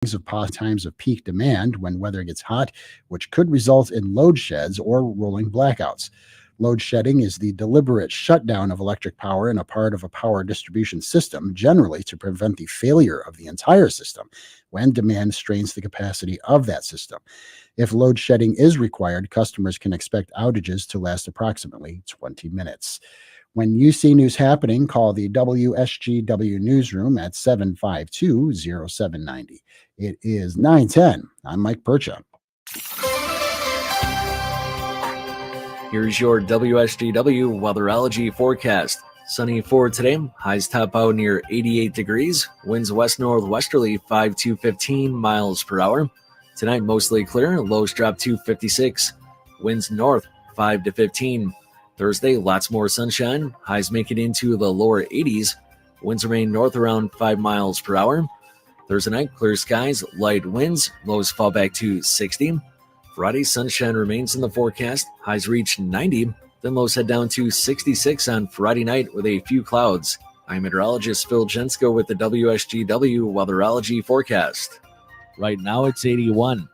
of times of peak demand when weather gets hot, which could result in load sheds or rolling blackouts. Load shedding is the deliberate shutdown of electric power in a part of a power distribution system, generally to prevent the failure of the entire system when demand strains the capacity of that system. If load shedding is required, customers can expect outages to last approximately 20 minutes. When you see news happening, call the WSGW newsroom at 752-0790. It is 9:10. I'm Mike Percha. Here's your WSGW Weatherology forecast. Sunny for today. Highs top out near 88 degrees. Winds west-northwesterly 5 to 15 miles per hour. Tonight, mostly clear. Lows drop to 56. Winds north 5 to 15. Thursday, lots more sunshine. Highs make it into the lower 80s. Winds remain north around 5 miles per hour. Thursday night, clear skies, light winds. Lows fall back to 60. Friday, sunshine remains in the forecast. Highs reach 90. Then lows head down to 66 on Friday night with a few clouds. I'm meteorologist Phil Jensko with the WSGW Weatherology forecast. Right now, it's 81.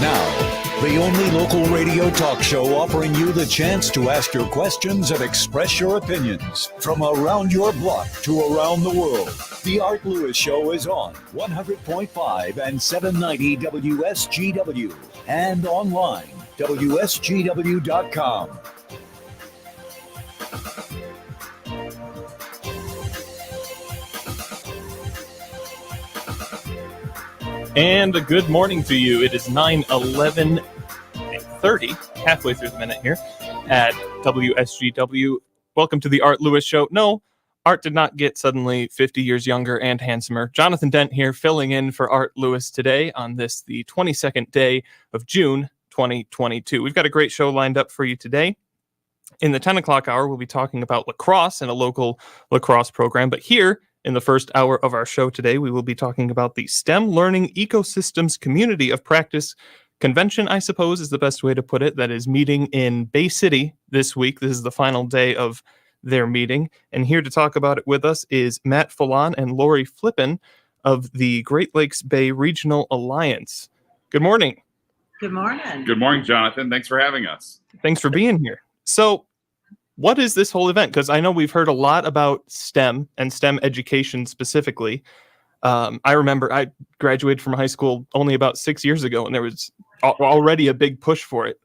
Now, the only local radio talk show offering you the chance to ask your questions and express your opinions from around your block to around the world. The Art Lewis Show is on 100.5 and 790 WSGW and online, WSGW.com. And a good morning to you. It is 9:11:30, halfway through the minute here at WSGW. Welcome to the Art Lewis Show. No, Art did not get suddenly 50 years younger and handsomer. Jonathan Dent here filling in for Art Lewis today on this, the 22nd day of June 2022. We've got a great show lined up for you today. In the 10 o'clock hour, we'll be talking about lacrosse and a local lacrosse program. But here, in the first hour of our show today, we will be talking about the STEM Learning Ecosystems Community of Practice Convention, I suppose is the best way to put it, that is meeting in Bay City this week. This is the final day of their meeting. And here to talk about it with us is Matt Felan and Lori Flippen of the Great Lakes Bay Regional Alliance. Good morning. Good morning. Good morning, Jonathan. Thanks for having us. Thanks for being here. So, what is this whole event? Because I know we've heard a lot about STEM and STEM education specifically. I remember I graduated from high school only about 6 years ago, and there was already a big push for it.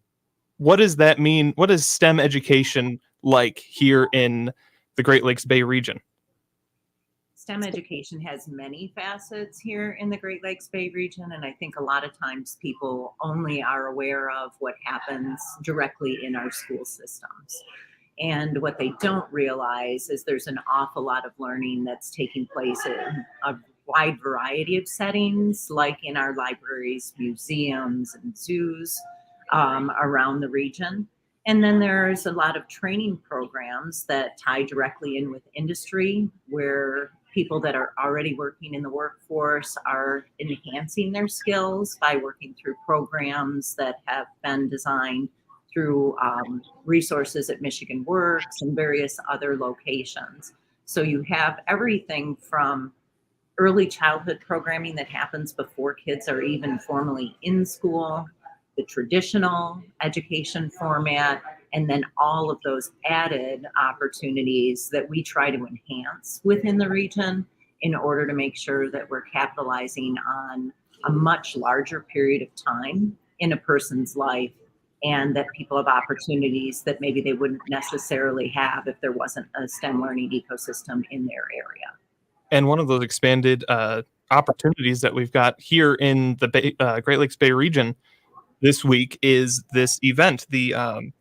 What does that mean? What is STEM education like here in the Great Lakes Bay region? STEM education has many facets here in the Great Lakes Bay region, and I think a lot of times people only are aware of what happens directly in our school systems. And what they don't realize is there's an awful lot of learning that's taking place in a wide variety of settings, like in our libraries, museums, and zoos around the region. And then there's a lot of training programs that tie directly in with industry, where people that are already working in the workforce are enhancing their skills by working through programs that have been designed through resources at Michigan Works and various other locations. So you have everything from early childhood programming that happens before kids are even formally in school, the traditional education format, and then all of those added opportunities that we try to enhance within the region in order to make sure that we're capitalizing on a much larger period of time in a person's life, and that people have opportunities that maybe they wouldn't necessarily have if there wasn't a STEM learning ecosystem in their area. And one of those expanded opportunities that we've got here in the Great Lakes Bay region this week is this event. The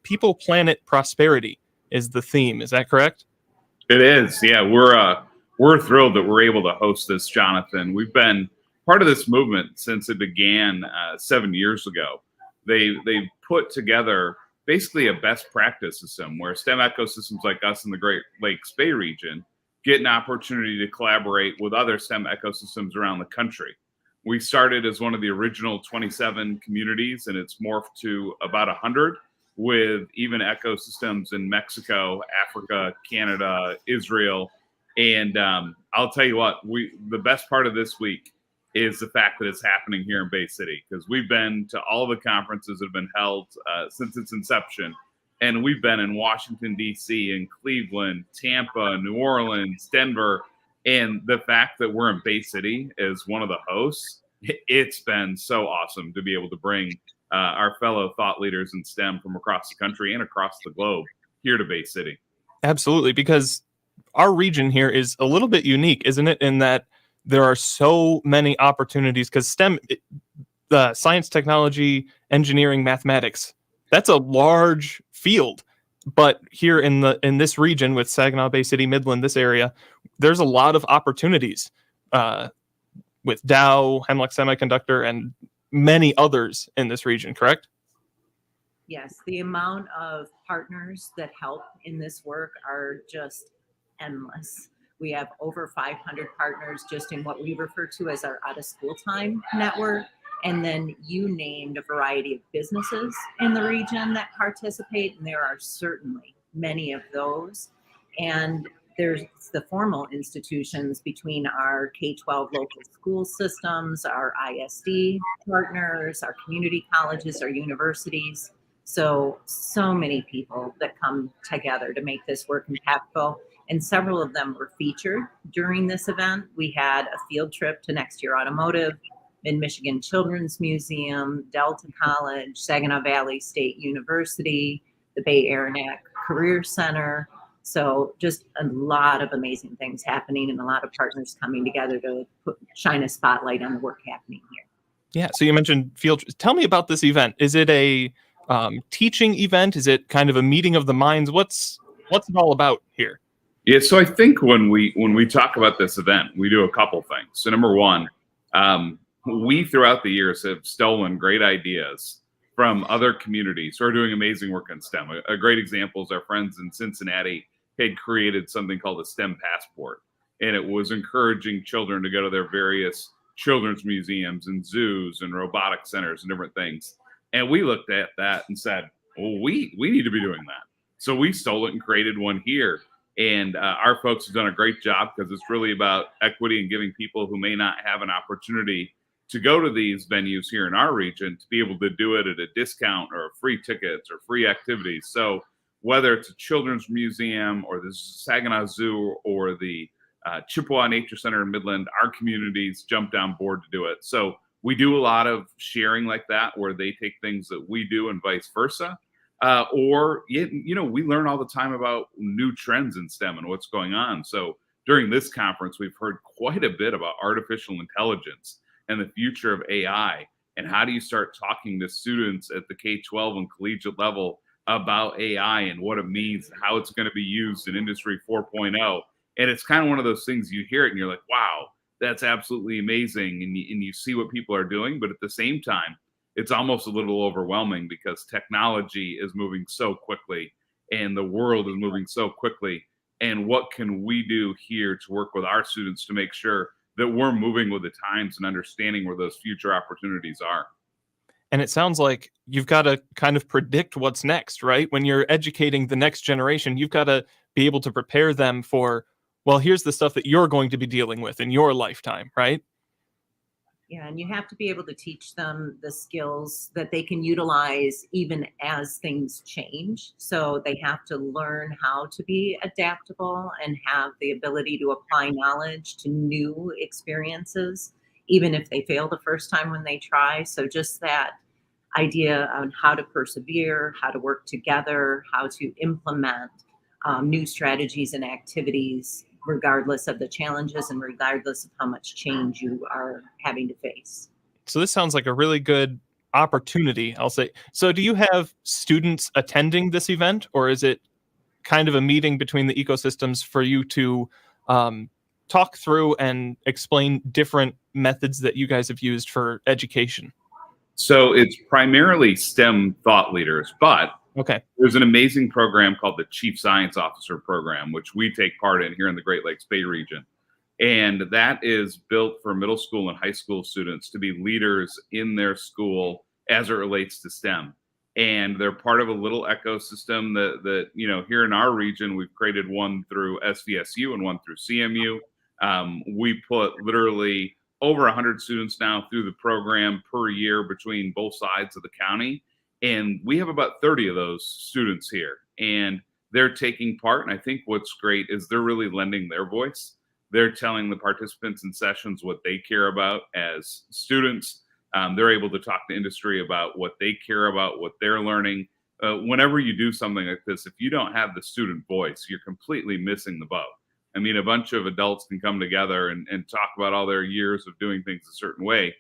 People, Planet, Prosperity is the theme. Is that correct? It is. Yeah, we're thrilled that we're able to host this, Jonathan. We've been part of this movement since it began 7 years ago. They put together basically a best practice system where STEM ecosystems like us in the Great Lakes Bay region get an opportunity to collaborate with other STEM ecosystems around the country. We started as one of the original 27 communities, and it's morphed to about 100 with even ecosystems in Mexico, Africa, Canada, Israel. And I'll tell you what, the best part of this week is the fact that it's happening here in Bay City, because we've been to all the conferences that have been held since its inception. And we've been in Washington, D.C., and Cleveland, Tampa, New Orleans, Denver. And the fact that we're in Bay City as one of the hosts, it's been so awesome to be able to bring our fellow thought leaders in STEM from across the country and across the globe here to Bay City. Absolutely, because our region here is a little bit unique, isn't it? In that there are so many opportunities, because STEM, the science, technology, engineering, mathematics, that's a large field. But here in this region with Saginaw, Bay City, Midland, this area, there's a lot of opportunities with Dow, Hemlock Semiconductor, and many others in this region, correct? Yes, the amount of partners that help in this work are just endless. We have over 500 partners just in what we refer to as our out of school time network. And then you named a variety of businesses in the region that participate, and there are certainly many of those. And there's the formal institutions between our K-12 local school systems, our ISD partners, our community colleges, our universities. So many people that come together to make this work impactful. And several of them were featured during this event. We had a field trip to Next Year Automotive, Mid-Michigan Children's Museum, Delta College, Saginaw Valley State University, the Bay Area Career Center. So just a lot of amazing things happening and a lot of partners coming together to shine a spotlight on the work happening here. Yeah, so you mentioned field. Tell me about this event. Is it a teaching event? Is it kind of a meeting of the minds? What's it all about here? Yeah, so I think when we talk about this event, we do a couple things. So number one, we throughout the years have stolen great ideas from other communities who are doing amazing work in STEM. A great example is our friends in Cincinnati had created something called a STEM passport, and it was encouraging children to go to their various children's museums and zoos and robotic centers and different things. And we looked at that and said, well, we need to be doing that. So we stole it and created one here. And our folks have done a great job, because it's really about equity and giving people who may not have an opportunity to go to these venues here in our region to be able to do it at a discount or free tickets or free activities. So whether it's a children's museum or the Saginaw Zoo or the Chippewa Nature Center in Midland, our communities jumped on board to do it. So we do a lot of sharing like that, where they take things that we do and vice versa. Or we learn all the time about new trends in STEM and what's going on. So during this conference, we've heard quite a bit about artificial intelligence and the future of AI, and how do you start talking to students at the K-12 and collegiate level about AI and what it means and how it's going to be used in Industry 4.0. And it's kind of one of those things, you hear it and you're like, wow, that's absolutely amazing. And you see what people are doing, but at the same time, it's almost a little overwhelming, because technology is moving so quickly and the world is moving so quickly. And what can we do here to work with our students to make sure that we're moving with the times and understanding where those future opportunities are? And it sounds like you've got to kind of predict what's next, right? When you're educating the next generation, you've got to be able to prepare them for, well, here's the stuff that you're going to be dealing with in your lifetime, right? Yeah, and you have to be able to teach them the skills that they can utilize even as things change. So they have to learn how to be adaptable and have the ability to apply knowledge to new experiences, even if they fail the first time when they try. So just that idea on how to persevere, how to work together, how to implement new strategies and activities, regardless of the challenges and regardless of how much change you are having to face. So this sounds like a really good opportunity, I'll say. So do you have students attending this event, or is it kind of a meeting between the ecosystems for you to talk through and explain different methods that you guys have used for education? So it's primarily STEM thought leaders, but okay, there's an amazing program called the Chief Science Officer Program, which we take part in here in the Great Lakes Bay region. And that is built for middle school and high school students to be leaders in their school as it relates to STEM. And they're part of a little ecosystem that here in our region, we've created one through SVSU and one through CMU. We put literally over 100 students now through the program per year between both sides of the county. And we have about 30 of those students here, and they're taking part. And I think what's great is they're really lending their voice. They're telling the participants in sessions what they care about as students. They're able to talk to industry about what they care about, what they're learning. Whenever you do something like this, if you don't have the student voice, you're completely missing the boat. I mean, a bunch of adults can come together and talk about all their years of doing things a certain way.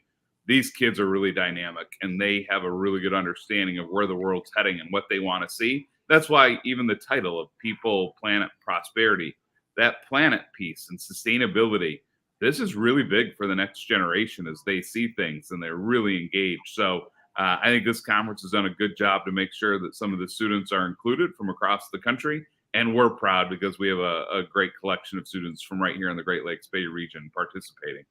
These kids are really dynamic, and they have a really good understanding of where the world's heading and what they want to see. That's why even the title of People, Planet, Prosperity, that planet piece and sustainability, this is really big for the next generation as they see things and they're really engaged. So I think this conference has done a good job to make sure that some of the students are included from across the country. And we're proud because we have a great collection of students from right here in the Great Lakes Bay region participating.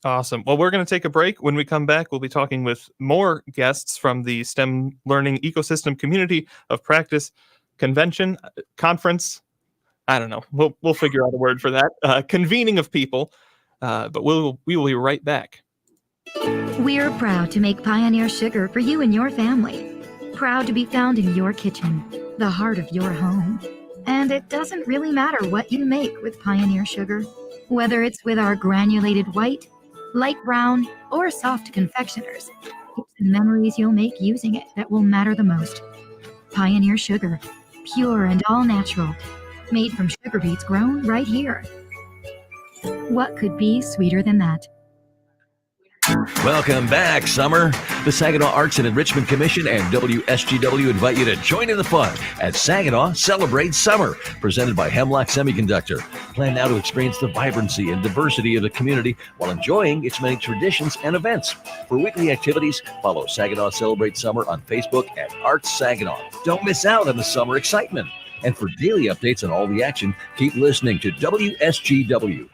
Awesome. Well, we're going to take a break. When we come back, we'll be talking with more guests from the STEM Learning Ecosystem Community of Practice Conference. I don't know. We'll figure out a word for that. Convening of people. But we will be right back. We're proud to make Pioneer Sugar for you and your family. Proud to be found in your kitchen, the heart of your home. And it doesn't really matter what you make with Pioneer Sugar. Whether it's with our granulated white, light brown, or soft confectioners, it's the memories you'll make using it that will matter the most. Pioneer Sugar, pure and all natural, made from sugar beets grown right here. What could be sweeter than that? Welcome back, Summer. The Saginaw Arts and Enrichment Commission and WSGW invite you to join in the fun at Saginaw Celebrate Summer, presented by Hemlock Semiconductor. Plan now to experience the vibrancy and diversity of the community while enjoying its many traditions and events. For weekly activities, follow Saginaw Celebrate Summer on Facebook at Arts Saginaw. Don't miss out on the summer excitement. And for daily updates on all the action, keep listening to WSGW.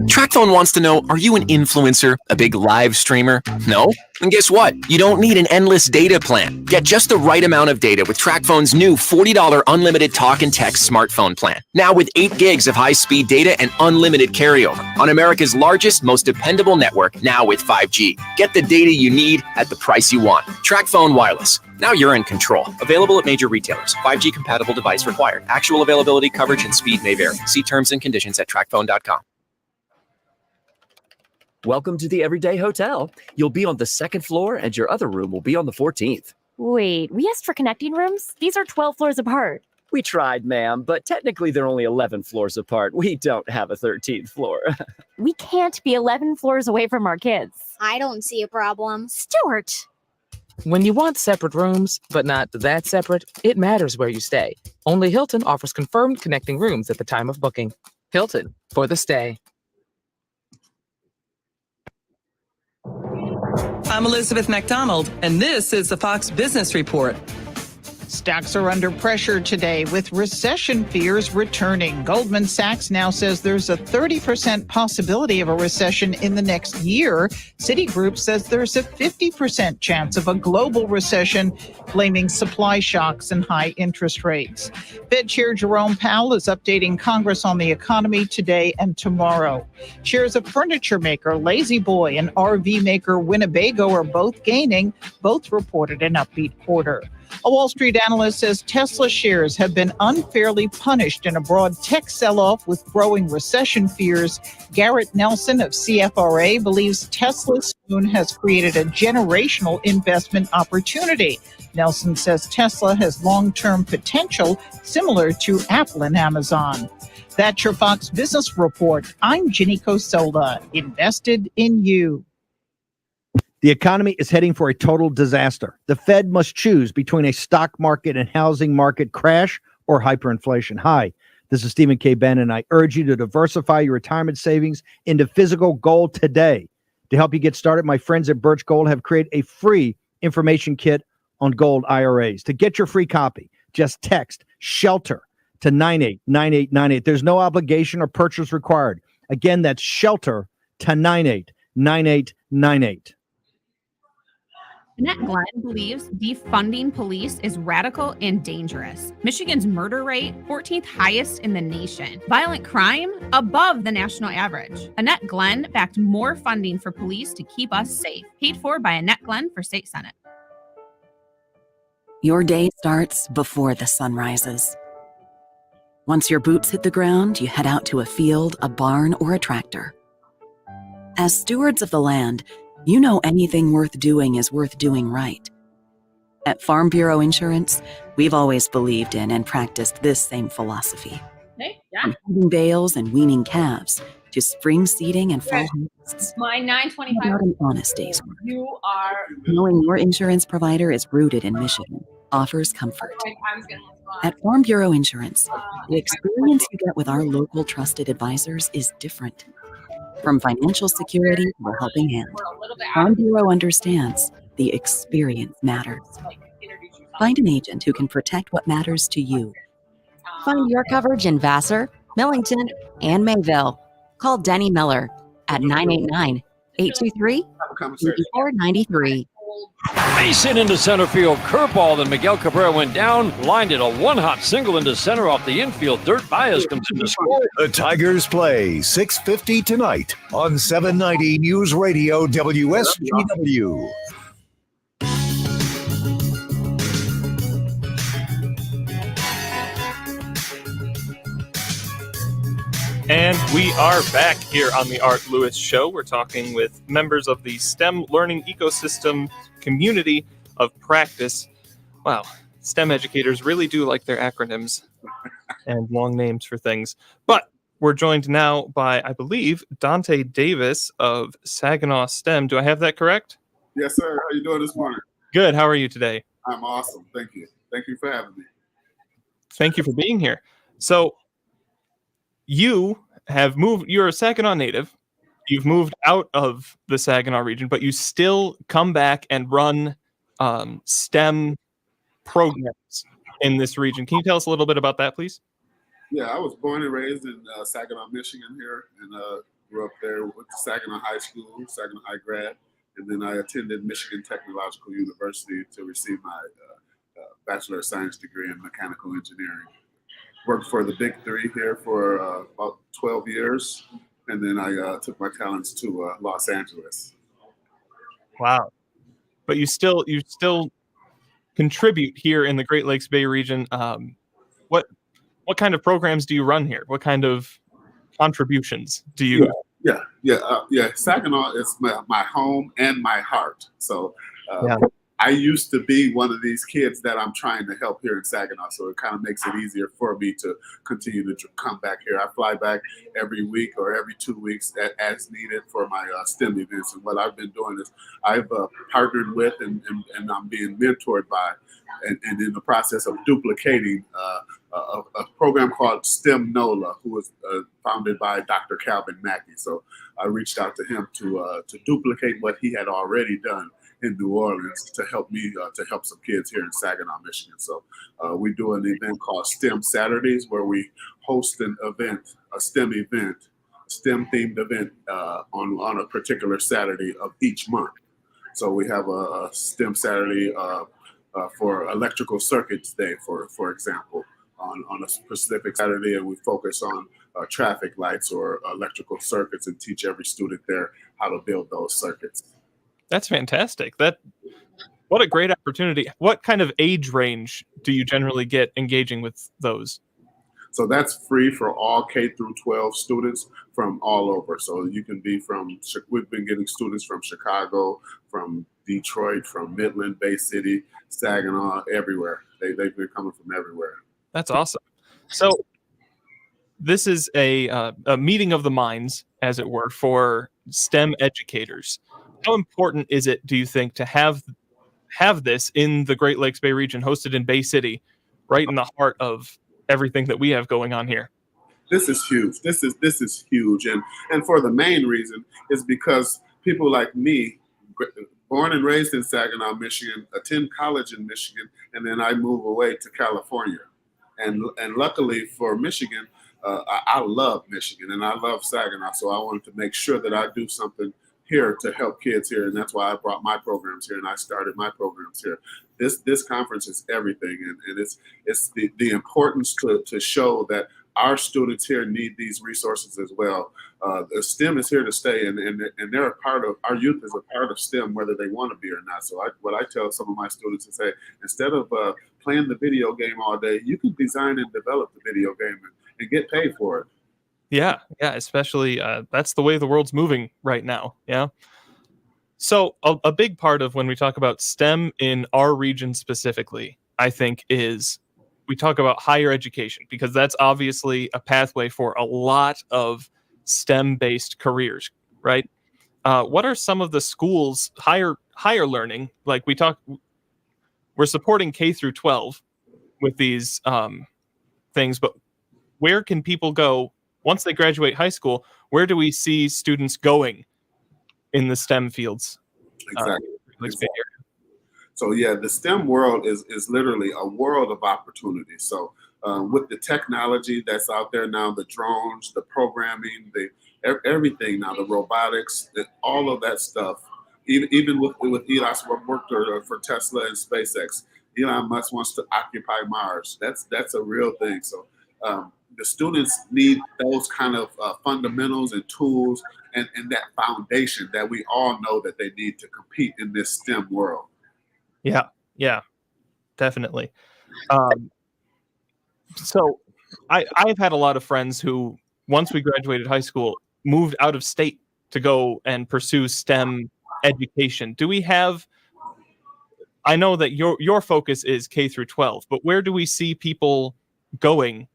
TrackPhone wants to know, are you an influencer, a big live streamer? No? And guess what? You don't need an endless data plan. Get just the right amount of data with TrackPhone's new $40 unlimited talk and text smartphone plan. Now with 8 gigs of high-speed data and unlimited carryover on America's largest, most dependable network, now with 5G. Get the data you need at the price you want. TrackPhone Wireless. Now you're in control. Available at major retailers. 5G compatible device required. Actual availability, coverage, and speed may vary. See terms and conditions at trackphone.com. Welcome to the Everyday Hotel. You'll be on the 2nd floor and your other room will be on the 14th. Wait, we asked for connecting rooms? These are 12 floors apart. We tried, ma'am, but technically they're only 11 floors apart. We don't have a 13th floor. We can't be 11 floors away from our kids. I don't see a problem. Stuart! When you want separate rooms, but not that separate, it matters where you stay. Only Hilton offers confirmed connecting rooms at the time of booking. Hilton, for the stay. I'm Elizabeth McDonald, and this is the Fox Business Report. Stocks are under pressure today with recession fears returning. Goldman Sachs now says there's a 30% possibility of a recession in the next year. Citigroup says there's a 50% chance of a global recession, blaming supply shocks and high interest rates. Fed Chair Jerome Powell is updating Congress on the economy today and tomorrow. Shares of furniture maker La-Z-Boy and RV maker Winnebago are both gaining. Both reported an upbeat quarter. A Wall Street analyst says Tesla shares have been unfairly punished in a broad tech sell-off with growing recession fears. Garrett Nelson of CFRA believes Tesla soon has created a generational investment opportunity. Nelson says Tesla has long-term potential similar to Apple and Amazon. That's your Fox Business Report. I'm Ginny Cosola, invested in you. The economy is heading for a total disaster. The Fed must choose between a stock market and housing market crash or hyperinflation. Hi, this is Stephen K. Bannon, and I urge you to diversify your retirement savings into physical gold today. To help you get started, my friends at Birch Gold have created a free information kit on gold IRAs. To get your free copy, just text SHELTER to 989898. There's no obligation or purchase required. Again, that's SHELTER to 989898. Annette Glenn believes defunding police is radical and dangerous. Michigan's murder rate, 14th highest in the nation. Violent crime, above the national average. Annette Glenn backed more funding for police to keep us safe. Paid for by Annette Glenn for State Senate. Your day starts before the sun rises. Once your boots hit the ground, you head out to a field, a barn, or a tractor. As stewards of the land, you know anything worth doing is worth doing right. At Farm Bureau Insurance, we've always believed in and practiced this same philosophy. Hey, yeah. From feeding bales and weaning calves to spring seeding and fall harvests. My 925. About an honest day's work. You are. Knowing your insurance provider is rooted in Michigan offers comfort. I was going to respond. At Farm Bureau Insurance, the experience you get with our local trusted advisors is different. From financial security to a helping hand, Farm Bureau understands the experience matters. Find an agent who can protect what matters to you. Find your coverage in Vassar, Millington, and Mayville. Call Denny Miller at 989-823-8493. Mason into center field, curveball, then Miguel Cabrera went down, lined it a one-hop single into center off the infield. Dirt Bias comes in to score. The Tigers play 6:50 tonight on 790 News Radio WSGW. And we are back here on the Art Lewis Show. We're talking with members of the STEM Learning Ecosystem community of practice. Wow, STEM educators really do like their acronyms and long names for things. But we're joined now by, I believe, Dante Davis of Saginaw STEM. Do I have that correct? Yes, sir. How you doing this morning? Good. How are you today? I'm awesome. Thank you. Thank you for having me. Thank you for being here. So, you have moved, you're a Saginaw native. You've moved out of the Saginaw region, but you still come back and run STEM programs in this region. Can you tell us a little bit about that, please? Yeah, I was born and raised in Saginaw, Michigan here, and grew up there, went to Saginaw High School, Saginaw High grad, and then I attended Michigan Technological University to receive my Bachelor of Science degree in Mechanical Engineering. Worked for the Big Three here for about 12 years, and then I took my talents to Los Angeles. Wow! But you still contribute here in the Great Lakes Bay region. What kind of programs do you run here? What kind of contributions do you? Yeah. Saginaw is my home and my heart. So. I used to be one of these kids that I'm trying to help here in Saginaw, so it kind of makes it easier for me to continue to come back here. I fly back every week or every 2 weeks as needed for my STEM events. And what I've been doing is I've partnered with and I'm being mentored by and in the process of duplicating a program called STEM NOLA, who was founded by Dr. Calvin Mackey. So I reached out to him to duplicate what he had already done in New Orleans to help me to help some kids here in Saginaw, Michigan. So we do an event called STEM Saturdays, where we host an event, a STEM event, STEM-themed event on a particular Saturday of each month. So we have a STEM Saturday for Electrical Circuits Day, for example, on a specific Saturday, and we focus on traffic lights or electrical circuits and teach every student there how to build those circuits. That's fantastic. What a great opportunity. What kind of age range do you generally get engaging with those? So that's free for all K through 12 students from all over. So you can be we've been getting students from Chicago, from Detroit, from Midland, Bay City, Saginaw, everywhere. They've been coming from everywhere. That's awesome. So this is a meeting of the minds, as it were, for STEM educators. How important is it, do you think, to have this in the Great Lakes Bay region, hosted in Bay City, right in the heart of everything that we have going on here? This is huge. This is huge, and for the main reason is because people like me, born and raised in Saginaw, Michigan, attend college in Michigan, and then I move away to California, and luckily for Michigan, I love Michigan and I love Saginaw, so I wanted to make sure that I do something here to help kids here, and that's why I brought my programs here and I started my programs here. This conference is everything, and it's the importance to show that our students here need these resources as well. The STEM is here to stay, and they're a part of, our youth is a part of STEM whether they want to be or not. So what I tell some of my students is, hey, instead of playing the video game all day, you can design and develop the video game and get paid for it. Yeah, especially that's the way the world's moving right now. Yeah. So a big part of when we talk about STEM in our region specifically, I think, is we talk about higher education, because that's obviously a pathway for a lot of STEM-based careers, right? What are some of the schools, higher learning? Like we're supporting K through 12 with these things, but where can people go once they graduate high school? Where do we see students going in the STEM fields? Exactly. So yeah, the STEM world is literally a world of opportunity. So with the technology that's out there now, the drones, the programming, everything now, the robotics, all of that stuff, even with Iras worked for Tesla and SpaceX, Elon Musk wants to occupy Mars. That's a real thing. So the students need those kind of fundamentals and tools and that foundation that we all know that they need to compete in this STEM world. Yeah, definitely. So I've had a lot of friends who, once we graduated high school, moved out of state to go and pursue STEM education. Do we have, I know that your focus is K through 12, but where do we see people going?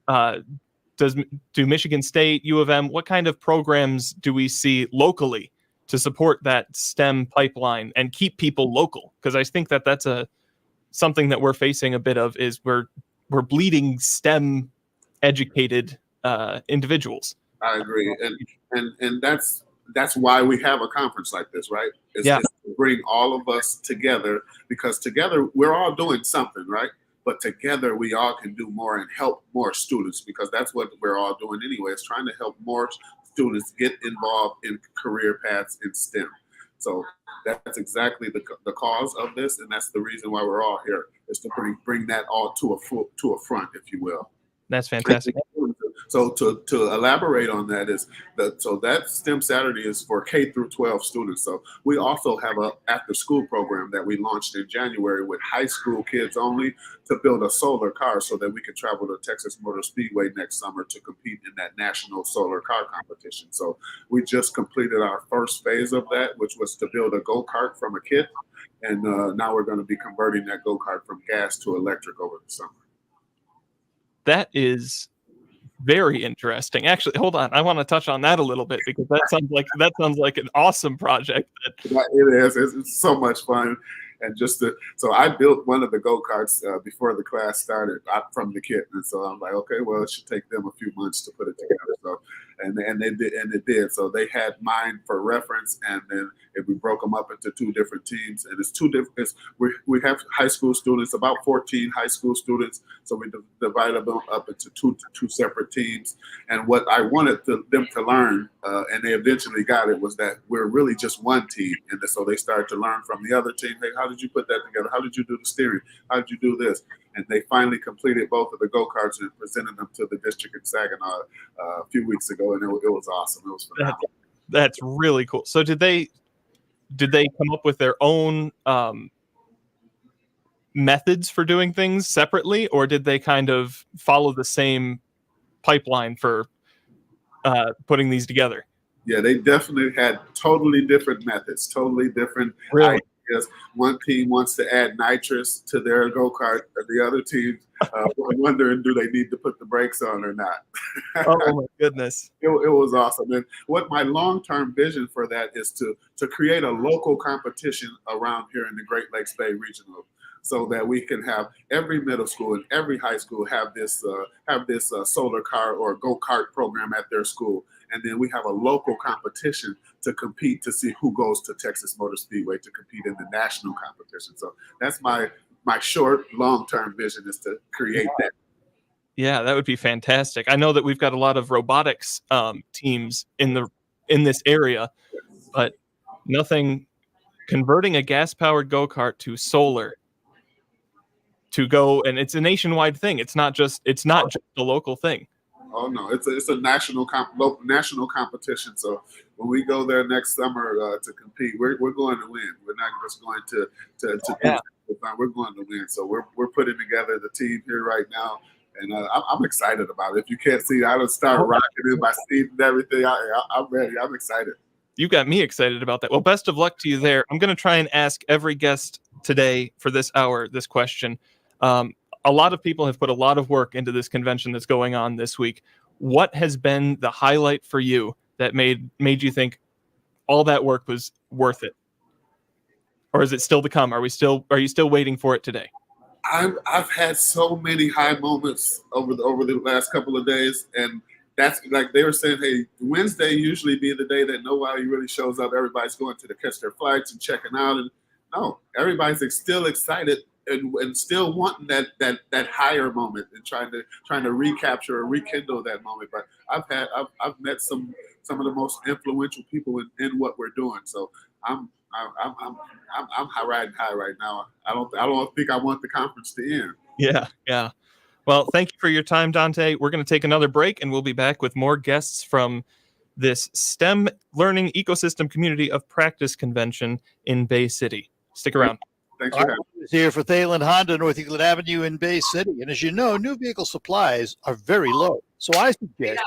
Do Michigan State, U of M, what kind of programs do we see locally to support that STEM pipeline and keep people local? Because I think that that's something that we're facing a bit of, is we're bleeding STEM educated individuals. I agree, and that's why we have a conference like this, right? It's to bring all of us together, because together we're all doing something, right? But together we all can do more and help more students, because that's what we're all doing anyway. It's trying to help more students get involved in career paths in STEM. So that's exactly the cause of this, and that's the reason why we're all here, is to bring that all to a front, if you will. That's fantastic. So to elaborate on that is that STEM Saturday is for K through 12 students. So we also have a after school program that we launched in January with high school kids only, to build a solar car so that we can travel to Texas Motor Speedway next summer to compete in that national solar car competition. So we just completed our first phase of that, which was to build a go-kart from a kit. And now we're going to be converting that go-kart from gas to electric over the summer. That is very interesting. Actually, hold on. I want to touch on that a little bit, because that sounds like an awesome project. It is. It's so much fun. And so I built one of the go-karts before the class started from the kit. And so I'm like, okay, well, it should take them a few months to put it together. So, and it did. So they had mine for reference, and then if we broke them up into two different teams, and it's two different. We have high school students, about 14 high school students. So we divided them up into two separate teams. And what I wanted them to learn, and they eventually got it, was that we're really just one team. And so they started to learn from the other team. Hey, how did you put that together? How did you do the steering? How did you do this? And they finally completed both of the go-karts and presented them to the district in Saginaw a few weeks ago, and it was awesome. It was phenomenal. That's really cool. So did they come up with their own methods for doing things separately, or did they kind of follow the same pipeline for putting these together? Yeah, they definitely had totally different methods, totally different ideas. One team wants to add nitrous to their go-kart, and the other team wondering, do they need to put the brakes on or not? Oh my goodness. It was awesome. And what my long-term vision for that is to create a local competition around here in the Great Lakes Bay Regional, so that we can have every middle school and every high school have this solar car or go-kart program at their school. And then we have a local competition to compete, to see who goes to Texas Motor Speedway to compete in the national competition. So that's my short, long-term vision, is to create that. Yeah, that would be fantastic. I know that we've got a lot of robotics teams in this area, but nothing converting a gas-powered go-kart to solar to go, and it's a nationwide thing. It's not just a local thing. Oh no, it's a national national competition. So when we go there next summer to compete, we're going to win. We're not just going to do fun. We're going to win. So we're putting together the team here right now, and I'm excited about it. If you can't see, I just start rocking in my seat and everything. I'm ready. I'm excited. You got me excited about that. Well, best of luck to you there. I'm going to try and ask every guest today for this hour this question. A lot of people have put a lot of work into this convention that's going on this week. What has been the highlight for you that made you think all that work was worth it? Or is it still to come? Are you still waiting for it today? I've had so many high moments over the last couple of days, and that's like they were saying, hey, Wednesday usually be the day that nobody really shows up. Everybody's going to catch their flights and checking out, and no, everybody's still excited and still wanting that higher moment and trying to recapture or rekindle that moment. But I've met some of the most influential people in what we're doing. So I'm riding high right now. I don't think I want the conference to end. Yeah. Well, thank you for your time, Dante. We're going to take another break, and we'll be back with more guests from this STEM Learning Ecosystem Community of Practice Convention in Bay City. Stick around. Thanks for having me. Here for Felan Honda, North Euclid Avenue in Bay City. And as you know, new vehicle supplies are very low. So I suggest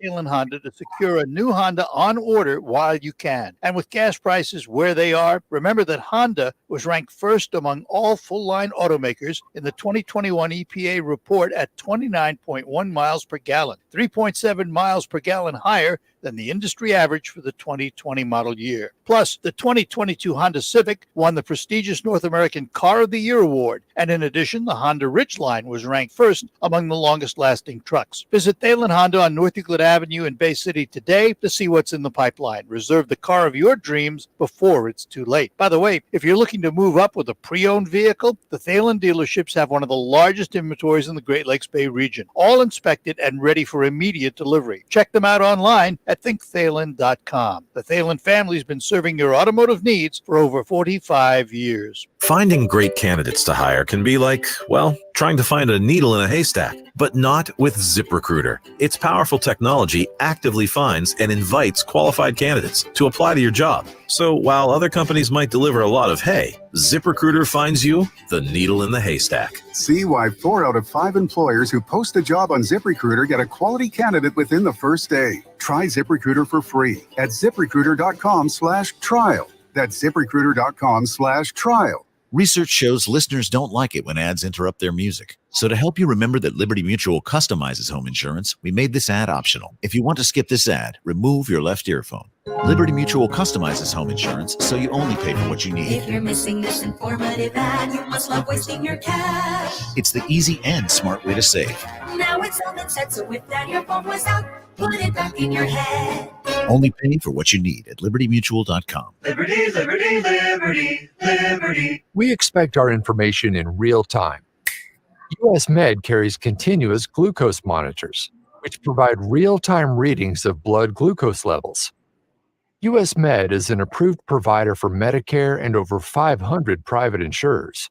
Felan Honda to secure a new Honda on order while you can. And with gas prices where they are, remember that Honda was ranked first among all full-line automakers in the 2021 EPA report at 29.1 miles per gallon, 3.7 miles per gallon higher than the industry average for the 2020 model year. Plus, the 2022 Honda Civic won the prestigious North American Car of the Year award. And in addition, the Honda Ridgeline was ranked first among the longest-lasting trucks. Visit Felan Honda on North Euclid Avenue in Bay City today to see what's in the pipeline. Reserve the car of your dreams before it's too late. By the way, if you're looking to move up with a pre-owned vehicle, the Felan dealerships have one of the largest inventories in the Great Lakes Bay region, all inspected and ready for immediate delivery. Check them out online at thinkphelan.com. The Felan family's been serving your automotive needs for over 45 years. Finding great candidates to hire can be like, well, trying to find a needle in a haystack, but not with ZipRecruiter. Its powerful technology actively finds and invites qualified candidates to apply to your job. So while other companies might deliver a lot of hay, ZipRecruiter finds you the needle in the haystack. See why 4 out of 5 employers who post a job on ZipRecruiter get a quality candidate within the first day. Try ZipRecruiter for free at ZipRecruiter.com/trial. That's ZipRecruiter.com/trial. Research shows listeners don't like it when ads interrupt their music. So to help you remember that Liberty Mutual customizes home insurance, we made this ad optional. If you want to skip this ad, remove your left earphone. Liberty Mutual customizes home insurance so you only pay for what you need. If you're missing this informative ad, you must love wasting your cash. It's the easy and smart way to save. Now it's all been said, so if that earphone was out, put it back in your head. Only pay for what you need at libertymutual.com. Liberty, liberty, liberty, liberty. We expect our information in real time. US Med carries continuous glucose monitors, which provide real-time readings of blood glucose levels. US Med is an approved provider for Medicare and over 500 private insurers.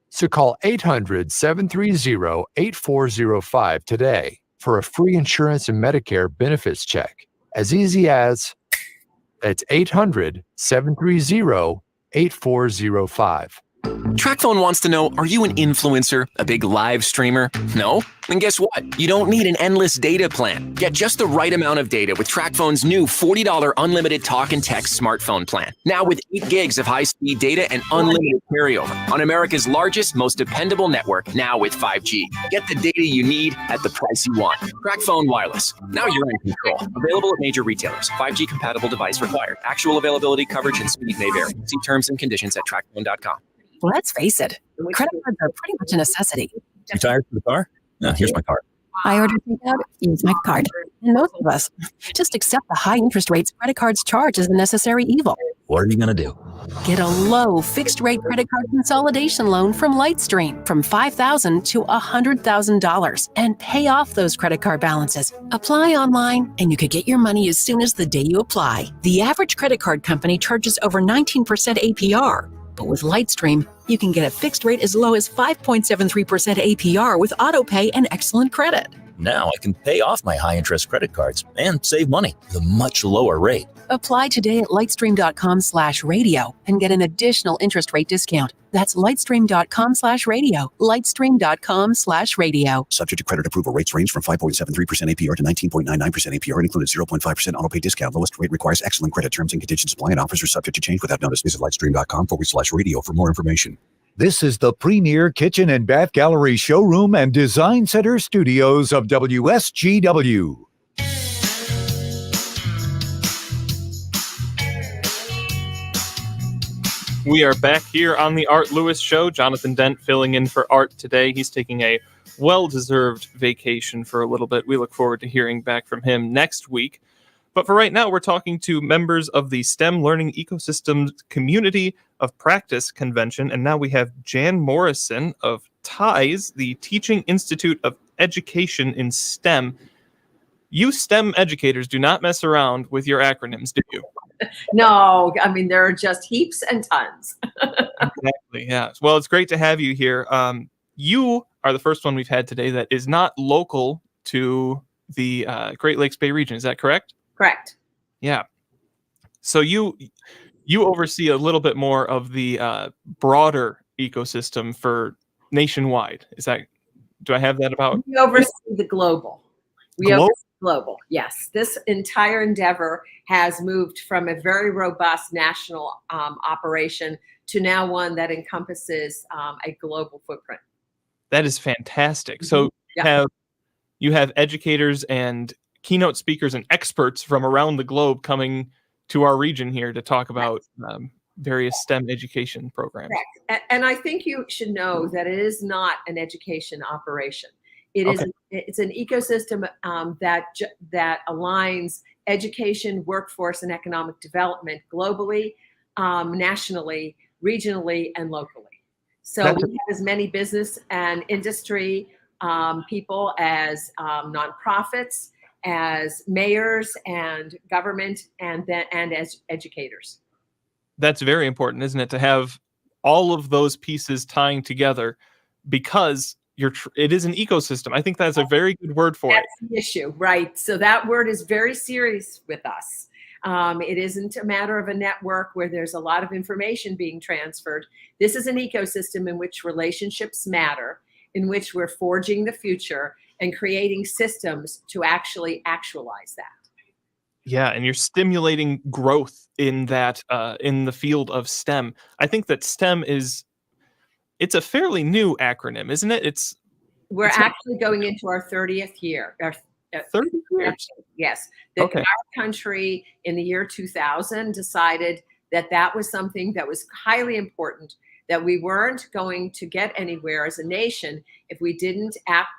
So call 800-730-8405 today for a free insurance and Medicare benefits check. As easy as, that's 800-730-8405. TrackPhone wants to know, are you an influencer, a big live streamer? No? Then guess what? You don't need an endless data plan. Get just the right amount of data with TrackPhone's new $40 unlimited talk and text smartphone plan. Now with 8 gigs of high-speed data and unlimited carryover on America's largest, most dependable network, now with 5G. Get the data you need at the price you want. TrackPhone Wireless. Now you're in control. Available at major retailers. 5G compatible device required. Actual availability, coverage, and speed may vary. See terms and conditions at trackphone.com. Let's face it, credit cards are pretty much a necessity. You tired for the car? No, here's my card. I order takeout, use my card. And most of us just accept the high interest rates credit cards charge as a necessary evil. What are you going to do? Get a low fixed-rate credit card consolidation loan from Lightstream from $5,000 to $100,000 and pay off those credit card balances. Apply online, and you could get your money as soon as the day you apply. The average credit card company charges over 19% APR. But with Lightstream, you can get a fixed rate as low as 5.73% APR with autopay and excellent credit. Now I can pay off my high-interest credit cards and save money at a much lower rate. Apply today at lightstream.com/radio and get an additional interest rate discount. That's lightstream.com/radio. Lightstream.com/radio. Subject to credit approval. Rates range from 5.73% APR to 19.99% APR and included 0.5% autopay discount. Lowest rate requires excellent credit. Terms and conditions apply and offers are subject to change without notice. Visit lightstream.com/radio for more information. This is the premier kitchen and bath gallery showroom and design center studios of WSGW. We are back here on the Art Lewis Show. Jonathan Dent filling in for Art today. He's taking a well-deserved vacation for a little bit. We look forward to hearing back from him next week. But for right now, we're talking to members of the STEM Learning Ecosystem Community of Practice Convention. And now we have Jan Morrison of TIES, the Teaching Institute of Education in STEM. You STEM educators do not mess around with your acronyms, do you? No, I mean, there are just heaps and tons. Exactly, yeah. Well, it's great to have you here. You are the first one we've had today that is not local to the Great Lakes Bay region. Is that correct? Correct. Yeah. So you oversee a little bit more of the broader ecosystem for nationwide. Do I have that about? We oversee the global. Oversee global. Yes. This entire endeavor has moved from a very robust national operation to now one that encompasses a global footprint. That is fantastic. So you have educators and keynote speakers and experts from around the globe coming to our region here to talk about various STEM education programs. Correct. And I think you should know that it is not an education operation. It's an ecosystem that aligns education, workforce, and economic development globally, nationally, regionally, and locally. So we have as many business and industry people as nonprofits, as mayors and government, and as educators. That's very important, isn't it, to have all of those pieces tying together, because it is an ecosystem. I think that's a very good word for it. That's the issue, right? So that word is very serious with us. It isn't a matter of a network where there's a lot of information being transferred. This is an ecosystem in which relationships matter, in which we're forging the future and creating systems to actually actualize that. Yeah, and you're stimulating growth in that in the field of STEM. I think that STEM it's a fairly new acronym, isn't it? We're actually going into our 30th year. 30 years? Yes. Our country in the year 2000 decided that was something that was highly important, that we weren't going to get anywhere as a nation if we didn't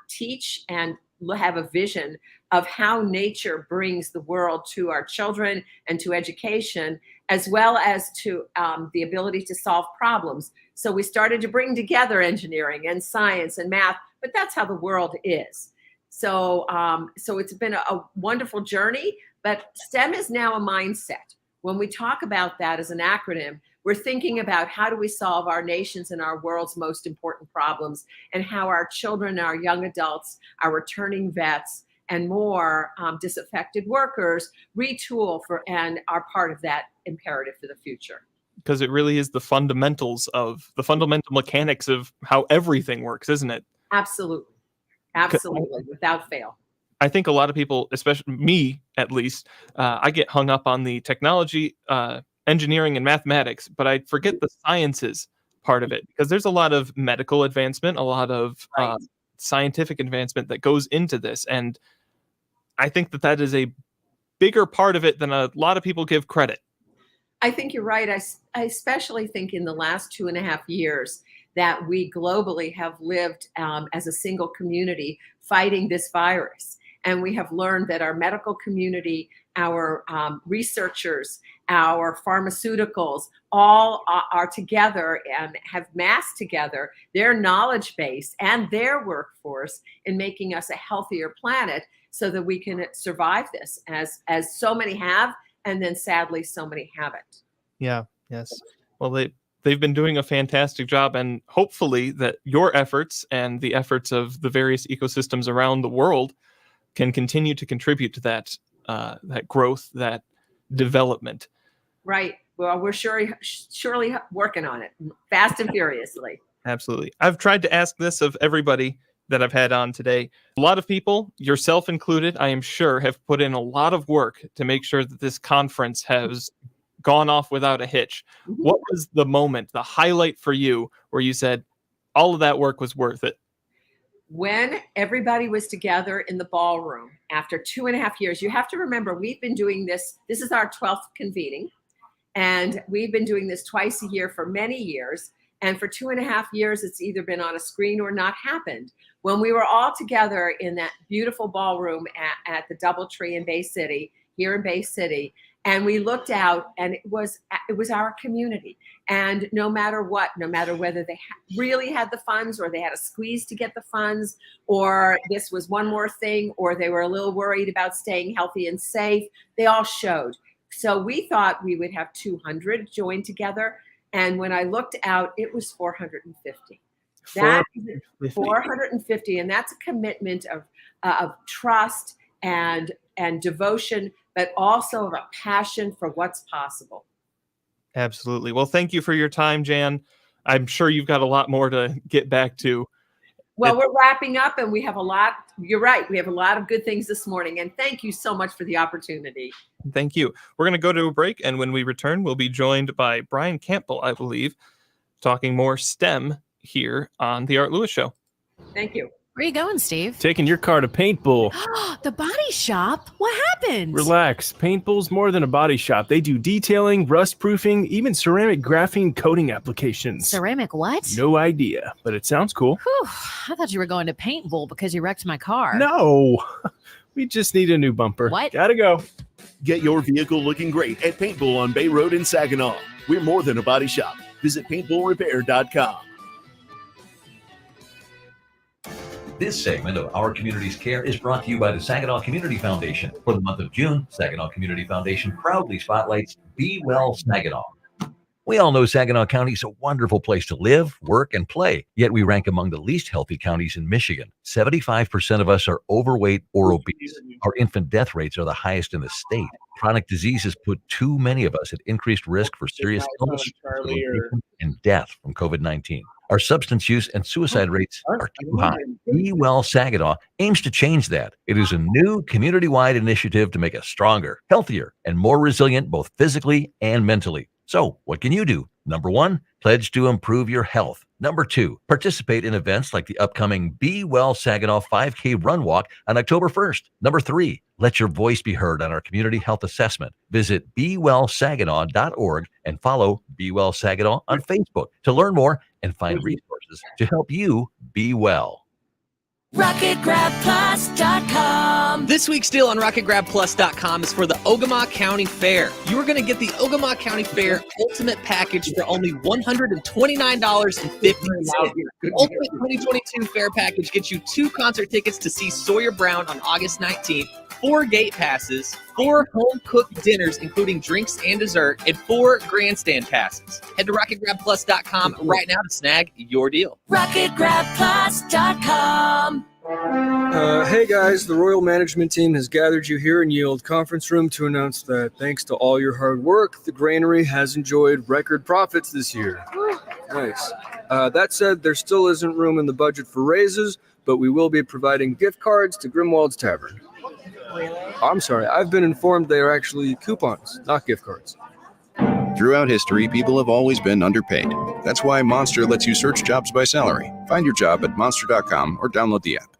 teach and have a vision of how nature brings the world to our children and to education, as well as to the ability to solve problems. So we started to bring together engineering and science and math, but that's how the world is. So it's been a wonderful journey, but STEM is now a mindset. When we talk about that as an acronym, we're thinking about how do we solve our nation's and our world's most important problems, and how our children, our young adults, our returning vets, and more disaffected workers retool and are part of that imperative for the future. Because it really is the fundamental mechanics of how everything works, isn't it? Absolutely, without fail. I think a lot of people, especially me at least, I get hung up on the technology, engineering, and mathematics, but I forget the sciences part of it, because there's a lot of medical advancement, a lot of scientific advancement that goes into this. And I think that is a bigger part of it than a lot of people give credit. I think you're right. I especially think in the last 2.5 years that we globally have lived as a single community fighting this virus. And we have learned that our medical community, our researchers, our pharmaceuticals, all are together and have massed together their knowledge base and their workforce in making us a healthier planet so that we can survive this, as so many have, and then sadly so many haven't. Yeah, yes. Well, they've been doing a fantastic job, and hopefully that your efforts and the efforts of the various ecosystems around the world can continue to contribute to that growth, that development. Right. Well, we're surely working on it fast and furiously. Absolutely. I've tried to ask this of everybody that I've had on today. A lot of people, yourself included, I am sure, have put in a lot of work to make sure that this conference has gone off without a hitch. Mm-hmm. What was the moment, the highlight for you, where you said all of that work was worth it? When everybody was together in the ballroom after 2.5 years. You have to remember, we've been doing this. This is our 12th convening, and we've been doing this twice a year for many years. And for 2.5 years, it's either been on a screen or not happened. When we were all together in that beautiful ballroom at the Doubletree in Bay City, here in Bay City, and we looked out, and it was our community. And no matter what, no matter whether they really had the funds or they had to squeeze to get the funds, or this was one more thing, or they were a little worried about staying healthy and safe, they all showed. So we thought we would have 200 join together. And when I looked out, it was 450. That is 450, and that's a commitment of trust and devotion, but also of a passion for what's possible. Absolutely. Well, thank you for your time, Jan. I'm sure you've got a lot more to get back to. Well, we're wrapping up, and we have a lot. You're right. We have a lot of good things this morning, and thank you so much for the opportunity. Thank you. We're going to go to a break, and when we return, we'll be joined by Brian Campbell, I believe, talking more STEM here on The Art Lewis Show. Thank you. Where are you going, Steve? Taking your car to Paintbull. The body shop? What happened? Relax. Paintbull's more than a body shop. They do detailing, rust proofing, even ceramic graphene coating applications. Ceramic what? No idea, but it sounds cool. Whew, I thought you were going to Paintbull because you wrecked my car. No, we just need a new bumper. What? Gotta go. Get your vehicle looking great at Paintbull on Bay Road in Saginaw. We're more than a body shop. Visit paintbullrepair.com. This segment of Our Community's Care is brought to you by the Saginaw Community Foundation. For the month of June, Saginaw Community Foundation proudly spotlights Be Well Saginaw. We all know Saginaw County is a wonderful place to live, work, and play, yet we rank among the least healthy counties in Michigan. 75% of us are overweight or obese. Our infant death rates are the highest in the state. Chronic diseases put too many of us at increased risk for serious illness and death from COVID-19. Our substance use and suicide rates are too high. Be Well Saginaw aims to change that. It is a new community-wide initiative to make us stronger, healthier, and more resilient both physically and mentally. So, what can you do? Number 1, pledge to improve your health. Number 2, participate in events like the upcoming Be Well Saginaw 5K Run Walk on October 1st. Number 3, let your voice be heard on our community health assessment. Visit BeWellSaginaw.org and follow Be Well Saginaw on Facebook to learn more and find resources to help you be well. RocketGrabPlus.com. This week's deal on RocketGrabPlus.com is for the Ogama County Fair. You are going to get the Ogama County Fair Ultimate Package for only $129.50. The Ultimate 2022 Fair Package gets you 2 concert tickets to see Sawyer Brown on August 19th, 4 gate passes, 4 home-cooked dinners, including drinks and dessert, and 4 grandstand passes. Head to RocketGrabPlus.com right now to snag your deal. RocketGrabPlus.com. Hey guys, the Royal Management Team has gathered you here in Yield Conference Room to announce that thanks to all your hard work, the granary has enjoyed record profits this year. Nice. That said, there still isn't room in the budget for raises, but we will be providing gift cards to Grimwald's Tavern. I'm sorry, I've been informed they are actually coupons, not gift cards. Throughout history, people have always been underpaid. That's why Monster lets you search jobs by salary. Find your job at monster.com or download the app.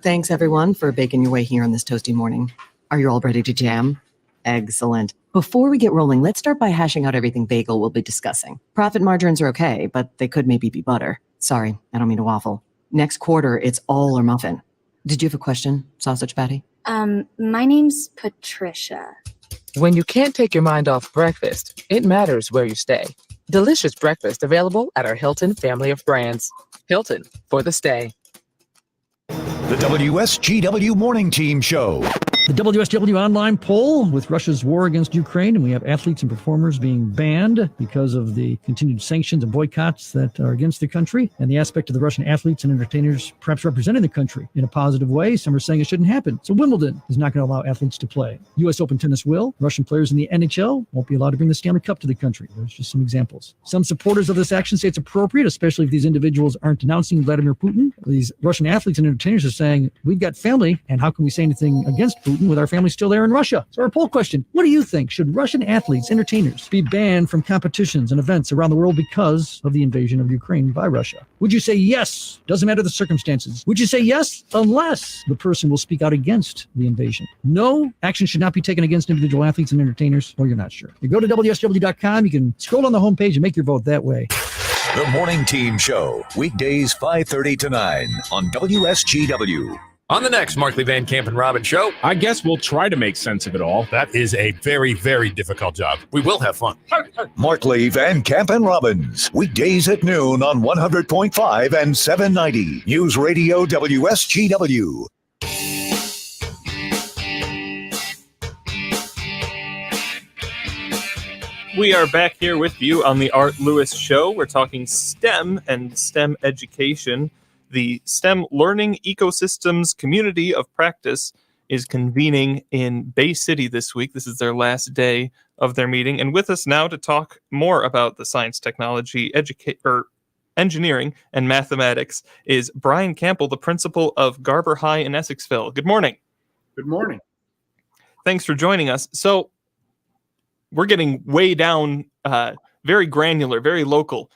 Thanks, everyone, for baking your way here on this toasty morning. Are you all ready to jam? Excellent. Before we get rolling, let's start by hashing out everything bagel will be discussing. Profit margins are okay, but they could maybe be butter. Sorry, I don't mean to waffle. Next quarter, it's all or muffin. Did you have a question, Sausage Patty? My name's Patricia. When you can't take your mind off breakfast, it matters where you stay. Delicious breakfast available at our Hilton family of brands. Hilton for the stay. The WSGW Morning Team Show. The WSW online poll with Russia's war against Ukraine, and we have athletes and performers being banned because of the continued sanctions and boycotts that are against the country, and the aspect of the Russian athletes and entertainers perhaps representing the country in a positive way. Some are saying it shouldn't happen. So Wimbledon is not going to allow athletes to play. U.S. Open tennis will. Russian players in the NHL won't be allowed to bring the Stanley Cup to the country. There's just some examples. Some supporters of this action say it's appropriate, especially if these individuals aren't denouncing Vladimir Putin. These Russian athletes and entertainers are saying, we've got family, and how can we say anything against Putin with our family still there in Russia? So our poll question, what do you think? Should Russian athletes, entertainers be banned from competitions and events around the world because of the invasion of Ukraine by Russia? Would you say yes? Doesn't matter the circumstances. Would you say yes unless the person will speak out against the invasion? No, action should not be taken against individual athletes and entertainers, or you're not sure. You go to WSW.com, you can scroll on the homepage and make your vote that way. The Morning Team Show, weekdays 5:30 to 9 on WSGW. On the next Markley Van Camp and Robin show, I guess we'll try to make sense of it all. That is a very, very difficult job. We will have fun. Markley, Van Camp, and Robbins, weekdays at noon on 100.5 and 790 News Radio WSGW. We are back here with you on the Art Lewis Show. We're talking STEM and STEM education. The STEM Learning Ecosystems Community of Practice is convening in Bay City this week. This is their last day of their meeting. And with us now to talk more about the science, technology, engineering, and mathematics is Brian Campbell, the principal of Garber High in Essexville. Good morning. Good morning. Thanks for joining us. So we're getting way down, very granular, very local,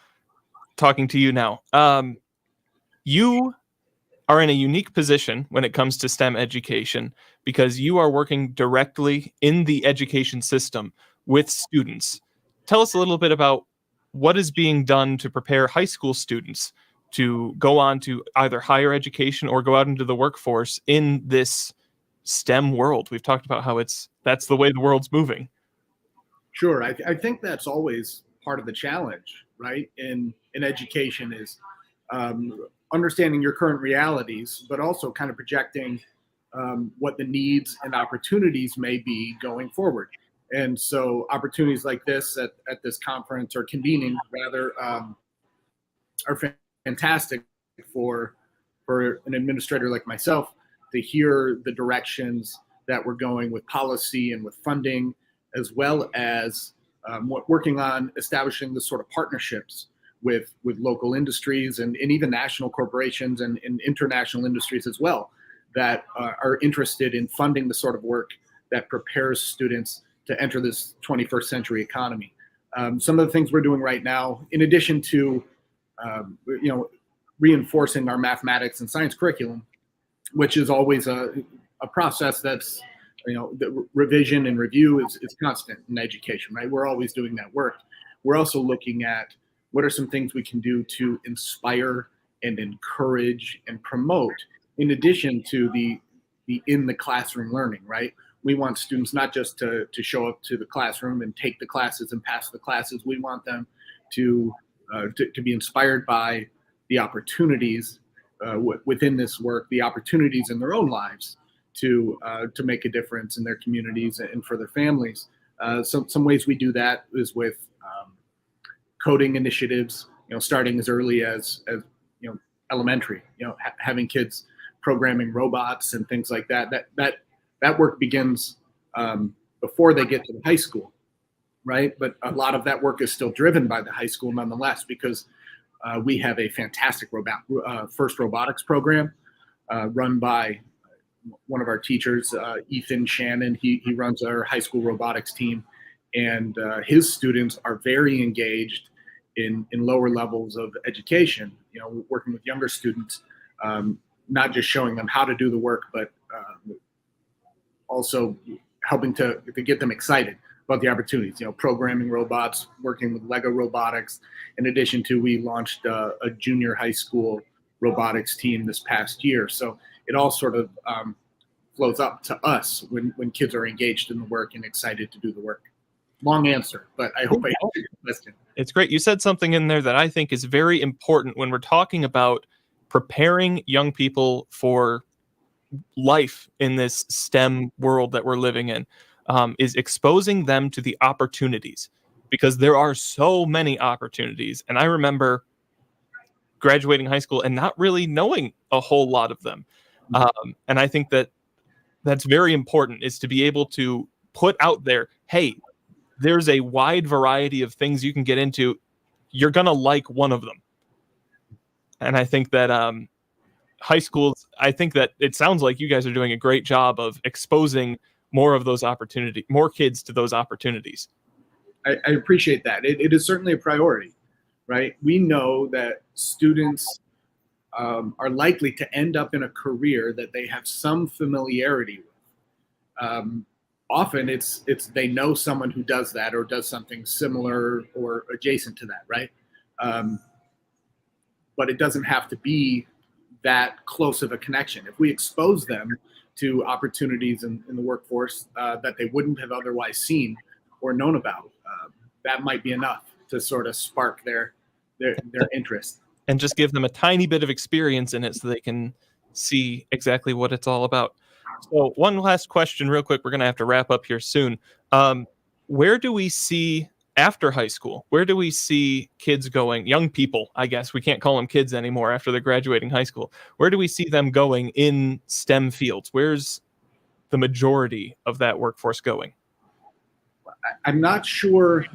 talking to you now. You are in a unique position when it comes to STEM education because you are working directly in the education system with students. Tell us a little bit about what is being done to prepare high school students to go on to either higher education or go out into the workforce in this STEM world. We've talked about how that's the way the world's moving. Sure. I think that's always part of the challenge, right? In education is understanding your current realities, but also kind of projecting what the needs and opportunities may be going forward. And so opportunities like this at this conference or convening rather are fantastic for an administrator like myself to hear the directions that we're going with policy and with funding, as well as working on establishing the sort of partnerships with local industries and even national corporations and international industries as well that are interested in funding the sort of work that prepares students to enter this 21st century economy. Some of the things we're doing right now, in addition to reinforcing our mathematics and science curriculum, which is always a process that's, the revision and review is constant in education, right? We're always doing that work. We're also looking at what are some things we can do to inspire and encourage and promote, in addition to the in the classroom learning, right? We want students not just to show up to the classroom and take the classes and pass the classes. We want them to be inspired by the opportunities within this work, the opportunities in their own lives to make a difference in their communities and for their families. Some ways we do that is with coding initiatives, starting as early as elementary, having kids programming robots and things like that. That work begins before they get to the high school, right? But a lot of that work is still driven by the high school nonetheless, because we have a fantastic FIRST robotics program run by one of our teachers, Ethan Shannon. He runs our high school robotics team, and his students are very engaged in lower levels of education, working with younger students, not just showing them how to do the work, but also helping to get them excited about the opportunities, programming robots, working with Lego robotics. In addition to, we launched a junior high school robotics team this past year. So it all sort of flows up to us when kids are engaged in the work and excited to do the work. Long answer, but I hope I answered your question. It's great. You said something in there that I think is very important when we're talking about preparing young people for life in this STEM world that we're living in, is exposing them to the opportunities, because there are so many opportunities. And I remember graduating high school and not really knowing a whole lot of them. And I think that that's very important, is to be able to put out there, hey, there's a wide variety of things you can get into. You're going to like one of them. And I think that high schools, I think that it sounds like you guys are doing a great job of exposing more of those opportunities, more kids to those opportunities. I appreciate that. It is certainly a priority, right? We know that students are likely to end up in a career that they have some familiarity with. Often it's they know someone who does that or does something similar or adjacent to that, right? But it doesn't have to be that close of a connection. If we expose them to opportunities in the workforce that they wouldn't have otherwise seen or known about, that might be enough to sort of spark their interest. And just give them a tiny bit of experience in it so they can see exactly what it's all about. So one last question real quick. We're going to have to wrap up here soon. Where do we see, after high school, where do we see kids going? Young people, I guess. We can't call them kids anymore after they're graduating high school. Where do we see them going in STEM fields? Where's the majority of that workforce going? I'm not sure.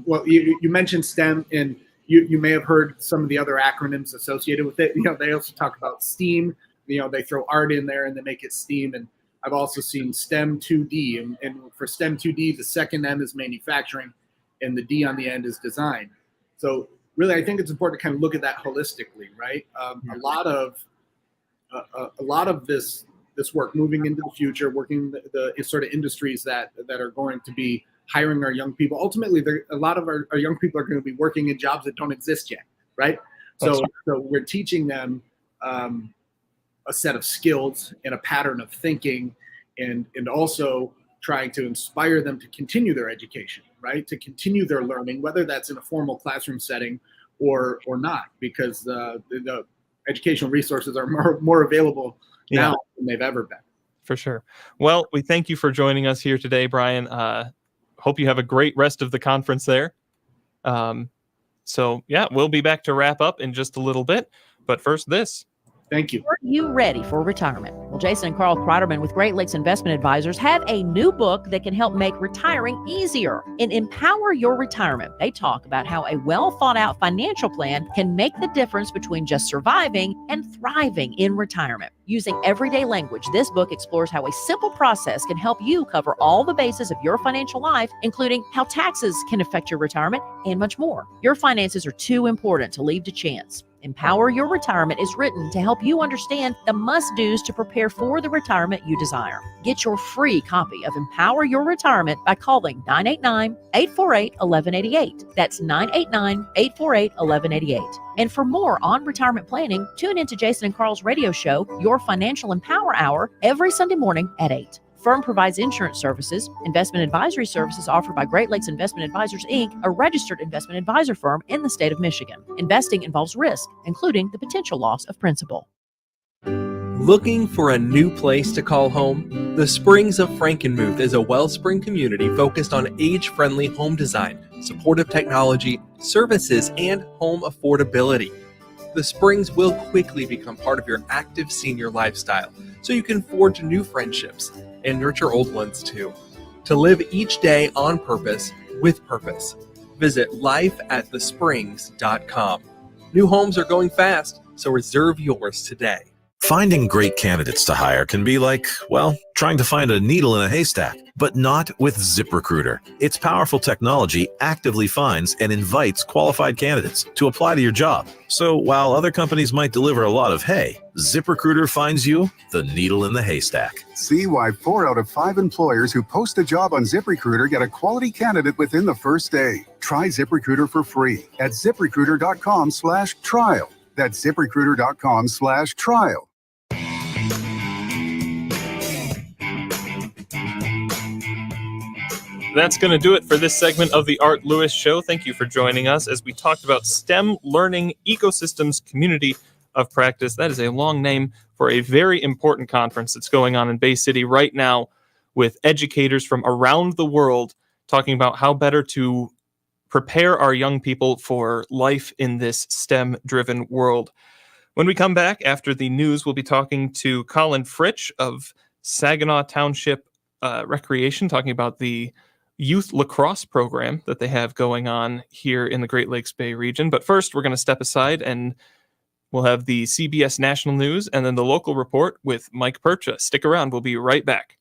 Well, you mentioned STEM, and you may have heard some of the other acronyms associated with it. They also talk about STEAM. They throw art in there and they make it STEAM. And I've also seen STEM 2D. And for STEM 2D, the second M is manufacturing and the D on the end is design. So really, I think it's important to kind of look at that holistically, right? A lot of this work moving into the future, working the sort of industries that are going to be hiring our young people. Ultimately, a lot of our young people are going to be working in jobs that don't exist yet, right? So we're teaching them a set of skills and a pattern of thinking, and also trying to inspire them to continue their education, right? To continue their learning, whether that's in a formal classroom setting or not, because the educational resources are more available now than they've ever been. For sure. Well, we thank you for joining us here today, Brian. Hope you have a great rest of the conference there. So yeah, we'll be back to wrap up in just a little bit, but first this. Thank you. Are you ready for retirement? Well, Jason and Carl Kreiderman with Great Lakes Investment Advisors have a new book that can help make retiring easier. In Empower Your Retirement, they talk about how a well-thought-out financial plan can make the difference between just surviving and thriving in retirement. Using everyday language, this book explores how a simple process can help you cover all the bases of your financial life, including how taxes can affect your retirement and much more. Your finances are too important to leave to chance. Empower Your Retirement is written to help you understand the must-dos to prepare for the retirement you desire. Get your free copy of Empower Your Retirement by calling 989-848-1188. That's 989-848-1188. And for more on retirement planning, tune into Jason and Carl's radio show, Your Financial Empower Hour, every Sunday morning at 8. Firm provides insurance services, investment advisory services offered by Great Lakes Investment Advisors, Inc., a registered investment advisor firm in the state of Michigan. Investing involves risk, including the potential loss of principal. Looking for a new place to call home? The Springs of Frankenmuth is a Wellspring community focused on age-friendly home design, supportive technology, services, and home affordability. The Springs will quickly become part of your active senior lifestyle, so you can forge new friendships and nurture old ones too. To live each day on purpose, with purpose. Visit lifeatthesprings.com. New homes are going fast, so reserve yours today. Finding great candidates to hire can be like, well, trying to find a needle in a haystack, but not with ZipRecruiter. Its powerful technology actively finds and invites qualified candidates to apply to your job. So while other companies might deliver a lot of hay, ZipRecruiter finds you the needle in the haystack. See why 4 out of 5 employers who post a job on ZipRecruiter get a quality candidate within the first day. Try ZipRecruiter for free at ZipRecruiter.com/trial. That's ZipRecruiter.com/trial. That's going to do it for this segment of the Art Lewis Show. Thank you for joining us as we talked about STEM Learning Ecosystems Community of Practice. That is a long name for a very important conference that's going on in Bay City right now with educators from around the world talking about how better to prepare our young people for life in this STEM-driven world. When we come back after the news, we'll be talking to Collin Fritch of Saginaw Township Recreation, talking about the youth lacrosse program that they have going on here in the Great Lakes Bay region. But first, we're going to step aside and we'll have the CBS National News and then the local report with Mike Percha. Stick around. We'll be right back.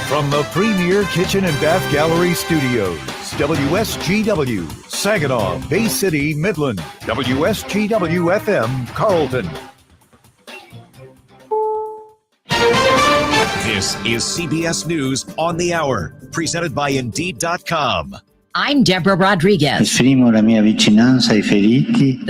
From the Premier Kitchen and Bath Gallery Studios, WSGW, Saginaw, Bay City, Midland, WSGW FM, Carlton. This is CBS News on the Hour, presented by Indeed.com. I'm Deborah Rodriguez. The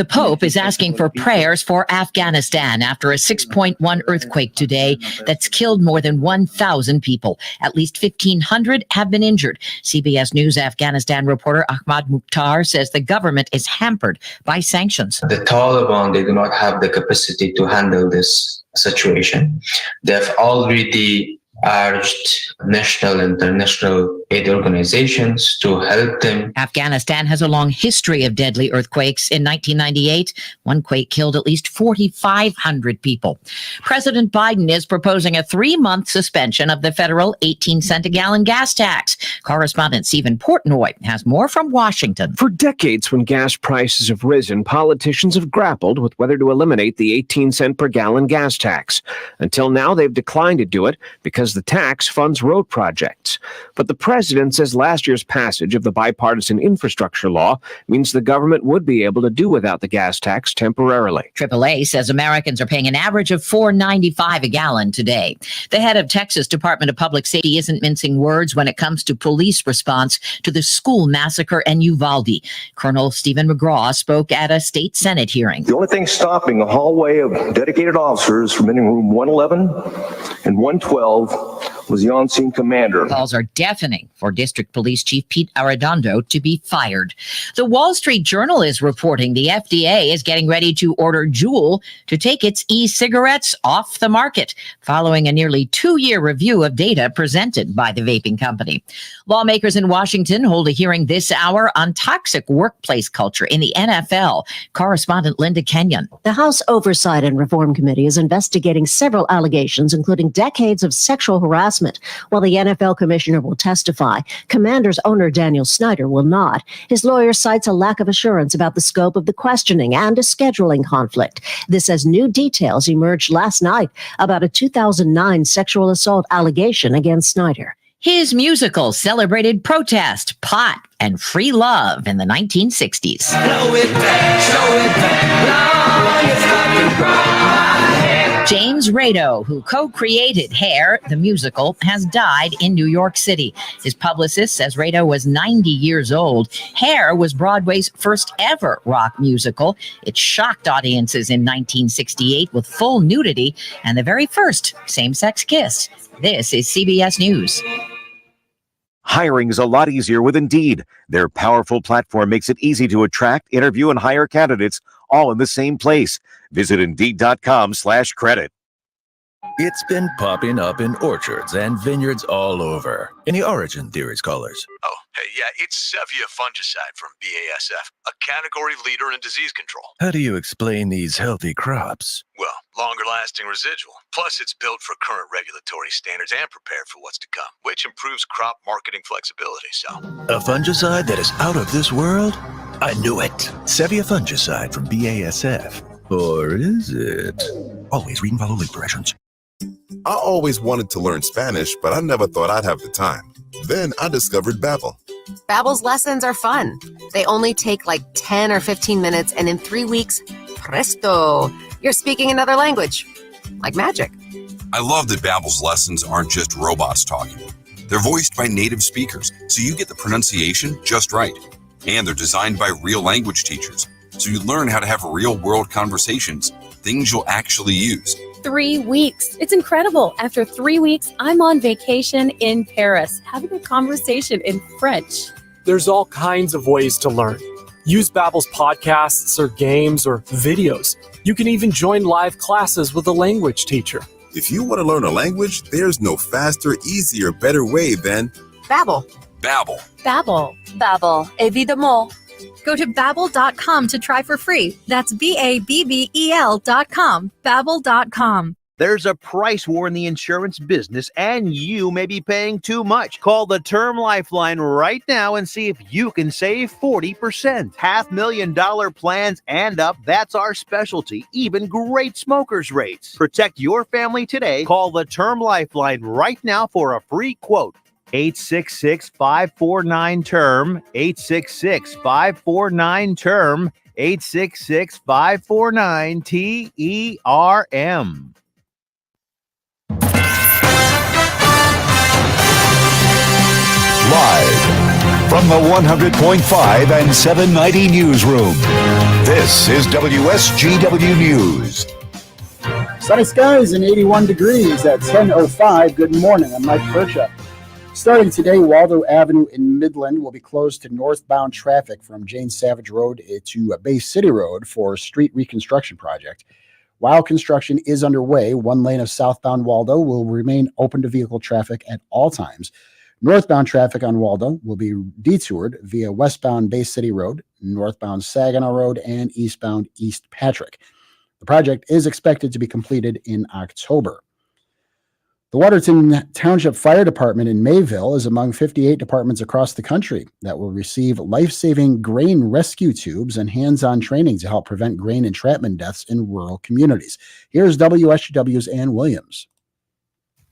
Pope is asking for prayers for Afghanistan after a 6.1 earthquake today that's killed more than 1,000 people. At least 1,500 have been injured. CBS News Afghanistan reporter Ahmad Mukhtar says the government is hampered by sanctions. The Taliban, they do not have the capacity to handle this situation. They've already urged national and international aid organizations to help them. Afghanistan has a long history of deadly earthquakes. In 1998, one quake killed at least 4,500 people. President Biden is proposing a 3-month suspension of the federal 18-cent a gallon gas tax. Correspondent Stephen Portnoy has more from Washington. For decades, when gas prices have risen, politicians have grappled with whether to eliminate the 18-cent per gallon gas tax. Until now, they've declined to do it because the tax funds road projects. But the president says last year's passage of the bipartisan infrastructure law means the government would be able to do without the gas tax temporarily. AAA says Americans are paying an average of $4.95 a gallon today. The head of Texas Department of Public Safety isn't mincing words when it comes to police response to the school massacre in Uvalde. Colonel Stephen McGraw spoke at a state Senate hearing. The only thing stopping a hallway of dedicated officers from entering room 111 and 112 was the on-scene commander. Calls are deafening for District Police Chief Pete Arredondo to be fired. The Wall Street Journal is reporting the FDA is getting ready to order Juul to take its e-cigarettes off the market, following a nearly 2-year review of data presented by the vaping company. Lawmakers in Washington hold a hearing this hour on toxic workplace culture in the NFL. Correspondent Linda Kenyon. The House Oversight and Reform Committee is investigating several allegations, including decades of sexual harassment. While the NFL commissioner will testify, Commanders owner Daniel Snyder will not. His lawyer cites a lack of assurance about the scope of the questioning and a scheduling conflict. This as new details emerged last night about a 2009 sexual assault allegation against Snyder. His musical celebrated protest, pot, and free love in the 1960s. Blow it back, show it back, long it's got to James Rado, who co-created Hair, the musical, has died in New York City. His publicist says Rado was 90 years old. Hair was Broadway's first ever rock musical. It shocked audiences in 1968 with full nudity and the very first same-sex kiss. This is CBS News. Hiring is a lot easier with Indeed. Their powerful platform makes it easy to attract, interview, and hire candidates all in the same place. Visit Indeed.com/credit. It's been popping up in orchards and vineyards all over. Any origin theories, callers? Oh, hey, yeah, it's Sevia fungicide from BASF, a category leader in disease control. How do you explain these healthy crops? Well, longer-lasting residual. Plus, it's built for current regulatory standards and prepared for what's to come, which improves crop marketing flexibility, so... A fungicide that is out of this world? I knew it. Sevia fungicide from BASF. Or is it? Always read and follow lead directions. I always wanted to learn Spanish, but I never thought I'd have the time. Then I discovered Babbel. Babbel's lessons are fun. They only take like 10 or 15 minutes, and in 3 weeks, presto, you're speaking another language. Like magic. I love that Babbel's lessons aren't just robots talking. They're voiced by native speakers, so you get the pronunciation just right. And they're designed by real language teachers, so you learn how to have real-world conversations, things you'll actually use. 3 weeks. It's incredible. After 3 weeks, I'm on vacation in Paris, having a conversation in French. There's all kinds of ways to learn. Use Babbel's podcasts or games or videos. You can even join live classes with a language teacher. If you want to learn a language, there's no faster, easier, better way than Babbel. Babbel. Babbel. Babbel, évidemment. Go to babbel.com to try for free. That's BABBEL.com. Babbel.com. There's a price war in the insurance business, and you may be paying too much. Call the Term Lifeline right now and see if you can save 40%. $500,000 plans and up, that's our specialty. Even great smokers rates. Protect your family today. Call the Term Lifeline right now for a free quote. 866-549-TERM, 866-549-TERM, 866-549-TERM. Live from the 100.5 and 790 newsroom, this is WSGW News. Sunny skies and 81 degrees at 10:05. Good morning. I'm Mike Fritsch. Starting today, Waldo Avenue in Midland will be closed to northbound traffic from Jane Savage Road to Bay City Road for a street reconstruction project. While construction is underway, one lane of southbound Waldo will remain open to vehicle traffic at all times. Northbound traffic on Waldo will be detoured via westbound Bay City Road, northbound Saginaw Road, and eastbound East Patrick. The project is expected to be completed in October. The Waterton Township Fire Department in Mayville is among 58 departments across the country that will receive life-saving grain rescue tubes and hands-on training to help prevent grain entrapment deaths in rural communities. Here's WSGW's Ann Williams.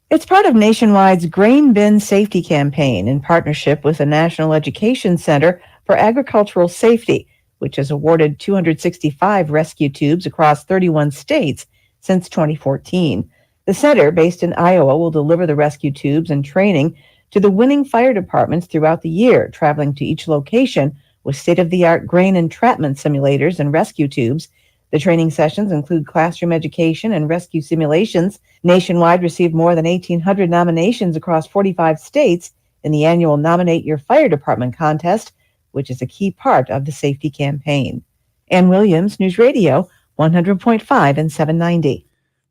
It's part of Nationwide's Grain Bin Safety Campaign in partnership with the National Education Center for Agricultural Safety, which has awarded 265 rescue tubes across 31 states since 2014. The center, based in Iowa, will deliver the rescue tubes and training to the winning fire departments throughout the year, traveling to each location with state-of-the-art grain entrapment simulators and rescue tubes. The training sessions include classroom education and rescue simulations. Nationwide received more than 1,800 nominations across 45 states in the annual Nominate Your Fire Department contest, which is a key part of the safety campaign. Ann Williams, News Radio, 100.5 and 790.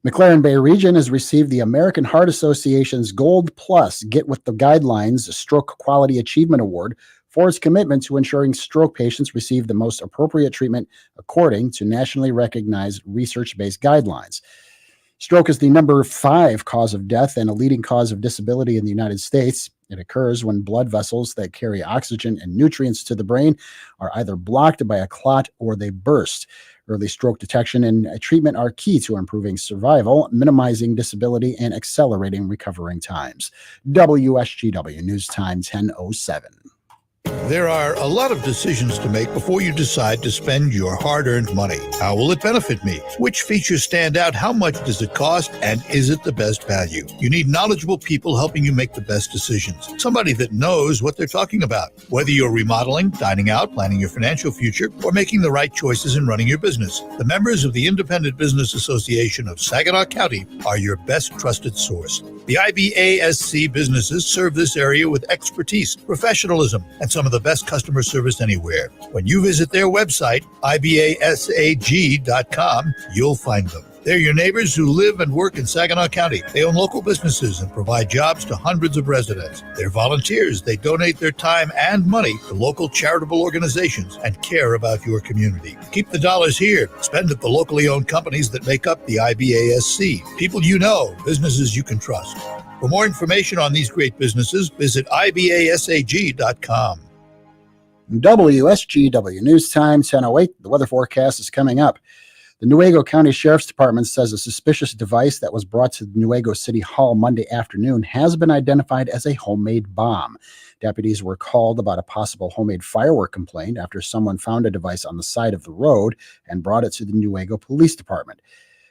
McLaren Bay Region has received the American Heart Association's Gold Plus Get With the Guidelines Stroke Quality Achievement Award for its commitment to ensuring stroke patients receive the most appropriate treatment according to nationally recognized research-based guidelines. Stroke is the number 5 cause of death and a leading cause of disability in the United States. It occurs when blood vessels that carry oxygen and nutrients to the brain are either blocked by a clot or they burst. Early stroke detection and treatment are key to improving survival, minimizing disability, and accelerating recovering times. WSGW News Time 10:07. There are a lot of decisions to make before you decide to spend your hard-earned money. How will it benefit me? Which features stand out? How much does it cost? And is it the best value? You need knowledgeable people helping you make the best decisions. Somebody that knows what they're talking about. Whether you're remodeling, dining out, planning your financial future, or making the right choices in running your business, the members of the Independent Business Association of Saginaw County are your best trusted source. The IBASC businesses serve this area with expertise, professionalism, and some of the best customer service anywhere. When you visit their website, ibasag.com, you'll find them. They're your neighbors who live and work in Saginaw County. They own local businesses and provide jobs to hundreds of residents. They're volunteers. They donate their time and money to local charitable organizations and care about your community. Keep the dollars here. Spend at the locally owned companies that make up the IBASC. People you know, businesses you can trust. For more information on these great businesses, visit ibasag.com. WSGW News Time 10:08. The weather forecast is coming up. The Newaygo County Sheriff's Department says a suspicious device that was brought to Newaygo City Hall Monday afternoon has been identified as a homemade bomb. Deputies were called about a possible homemade firework complaint after someone found a device on the side of the road and brought it to the Newaygo Police Department.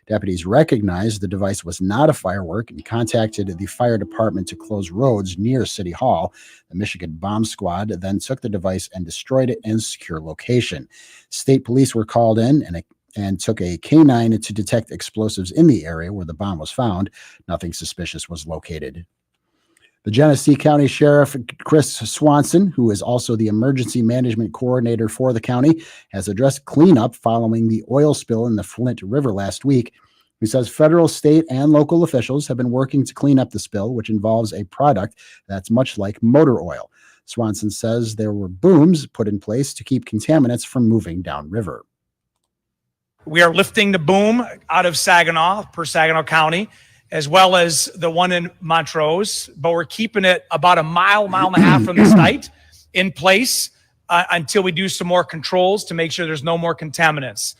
Deputies recognized the device was not a firework and contacted the fire department to close roads near City Hall. The Michigan Bomb Squad then took the device and destroyed it in a secure location. State police were called in, and and took a canine to detect explosives in the area where the bomb was found. Nothing suspicious was located. The Genesee County Sheriff Chris Swanson, who is also the emergency management coordinator for the county, has addressed cleanup following the oil spill in the Flint River last week. He says federal, state, and local officials have been working to clean up the spill, which involves a product that's much like motor oil. Swanson says there were booms put in place to keep contaminants from moving downriver. We are lifting the boom out of Saginaw, per Saginaw County, as well as the one in Montrose, but we're keeping it about a mile and a half from the site in place until we do some more controls to make sure there's no more contaminants.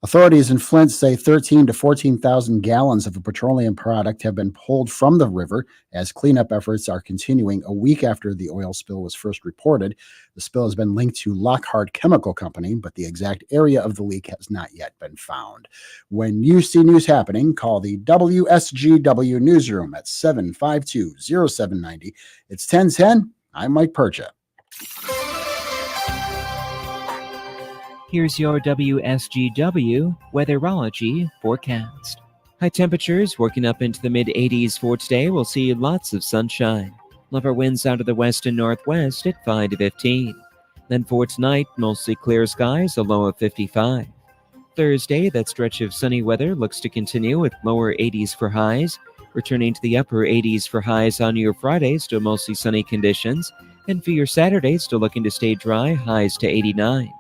Authorities in Flint say 13 to 14,000 gallons of a petroleum product have been pulled from the river as cleanup efforts are continuing a week after the oil spill was first reported. The spill has been linked to Lockhart Chemical Company, but the exact area of the leak has not yet been found. When you see news happening, call the WSGW newsroom at 752-0790. It's 1010. I'm Mike Percha. Here's your WSGW Weatherology forecast. High temperatures working up into the mid-80s for today. We'll see lots of sunshine. Lower winds out of the west and northwest at 5 to 15. Then for tonight, mostly clear skies, a low of 55. Thursday, that stretch of sunny weather looks to continue with lower 80s for highs, returning to the upper 80s for highs on your Friday, still mostly sunny conditions. And for your Saturday, still looking to stay dry, highs to 89.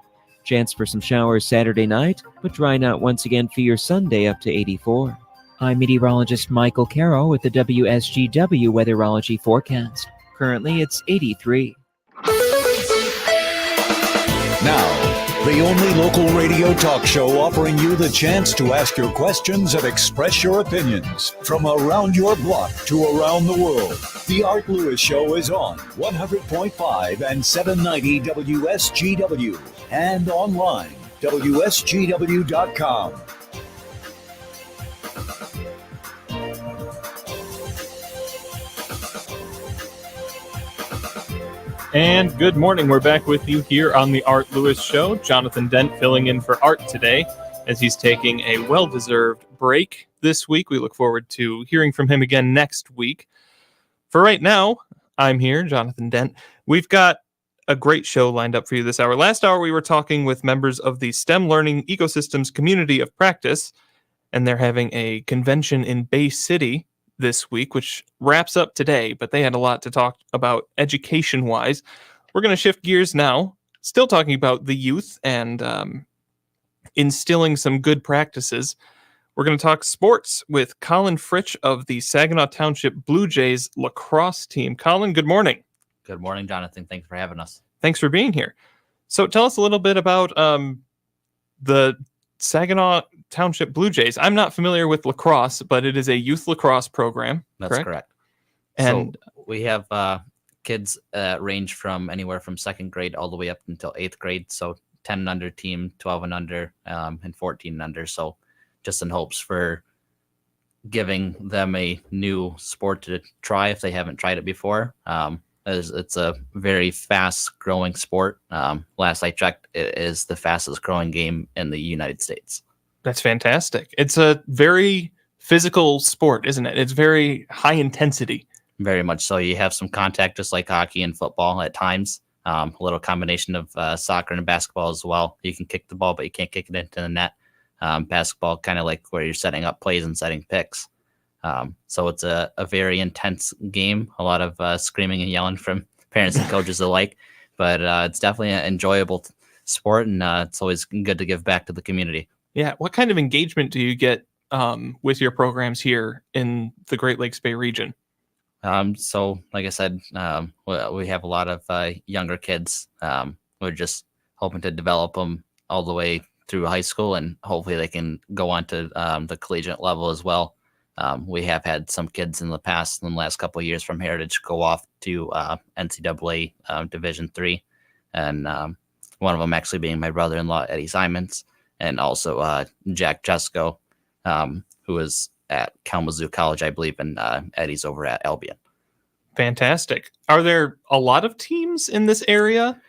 Chance for some showers Saturday night, but drying out once again for your Sunday up to 84. I'm meteorologist Michael Carroll with the WSGW Weatherology forecast. Currently, it's 83. Now, the only local radio talk show offering you the chance to ask your questions and express your opinions from around your block to around the world. The Art Lewis Show is on 100.5 and 790 WSGW and online, WSGW.com. And good morning. We're back with you here on the Art Lewis Show. Jonathan Dent filling in for Art today as he's taking a well-deserved break this week. We look forward to hearing from him again next week. For right now, I'm here, Jonathan Dent. We've got a great show lined up for you this hour. Last hour, we were talking with members of the STEM Learning Ecosystems Community of Practice, and they're having a convention in Bay City this week, which wraps up today, but they had a lot to talk about education-wise. We're going to shift gears now, still talking about the youth and instilling some good practices. We're going to talk sports with Collin Fritch of the Saginaw Township Blue Jays lacrosse team. Colin, good morning. Good morning, Jonathan. Thanks for having us. Thanks for being here. So tell us a little bit about the Saginaw Township Blue Jays. I'm not familiar with lacrosse, but it is a youth lacrosse program. That's correct. And so we have kids range from anywhere from second grade all the way up until 8th grade. So 10 and under team, 12 and under, and 14 and under. So just in hopes for giving them a new sport to try if they haven't tried it before. It's a very fast growing sport. Last I checked, it is the fastest growing game in the United States. That's fantastic. It's a very physical sport, isn't it? It's very high intensity. Very much so. You have some contact just like hockey and football at times. A little combination of soccer and basketball as well. You can kick the ball, but you can't kick it into the net. Basketball, kind of like where you're setting up plays and setting picks. So it's a very intense game, a lot of screaming and yelling from parents and coaches alike, but it's definitely an enjoyable sport, and it's always good to give back to the community. Yeah. What kind of engagement do you get with your programs here in the Great Lakes Bay region? So like I said, we have a lot of younger kids. We're just hoping to develop them all the way through high school, and hopefully they can go on to the collegiate level as well. We have had some kids in the past, in the last couple of years from Heritage, go off to NCAA Division III, and one of them actually being my brother-in-law, Eddie Simons, and also Jack Jesko, who is at Kalamazoo College, I believe, and Eddie's over at Albion. Fantastic. Are there a lot of teams in this area?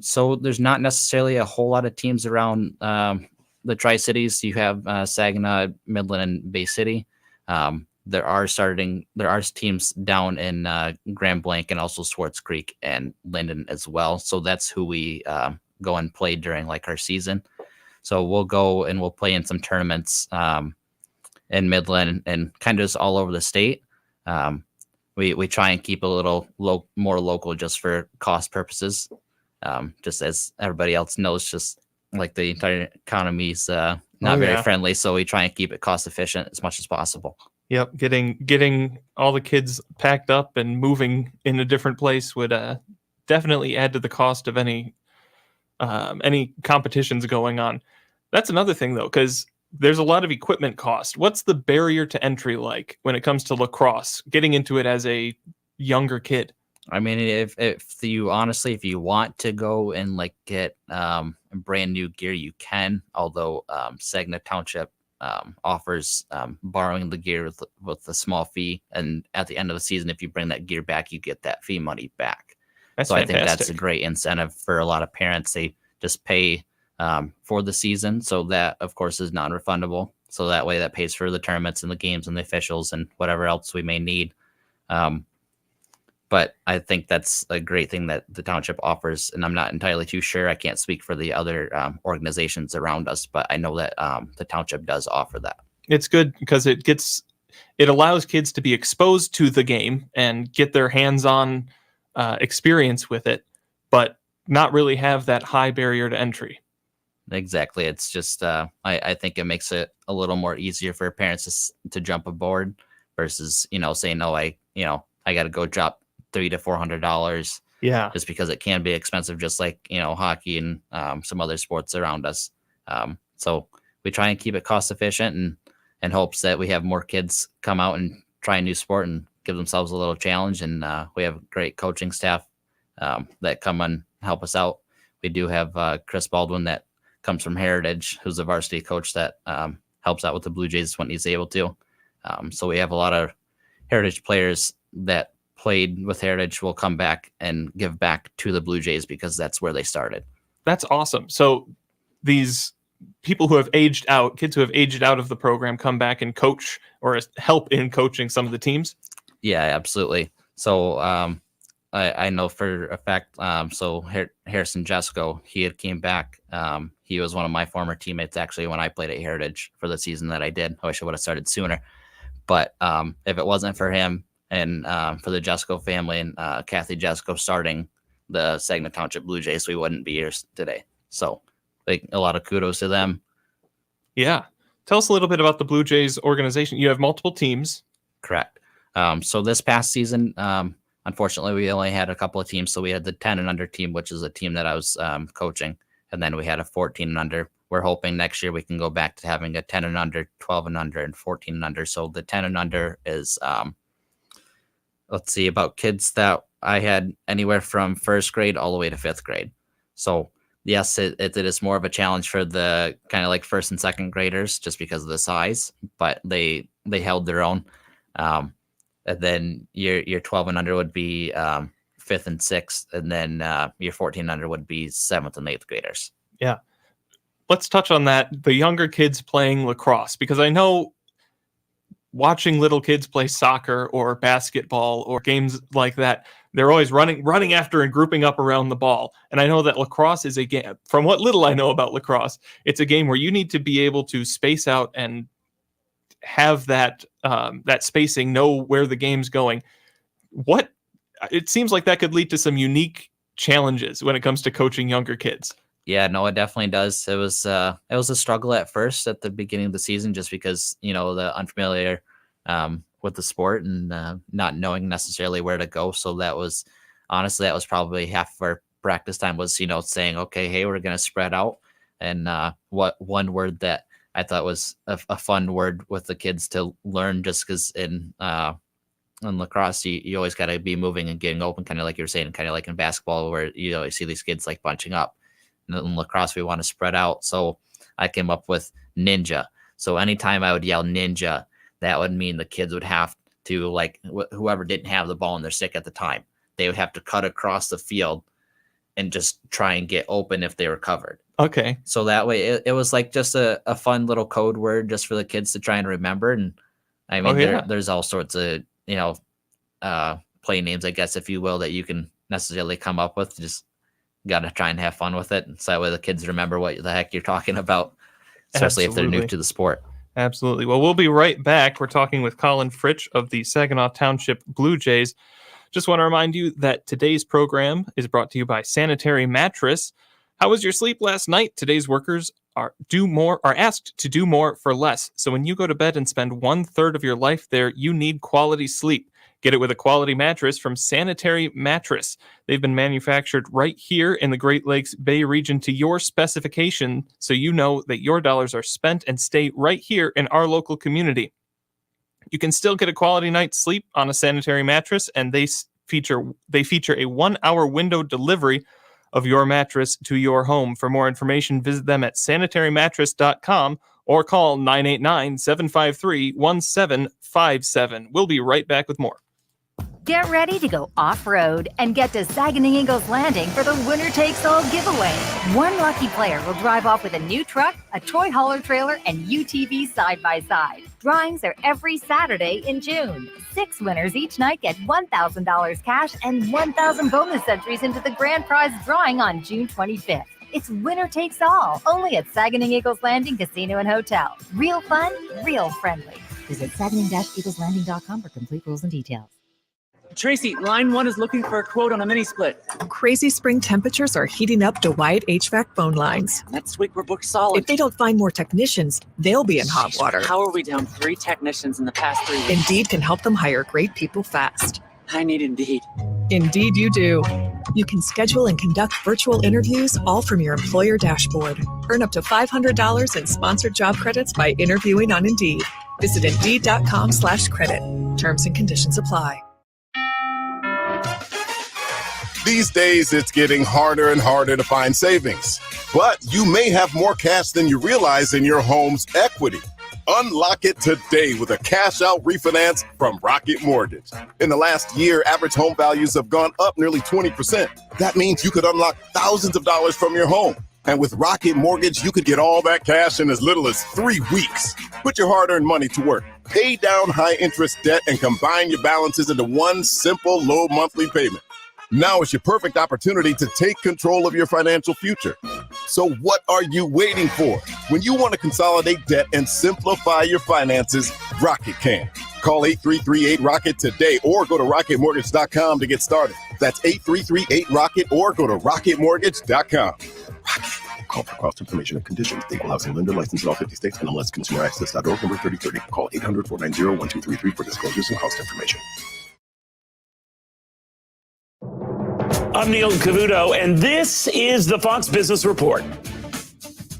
So there's not necessarily a whole lot of teams around the Tri-Cities, you have Saginaw, Midland, and Bay City. There are teams down in Grand Blanc and also Swartz Creek and Linden as well. So that's who we go and play during like our season. So we'll go and we'll play in some tournaments in Midland and kind of just all over the state. We try and keep a little more local just for cost purposes. Just as everybody else knows, just like the entire economy's not very friendly. So we try and keep it cost efficient as much as possible. Yep, getting all the kids packed up and moving in a different place would definitely add to the cost of any competitions going on. That's another thing, though, because there's a lot of equipment cost. What's the barrier to entry like when it comes to lacrosse, getting into it as a younger kid? I mean, if you want to go and like get brand new gear, you can. Although Saginaw Township offers borrowing the gear with a small fee, and at the end of the season, if you bring that gear back, you get that fee money back. That's so fantastic. I think that's a great incentive for a lot of parents. They just pay for the season, so that of course is non-refundable. So that way, that pays for the tournaments and the games and the officials and whatever else we may need. But I think that's a great thing that the township offers, and I'm not entirely too sure. I can't speak for the other organizations around us, but I know that the township does offer that. It's good because it allows kids to be exposed to the game and get their hands-on experience with it, but not really have that high barrier to entry. Exactly. It's just I think it makes it a little more easier for parents to jump aboard versus saying, no, I got to go drop $300 to $400. Yeah. Just because it can be expensive, just like, hockey and some other sports around us. So we try and keep it cost efficient and hopes that we have more kids come out and try a new sport and give themselves a little challenge. And we have a great coaching staff that come and help us out. We do have Chris Baldwin that comes from Heritage, who's a varsity coach that helps out with the Blue Jays when he's able to. So we have a lot of Heritage players that played with Heritage will come back and give back to the Blue Jays because that's where they started. That's awesome. So these people who have aged out, kids who have aged out of the program, come back and coach or help in coaching some of the teams? Yeah, absolutely. So I know for a fact, so Harrison Jesco, he had came back. He was one of my former teammates, actually, when I played at Heritage for the season that I did. I wish I would have started sooner. But if it wasn't for him, and for the Jesco family and Kathy Jesco starting the Saginaw Township Blue Jays, we wouldn't be here today. So a lot of kudos to them. Yeah. Tell us a little bit about the Blue Jays organization. You have multiple teams. Correct. So this past season, unfortunately, we only had a couple of teams. So we had the 10 and under team, which is a team that I was coaching. And then we had a 14 and under. We're hoping next year we can go back to having a 10 and under, 12 and under, and 14 and under. So the 10 and under is... let's see, about kids that I had anywhere from first grade all the way to fifth grade. So yes, it is more of a challenge for the kind of like first and second graders just because of the size, but they held their own. And then your 12 and under would be fifth and sixth, and then your 14 and under would be seventh and eighth graders. Yeah. Let's touch on that. The younger kids playing lacrosse, because I know watching little kids play soccer or basketball or games like that, they're always running after and grouping up around the ball. And I know that lacrosse is a game, from what little I know about lacrosse, it's a game where you need to be able to space out and have that spacing, know where the game's going. It seems like that could lead to some unique challenges when it comes to coaching younger kids. Yeah, no, it definitely does. It was a struggle at first at the beginning of the season, just because, the unfamiliar with the sport and not knowing necessarily where to go. So that was probably half of our practice time was, saying, okay, hey, we're going to spread out. And what one word that I thought was a fun word with the kids to learn, just because in lacrosse, you always got to be moving and getting open, kind of like you were saying, kind of like in basketball where you always see these kids like bunching up. In lacrosse, we want to spread out. So I came up with ninja. So anytime I would yell ninja, that would mean the kids would have to, like, whoever didn't have the ball in their stick at the time, they would have to cut across the field and just try and get open if they were covered. Okay. So that way it was like just a fun little code word just for the kids to try and remember. And I mean, there's all sorts of, play names, I guess, if you will, that you can necessarily come up with. Just got to try and have fun with it. So that way the kids remember what the heck you're talking about, especially if they're new to the sport. Absolutely. Well, we'll be right back. We're talking with Collin Fritch of the Saginaw Township Blue Jays. Just want to remind you that today's program is brought to you by Sanitary Mattress. How was your sleep last night? Today's workers are asked to do more for less. So when you go to bed and spend 1/3 of your life there, you need quality sleep. Get it with a quality mattress from Sanitary Mattress. They've been manufactured right here in the Great Lakes Bay region to your specification, so you know that your dollars are spent and stay right here in our local community. You can still get a quality night's sleep on a Sanitary Mattress, and they feature a 1-hour window delivery of your mattress to your home. For more information, visit them at sanitarymattress.com or call 989-753-1757. We'll be right back with more. Get ready to go off-road and get to Saginaw Eagles Landing for the Winner Takes All giveaway. One lucky player will drive off with a new truck, a toy hauler trailer, and UTV side-by-side. Drawings are every Saturday in June. 6 winners each night get $1,000 cash and 1,000 bonus entries into the grand prize drawing on June 25th. It's winner takes all, only at Saginaw Eagles Landing Casino and Hotel. Real fun, real friendly. Visit Saginaw-EaglesLanding.com for complete rules and details. Tracy, line 1 is looking for a quote on a mini split. Crazy spring temperatures are heating up DeWyatt HVAC phone lines. Next week, we're booked solid. If they don't find more technicians, they'll be in hot water. How are we down 3 technicians in the past 3 weeks? Indeed can help them hire great people fast. I need Indeed. Indeed you do. You can schedule and conduct virtual interviews all from your employer dashboard. Earn up to $500 in sponsored job credits by interviewing on Indeed. Visit Indeed.com/credit. Terms and conditions apply. These days, it's getting harder and harder to find savings. But you may have more cash than you realize in your home's equity. Unlock it today with a cash-out refinance from Rocket Mortgage. In the last year, average home values have gone up nearly 20%. That means you could unlock thousands of dollars from your home. And with Rocket Mortgage, you could get all that cash in as little as 3 weeks. Put your hard-earned money to work. Pay down high-interest debt and combine your balances into one simple, low monthly payment. Now is your perfect opportunity to take control of your financial future. So what are you waiting for? When you want to consolidate debt and simplify your finances, Rocket can. Call 8338-ROCKET today or go to rocketmortgage.com to get started. That's 8338-ROCKET or go to rocketmortgage.com. Rocket. Call for cost information and conditions. Equal housing lender licensed in all 50 states. NMLS ConsumerAccess.org number 3030. Call 800-490-1233 for disclosures and cost information. I'm Neil Cavuto, and this is the Fox Business Report.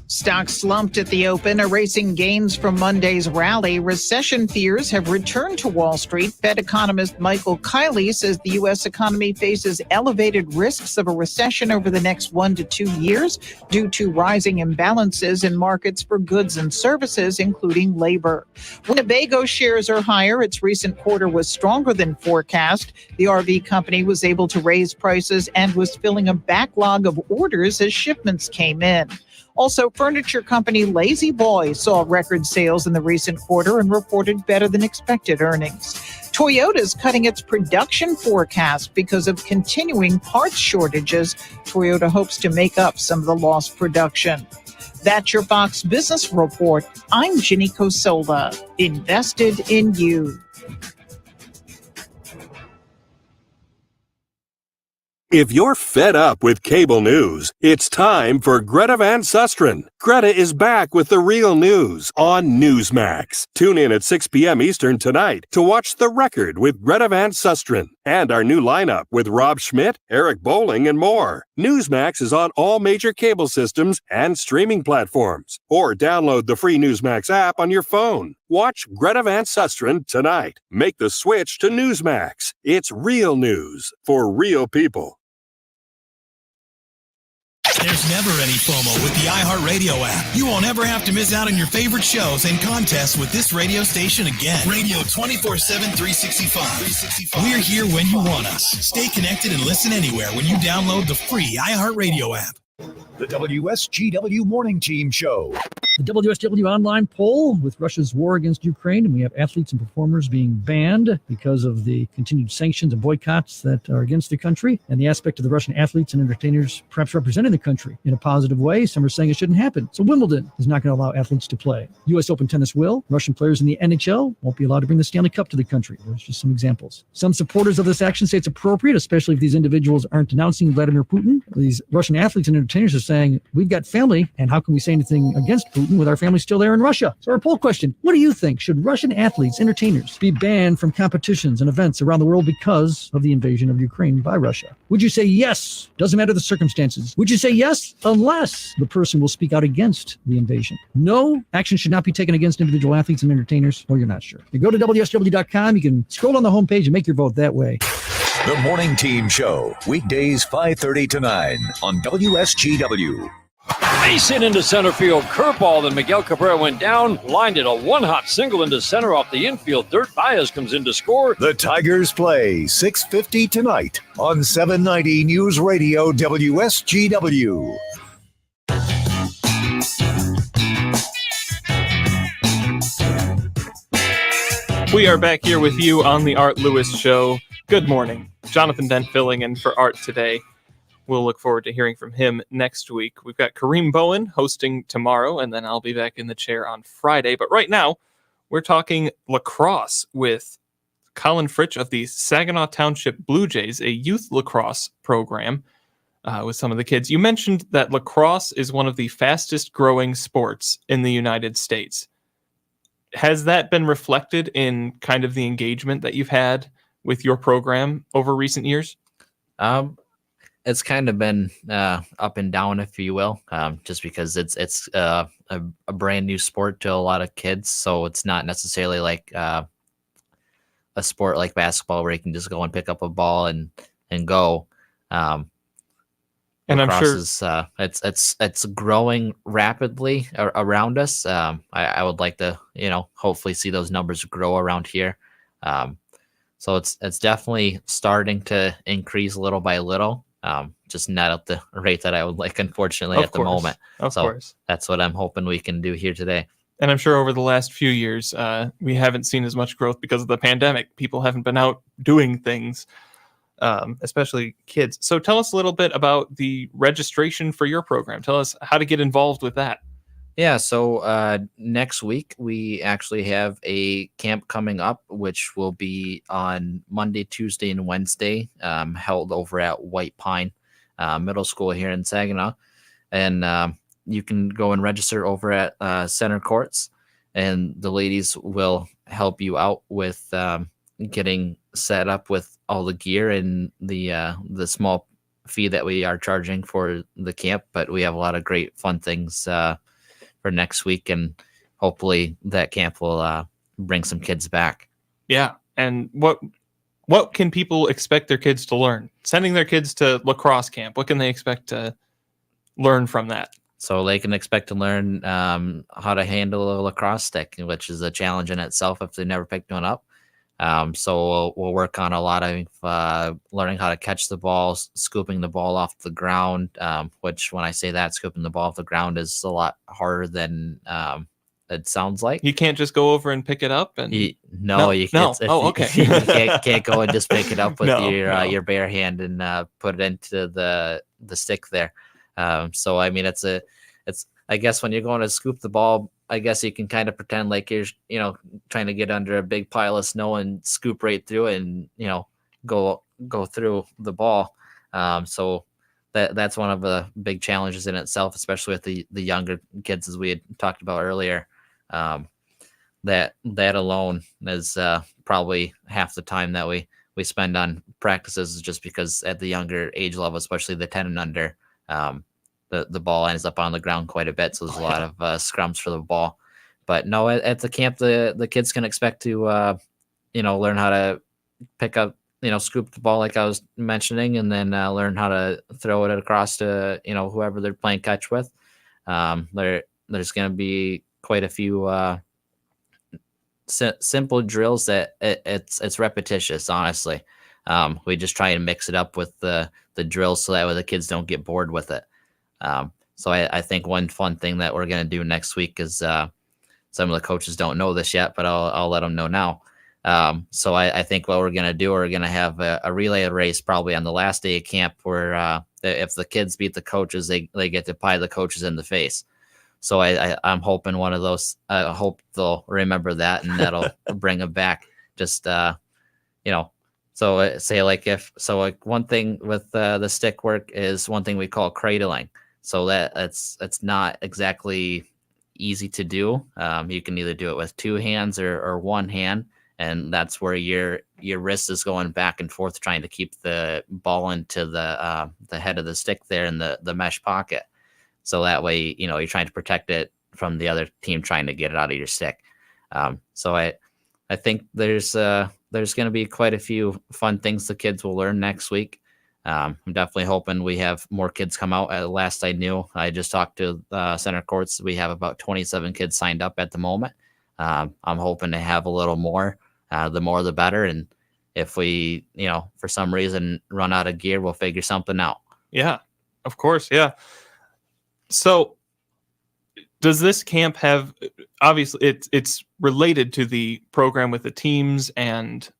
Stocks slumped at the open, erasing gains from Monday's rally. Recession fears have returned to Wall Street. Fed economist Michael Kiley says the U.S. economy faces elevated risks of a recession over the next 1 to 2 years due to rising imbalances in markets for goods and services, including labor. Winnebago shares are higher. Its recent quarter was stronger than forecast. The RV company was able to raise prices and was filling a backlog of orders as shipments came in. Also, furniture company Lazy Boy saw record sales in the recent quarter and reported better than expected earnings. Toyota is cutting its production forecast because of continuing parts shortages. Toyota hopes to make up some of the lost production. That's your Fox Business Report. I'm Ginny Cosola. Invested in you. If you're fed up with cable news, it's time for Greta Van Susteren. Greta is back with the real news on Newsmax. Tune in at 6 p.m. Eastern tonight to watch The Record with Greta Van Susteren and our new lineup with Rob Schmidt, Eric Bowling, and more. Newsmax is on all major cable systems and streaming platforms. Or download the free Newsmax app on your phone. Watch Greta Van Susteren tonight. Make the switch to Newsmax. It's real news for real people. There's never any FOMO with the iHeartRadio app. You won't ever have to miss out on your favorite shows and contests with this radio station again. Radio 24/7, 365. We're here when you want us. Stay connected and listen anywhere when you download the free iHeartRadio app. The WSGW Morning Team Show. The WSW online poll with Russia's war against Ukraine, and we have athletes and performers being banned because of the continued sanctions and boycotts that are against the country, and the aspect of the Russian athletes and entertainers perhaps representing the country in a positive way. Some are saying it shouldn't happen. So Wimbledon is not going to allow athletes to play. U.S. Open tennis will. Russian players in the NHL won't be allowed to bring the Stanley Cup to the country. There's just some examples. Some supporters of this action say it's appropriate, especially if these individuals aren't denouncing Vladimir Putin. These Russian athletes and entertainers are saying, we've got family, and how can we say anything against Putin with our family still there in Russia? So our poll question, what do you think? Should Russian athletes, entertainers, be banned from competitions and events around the world because of the invasion of Ukraine by Russia? Would you say yes? Doesn't matter the circumstances. Would you say yes unless the person will speak out against the invasion? No, action should not be taken against individual athletes and entertainers, or you're not sure. You go to WSW.com, you can scroll on the homepage and make your vote that way. The Morning Team Show, weekdays 5:30 to 9 on WSGW. Mason into center field, curveball, then Miguel Cabrera went down, lined it a one-hop single into center off the infield. Dirt Baez comes in to score. The Tigers play 6:50 tonight on 790 News Radio WSGW. We are back here with you on the Art Lewis Show. Good morning. Jonathan Dent filling in for Art today. We'll look forward to hearing from him next week. We've got Kareem Bowen hosting tomorrow, and then I'll be back in the chair on Friday. But right now, we're talking lacrosse with Collin Fritch of the Saginaw Township Blue Jays, a youth lacrosse program with some of the kids. You mentioned that lacrosse is one of the fastest growing sports in the United States. Has that been reflected in kind of the engagement that you've had with your program over recent years? It's kind of been up and down, if you will, just because it's a brand new sport to a lot of kids. So it's not necessarily like a sport like basketball where you can just go and pick up a ball and go. And I'm sure it's growing rapidly around us. I would like to, hopefully see those numbers grow around here. So it's definitely starting to increase little by little. Just not at the rate that I would like, unfortunately, at the moment. Of course. That's what I'm hoping we can do here today. And I'm sure over the last few years, we haven't seen as much growth because of the pandemic. People haven't been out doing things, especially kids. So tell us a little bit about the registration for your program. Tell us how to get involved with that. Yeah, so next week we actually have a camp coming up, which will be on Monday, Tuesday, and Wednesday, held over at White Pine Middle School here in Saginaw. And you can go and register over at Center Courts, and the ladies will help you out with getting set up with all the gear and the small fee that we are charging for the camp. But we have a lot of great fun things for next week, and hopefully that camp will bring some kids back. Yeah. And what can people expect their kids to learn? Sending their kids to lacrosse camp, what can they expect to learn from that? So they can expect to learn how to handle a lacrosse stick, which is a challenge in itself if they never picked one up. So we'll work on a lot of learning how to catch the ball, scooping the ball off the ground, which when I say that, scooping the ball off the ground is a lot harder than it sounds like. You can't just go over and pick it up? And No. Okay. You can't go and just pick it up with your bare hand and put it into the stick there. So, I mean, it's I guess when you're going to scoop the ball, I guess you can kind of pretend like you're, trying to get under a big pile of snow and scoop right through it and, go through the ball. So that's one of the big challenges in itself, especially with the younger kids, as we had talked about earlier. That alone is probably half the time that we spend on practices, just because at the younger age level, especially the 10 and under, the ball ends up on the ground quite a bit. So there's a lot of scrums for the ball. But no, at the camp, the kids can expect to, learn how to pick up, scoop the ball like I was mentioning, and then learn how to throw it across to, whoever they're playing catch with. There's going to be quite a few simple drills that it's repetitious, honestly. We just try and mix it up with the drills so that way the kids don't get bored with it. So I think one fun thing that we're going to do next week is some of the coaches don't know this yet, but I'll let them know now. So I think what we're going to do, we're going to have a relay race probably on the last day of camp where if the kids beat the coaches, they get to pie the coaches in the face. So I'm hoping one of those, I hope they'll remember that and that'll bring them back. Just, so say like one thing with the stick work is one thing we call cradling. So it's not exactly easy to do. You can either do it with two hands or one hand. And that's where your wrist is going back and forth trying to keep the ball into the head of the stick there in the mesh pocket. So that way, you're trying to protect it from the other team trying to get it out of your stick. So I think there's going to be quite a few fun things the kids will learn next week. I'm definitely hoping we have more kids come out. At last I knew, I just talked to center courts. We have about 27 kids signed up at the moment. I'm hoping to have a little more. The more the better. And if we, for some reason run out of gear, we'll figure something out. Yeah, of course. Yeah. So does this camp have, obviously it's related to the program with the teams and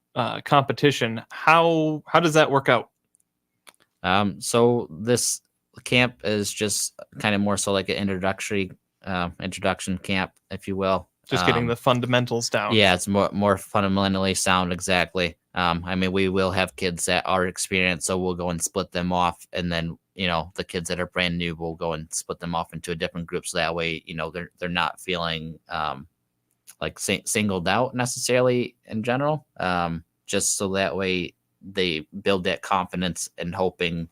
competition. How does that work out? So this camp is just kind of more so like an introduction camp, if you will. Just getting the fundamentals down. Yeah, it's more fundamentally sound. Exactly. We will have kids that are experienced, so we'll go and split them off. And then, the kids that are brand new, we'll go and split them off into a different group. So that way, they're not feeling like singled out necessarily in general. Just so that way they build that confidence and hoping,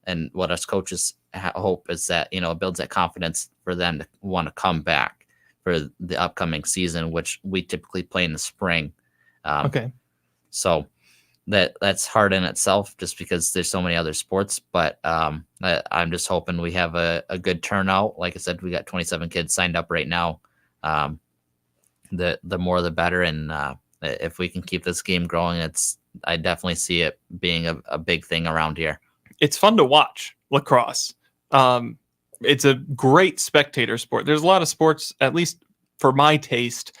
and what us coaches hope is that, it builds that confidence for them to want to come back for the upcoming season, which we typically play in the spring. Okay. So that's hard in itself just because there's so many other sports, but I'm just hoping we have a good turnout. Like I said, we got 27 kids signed up right now. The more the better. And if we can keep this game growing, I definitely see it being a big thing around here. It's fun to watch lacrosse. It's a great spectator sport. There's a lot of sports, at least for my taste,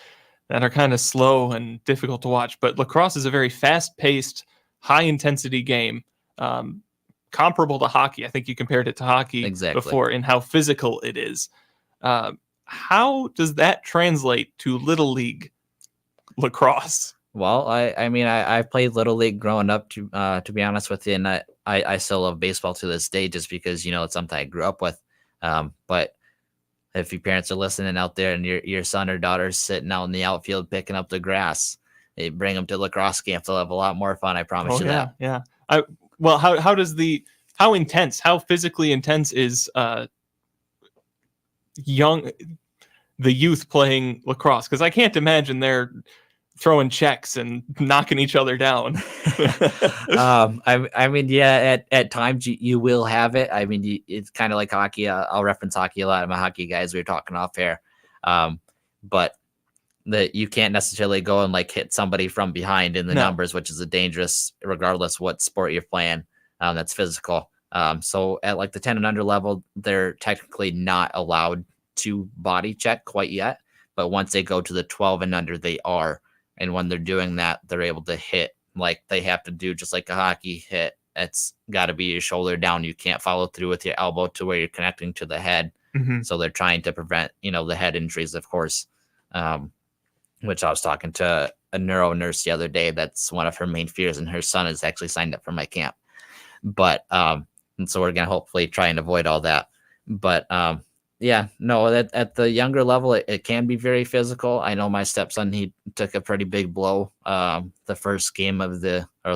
that are kind of slow and difficult to watch. But lacrosse is a very fast-paced, high-intensity game, comparable to hockey. I think you compared it to hockey before in how physical it is. How does that translate to Little League lacrosse? Well, I played Little League growing up, to be honest with you, and I still love baseball to this day just because, it's something I grew up with. But if your parents are listening out there and your son or daughter's sitting out in the outfield picking up the grass, they bring them to lacrosse camp. They'll have a lot more fun. I promise you that. Yeah. How physically intense is the youth playing lacrosse? Because I can't imagine they're throwing checks and knocking each other down. At times you will have it. It's kind of like hockey. I'll reference hockey a lot. I'm a hockey guy, as we were talking off air. But that you can't necessarily go and hit somebody from behind in the numbers, which is a dangerous, regardless what sport you're playing. That's physical. So at the 10 and under level, they're technically not allowed to body check quite yet. But once they go to the 12 and under, they are. And when they're doing that, they're able to hit like they have to do, just like a hockey hit. It's got to be your shoulder down. You can't follow through with your elbow to where you're connecting to the head. Mm-hmm. So they're trying to prevent, the head injuries, of course, which I was talking to a neuro nurse the other day. That's one of her main fears. And her son is actually signed up for my camp. But and so we're going to hopefully try and avoid all that. But at the younger level, it can be very physical. I know my stepson, he took a pretty big blow the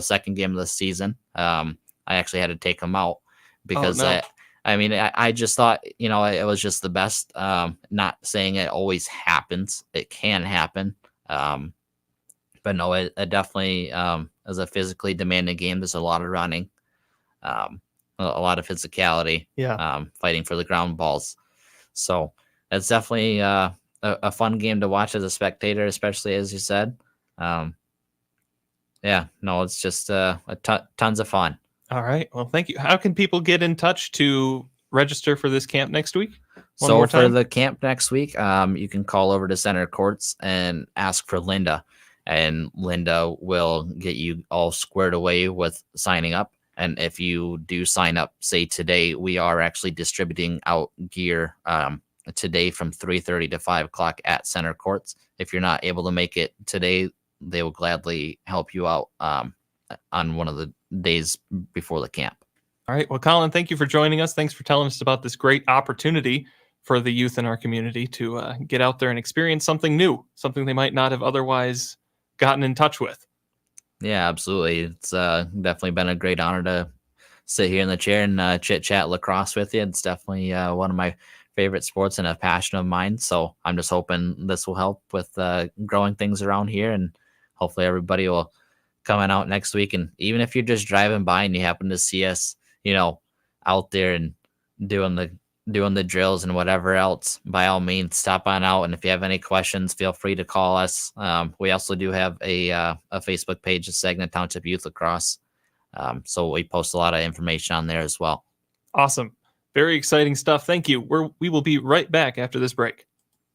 second game of the season. I actually had to take him out because I just thought, it was just the best. Not saying it always happens. It can happen. But no, it definitely is a physically demanding game. There's a lot of running, a lot of physicality, fighting for the ground balls. So it's definitely a fun game to watch as a spectator, especially as you said. It's just tons of fun. All right. Well, thank you. How can people get in touch to register for this camp next week? So for the camp next week, you can call over to Center Courts and ask for Linda, and Linda will get you all squared away with signing up. And if you do sign up, say today, we are actually distributing out gear today from 3:30 to 5 o'clock at Center Courts. If you're not able to make it today, they will gladly help you out on one of the days before the camp. All right. Well, Colin, thank you for joining us. Thanks for telling us about this great opportunity for the youth in our community to get out there and experience something new, something they might not have otherwise gotten in touch with. Yeah, absolutely. It's definitely been a great honor to sit here in the chair and chit-chat lacrosse with you. It's definitely one of my favorite sports and a passion of mine. So I'm just hoping this will help with growing things around here, and hopefully everybody will come out next week. And even if you're just driving by and you happen to see us, out there and doing the drills and whatever else, by all means, stop on out. And if you have any questions, feel free to call us. We also do have a Facebook page, the Saginaw Township Youth Lacrosse. So we post a lot of information on there as well. Awesome. Very exciting stuff. Thank you. We will be right back after this break.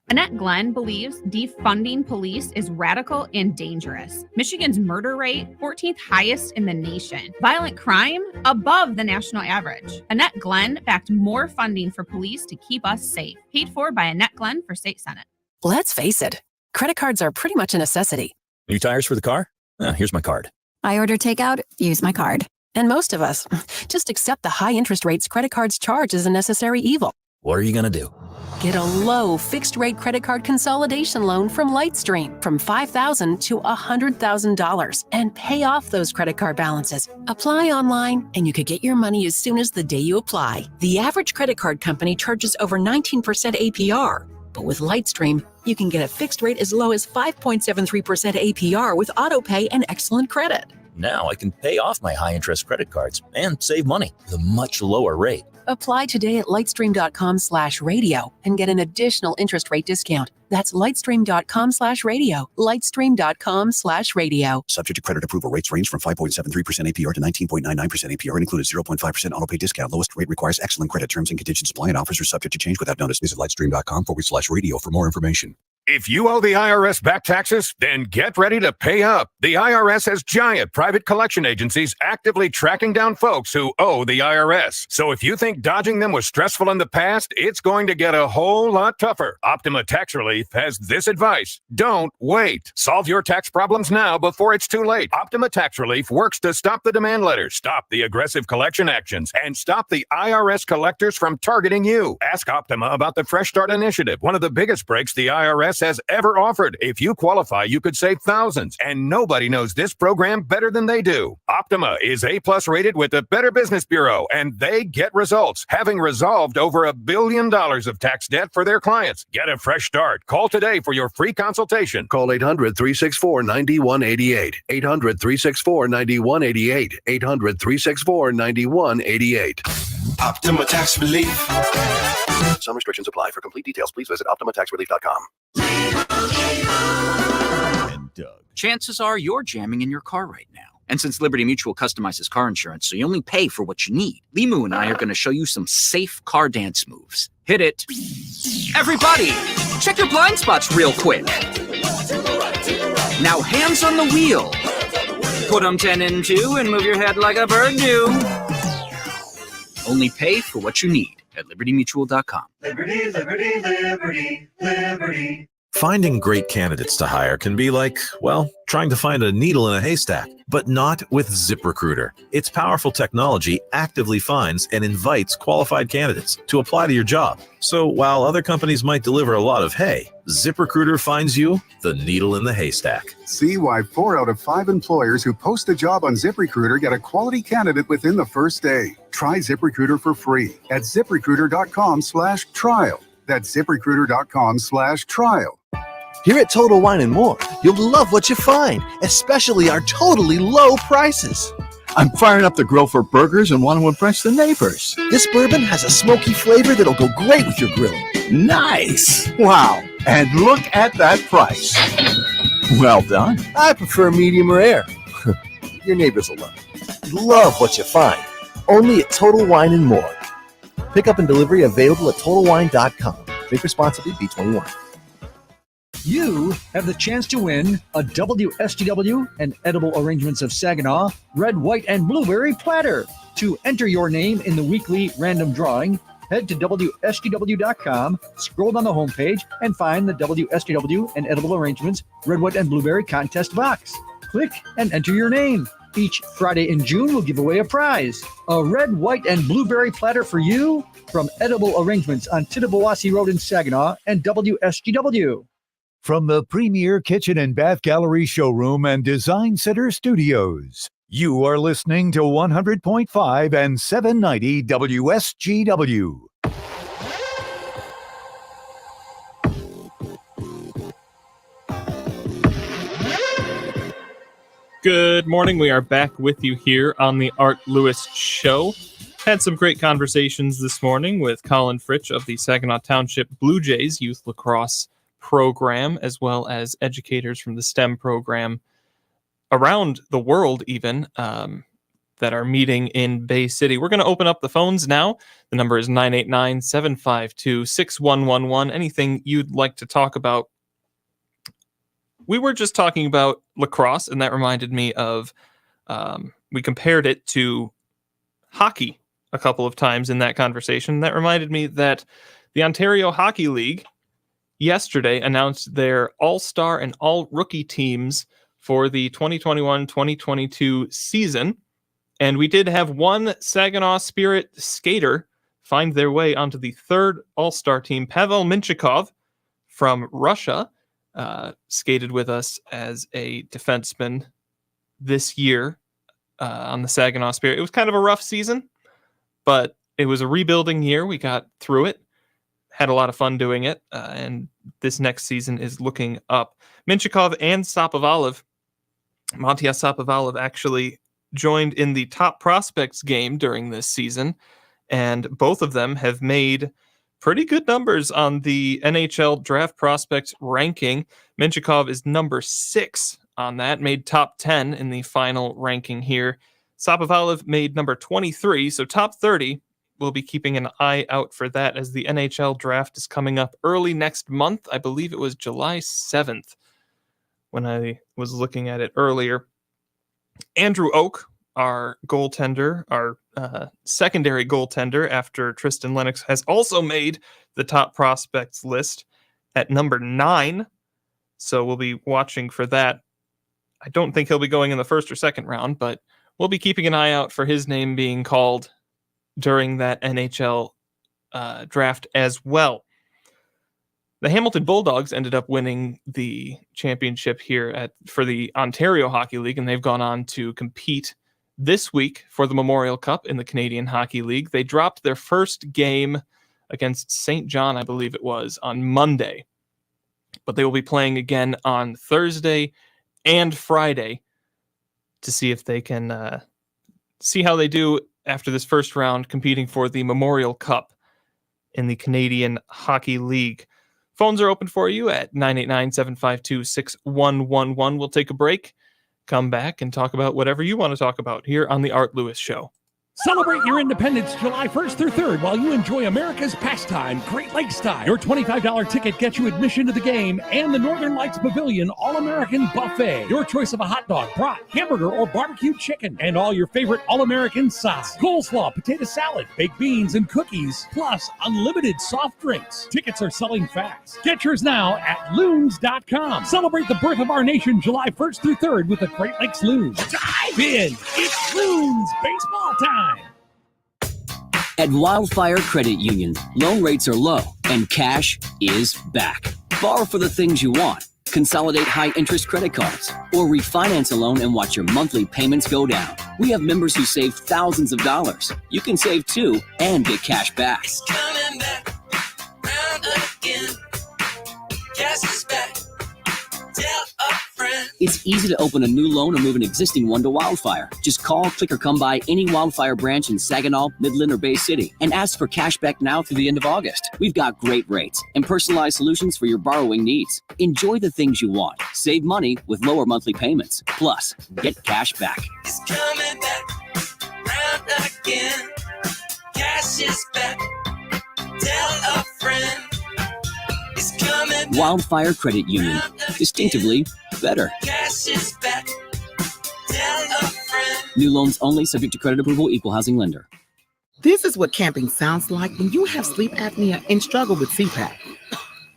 Annette Glenn believes defunding police is radical and dangerous. Michigan's murder rate, 14th highest in the nation. Violent crime, above the national average. Annette Glenn backed more funding for police to keep us safe. Paid for by Annette Glenn for State Senate. Let's face it, credit cards are pretty much a necessity. New tires for the car? Here's my card. I order takeout, use my card. And most of us just accept the high interest rates credit cards charge as a necessary evil. What are you going to do? Get a low fixed-rate credit card consolidation loan from Lightstream from $5,000 to $100,000 and pay off those credit card balances. Apply online, and you could get your money as soon as the day you apply. The average credit card company charges over 19% APR. But with Lightstream, you can get a fixed rate as low as 5.73% APR with autopay and excellent credit. Now I can pay off my high-interest credit cards and save money with a much lower rate. Apply today at lightstream.com/radio and get an additional interest rate discount. That's lightstream.com/radio. Lightstream.com/radio. Subject to credit approval. Rates range from 5.73% APR to 19.99% APR and includes 0.5% autopay discount. Lowest rate requires excellent credit. Terms and conditions apply, and offers are subject to change without notice. Visit lightstream.com/radio for more information. If you owe the IRS back taxes, then get ready to pay up. The IRS has giant private collection agencies actively tracking down folks who owe the IRS. So if you think dodging them was stressful in the past, it's going to get a whole lot tougher. Optima Tax Relief has this advice. Don't wait. Solve your tax problems now before it's too late. Optima Tax Relief works to stop the demand letters, stop the aggressive collection actions, and stop the IRS collectors from targeting you. Ask Optima about the Fresh Start Initiative, one of the biggest breaks the IRS has ever offered. If you qualify, you could save thousands, and nobody knows this program better than they do. Optima is A+ rated with the Better Business Bureau, and they get results, having resolved over $1 billion of tax debt for their clients. Get a fresh start. Call today for your free consultation. Call 800-364-9188. 800-364-9188. 800-364-9188. Optima Tax Relief. Some restrictions apply. For complete details, please visit OptimaTaxRelief.com. Chances are you're jamming in your car right now. And since Liberty Mutual customizes car insurance so you only pay for what you need, Limu and I are going to show you some safe car dance moves. Hit it. Everybody, check your blind spots real quick. Now hands on the wheel. Put them 10 and 2 and move your head like a bird do. Only pay for what you need at libertymutual.com. Liberty, liberty, liberty, liberty. Finding great candidates to hire can be like, well, trying to find a needle in a haystack, but not with ZipRecruiter. Its powerful technology actively finds and invites qualified candidates to apply to your job. So while other companies might deliver a lot of hay, ZipRecruiter finds you the needle in the haystack. See why 4 out of 5 employers who post a job on ZipRecruiter get a quality candidate within the first day. Try ZipRecruiter for free at ZipRecruiter.com/trial. That's ZipRecruiter.com/trial. Here at Total Wine & More, you'll love what you find, especially our totally low prices. I'm firing up the grill for burgers and want to impress the neighbors. This bourbon has a smoky flavor that'll go great with your grilling. Nice! Wow, and look at that price. Well done. I prefer medium rare. Your neighbors will love it. Love what you find. Only at Total Wine & More. Pickup and delivery available at TotalWine.com. Drink responsibly, B21. You have the chance to win a Wsgw and Edible Arrangements of Saginaw Red, White, and Blueberry platter. To enter your name in the weekly random drawing, head to WSGW.com, scroll down the homepage, and find the Wsgw and Edible Arrangements Red, White, and Blueberry contest box. Click and enter your name. Each Friday in June, we'll give away a prize. A red, white, and blueberry platter for you from Edible Arrangements on Tittabawassee Road in Saginaw and WSGW. From the premier kitchen and bath gallery showroom and design center studios, you are listening to 100.5 and 790 WSGW. Good morning. We are back with you here on the Art Lewis Show. Had some great conversations this morning with Collin Fritch of the Saginaw Township Blue Jays Youth Lacrosse program, as well as educators from the STEM program around the world even that are meeting in Bay City. We're going to open up the phones now. The number is 989-752-6111. Anything you'd like to talk about. We were just talking about lacrosse, and that reminded me of, we compared it to hockey a couple of times in that conversation. That reminded me that the Ontario Hockey League yesterday announced their all-star and all-rookie teams for the 2021-2022 season. And we did have one Saginaw Spirit skater find their way onto the third all-star team. Pavel Minchikov from Russia skated with us as a defenseman this year on the Saginaw Spirit. It was kind of a rough season, but it was a rebuilding year. We got through it. Had a lot of fun doing it, and this next season is looking up. Minchikov and Sapovalev, Matyas Sapovalev, actually joined in the top prospects game during this season, and both of them have made pretty good numbers on the NHL draft prospects ranking. Minchikov is number 6 on that, made top 10 in the final ranking here. Sapovalev made number 23, so top 30. We'll be keeping an eye out for that as the NHL draft is coming up early next month. I believe it was July 7th when I was looking at it earlier. Andrew Oak, our goaltender, our secondary goaltender after Tristan Lennox, has also made the top prospects list at number 9. So we'll be watching for that. I don't think he'll be going in the first or second round, but we'll be keeping an eye out for his name being called during that NHL draft as well. The Hamilton Bulldogs ended up winning the championship here for the Ontario Hockey League, and they've gone on to compete this week for the Memorial Cup in the Canadian Hockey League. They dropped their first game against St. John, I believe it was, on Monday. But they will be playing again on Thursday and Friday to see if they can see how they do after this first round competing for the Memorial Cup in the Canadian Hockey League. Phones are open for you at 989-752-6111. We'll take a break, come back, and talk about whatever you want to talk about here on the Art Lewis Show. Celebrate your independence July 1st through 3rd while you enjoy America's pastime, Great Lakes style. Your $25 ticket gets you admission to the game and the Northern Lights Pavilion All-American Buffet. Your choice of a hot dog, brat, hamburger, or barbecue chicken, and all your favorite All-American sides. Coleslaw, potato salad, baked beans, and cookies, plus unlimited soft drinks. Tickets are selling fast. Get yours now at loons.com. Celebrate the birth of our nation July 1st through 3rd with the Great Lakes Loons. Dive in! It's Loons baseball time! At Wildfire Credit Union, loan rates are low and cash is back. Borrow for the things you want, consolidate high-interest credit cards, or refinance a loan and watch your monthly payments go down. We have members who save thousands of dollars. You can save too and get cash back. It's coming back, round again. Cash is back. Tell a friend. It's easy to open a new loan or move an existing one to Wildfire. Just call, click, or come by any Wildfire branch in Saginaw, Midland, or Bay City and ask for cash back now through the end of August. We've got great rates and personalized solutions for your borrowing needs. Enjoy the things you want. Save money with lower monthly payments. Plus, get cash back. It's coming back, round again. Cash is back. Wildfire Credit Union. Distinctively better. Gas is back. Tell a friend. New loans only, subject to credit approval, equal housing lender. This is what camping sounds like when you have sleep apnea and struggle with CPAP.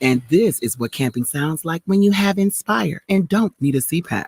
And this is what camping sounds like when you have Inspire and don't need a CPAP.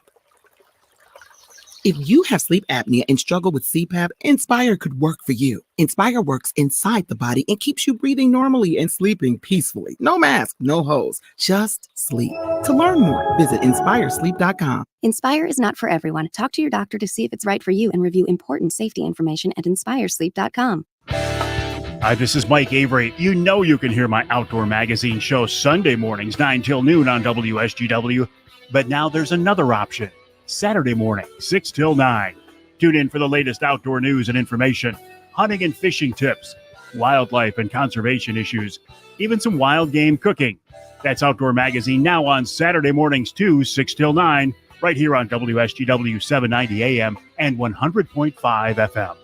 If you have sleep apnea and struggle with CPAP, Inspire could work for you. Inspire works inside the body and keeps you breathing normally and sleeping peacefully. No mask, no hose, just sleep. To learn more, visit inspiresleep.com. Inspire is not for everyone. Talk to your doctor to see if it's right for you and review important safety information at inspiresleep.com. Hi, this is Mike Avery. You know you can hear my outdoor magazine show Sunday mornings, 9 till noon on WSGW. But now there's another option. Saturday morning, 6 till 9. Tune in for the latest outdoor news and information, hunting and fishing tips, wildlife and conservation issues, even some wild game cooking. That's Outdoor Magazine now on Saturday mornings too, 6 till 9, right here on WSGW 790 AM and 100.5 FM.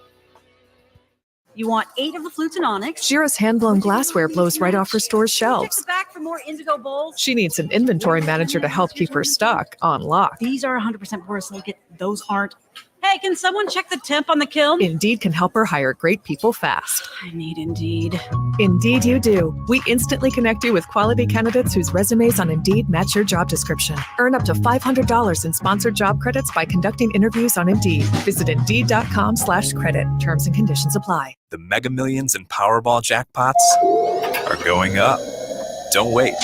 You want 8 of the flutes and onyx. Shira's hand-blown glassware blows right off her store's shelves. Back for more indigo bowls. She needs an inventory manager to help keep her stock on lock. These are 100% borosilicate. Those aren't. Hey, can someone check the temp on the kiln? Indeed can help her hire great people fast. I need Indeed. Indeed you do. We instantly connect you with quality candidates whose resumes on Indeed match your job description. Earn up to $500 in sponsored job credits by conducting interviews on Indeed. Visit Indeed.com/credit. Terms and conditions apply. The Mega Millions and Powerball jackpots are going up. Don't wait.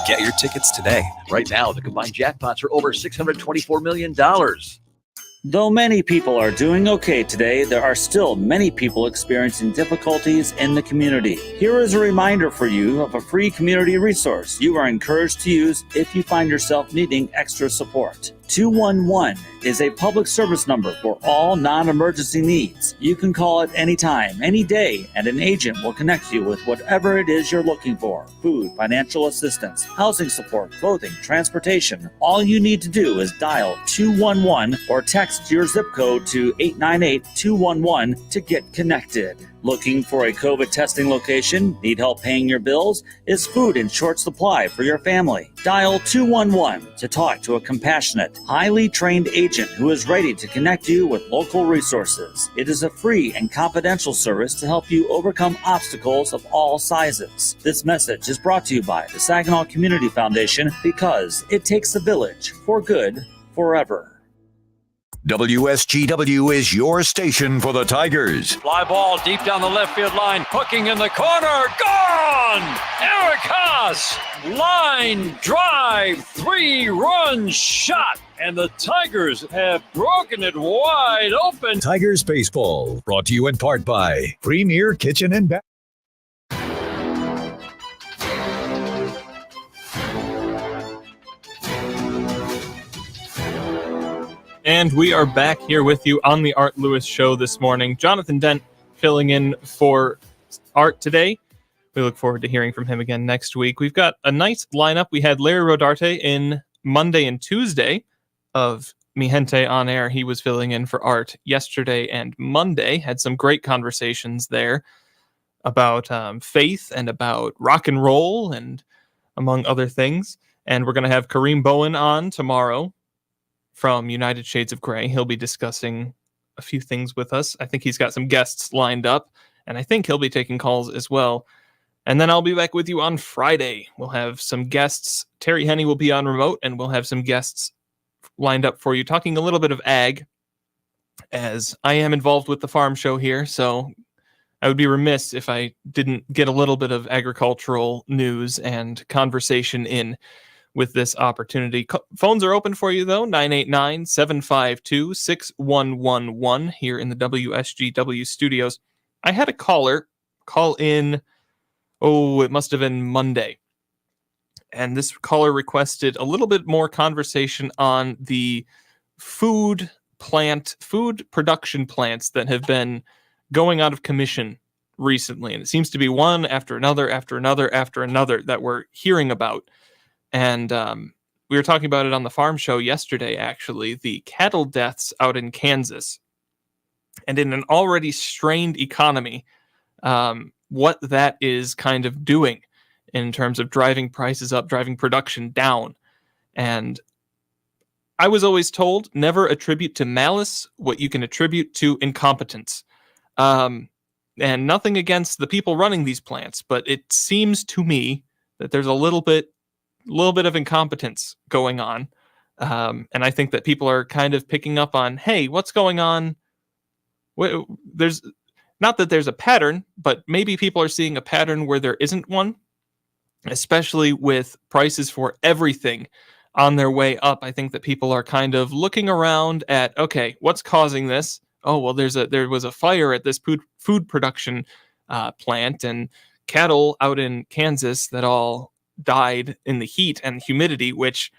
Get your tickets today. Right now, the combined jackpots are over $624 million. Though many people are doing okay today, there are still many people experiencing difficulties in the community. Here is a reminder for you of a free community resource you are encouraged to use if you find yourself needing extra support. 211 is a public service number for all non-emergency needs. You can call it anytime, any day, and an agent will connect you with whatever it is you're looking for. Food, financial assistance, housing support, clothing, transportation. All you need to do is dial 211 or text your zip code to 898-211 to get connected. Looking for a COVID testing location? Need help paying your bills? Is food in short supply for your family? Dial 211 to talk to a compassionate, highly trained agent who is ready to connect you with local resources. It is a free and confidential service to help you overcome obstacles of all sizes. This message is brought to you by the Saginaw Community Foundation because it takes a village for good forever. WSGW is your station for the Tigers. Fly ball deep down the left field line. Hooking in the corner. Gone! Eric Haas. Line drive. 3-run shot. And the Tigers have broken it wide open. Tigers Baseball, brought to you in part by Premier Kitchen and Bath. And we are back here with you on the Art Lewis Show this morning. Jonathan Dent filling in for Art today. We look forward to hearing from him again next week. We've got a nice lineup. We had Larry Rodarte in Monday and Tuesday of Mi Gente on Air. He was filling in for Art yesterday and Monday. Had some great conversations there about faith and about rock and roll and among other things. And we're going to have Kareem Bowen on tomorrow from United Shades of Grey. He'll be discussing a few things with us. I think he's got some guests lined up, and I think he'll be taking calls as well. And then I'll be back with you on Friday. We'll have some guests. Terry Henney will be on remote, and we'll have some guests lined up for you, talking a little bit of ag, as I am involved with the farm show here, so I would be remiss if I didn't get a little bit of agricultural news and conversation in with this opportunity. Phones are open for you, though, 989-752-6111 here in the WSGW studios. I had a caller call in, it must have been Monday. And this caller requested a little bit more conversation on the food production plants that have been going out of commission recently. And it seems to be one after another, that we're hearing about. And we were talking about it on the farm show yesterday, actually, the cattle deaths out in Kansas. And in an already strained economy, what that is kind of doing in terms of driving prices up, driving production down. And I was always told, never attribute to malice what you can attribute to incompetence. And nothing against the people running these plants, but it seems to me that there's a little bit of incompetence going on. And I think that people are kind of picking up on, hey, what's going on? There's not that there's a pattern, but maybe people are seeing a pattern where there isn't one, especially with prices for everything on their way up. I think that people are kind of looking around at, okay, what's causing this? Oh, well, there was a fire at this food production plant, and cattle out in Kansas that all died in the heat and humidity, which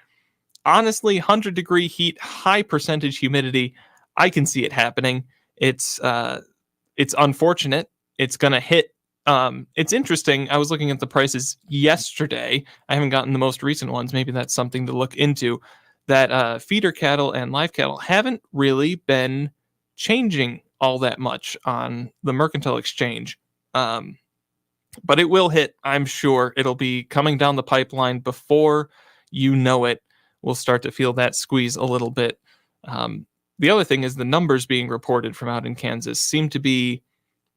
honestly, 100-degree heat, high percentage humidity, I can see it happening. It's unfortunate. It's going to hit. It's interesting. I was looking at the prices yesterday. I haven't gotten the most recent ones. Maybe that's something to look into. That feeder cattle and live cattle haven't really been changing all that much on the mercantile exchange. But it will hit, I'm sure. It'll be coming down the pipeline before you know it. We'll start to feel that squeeze a little bit. The other thing is the numbers being reported from out in Kansas seem to be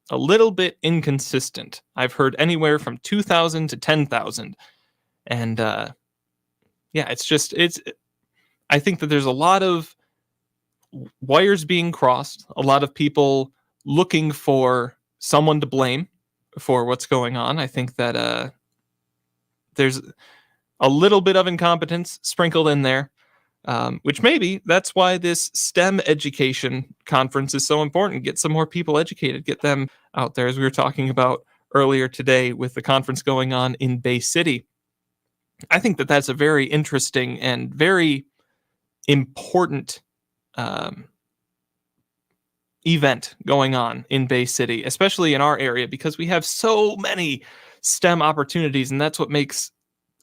a little bit inconsistent. I've heard anywhere from 2,000 to 10,000. And I think that there's a lot of wires being crossed, a lot of people looking for someone to blame for what's going on. I think that there's a little bit of incompetence sprinkled in there, which maybe that's why this STEM education conference is so important. Get some more people educated, get them out there, as we were talking about earlier today with the conference going on in Bay City. I think that that's a very interesting and very important event going on in Bay City, especially in our area, because we have so many STEM opportunities, and that's what makes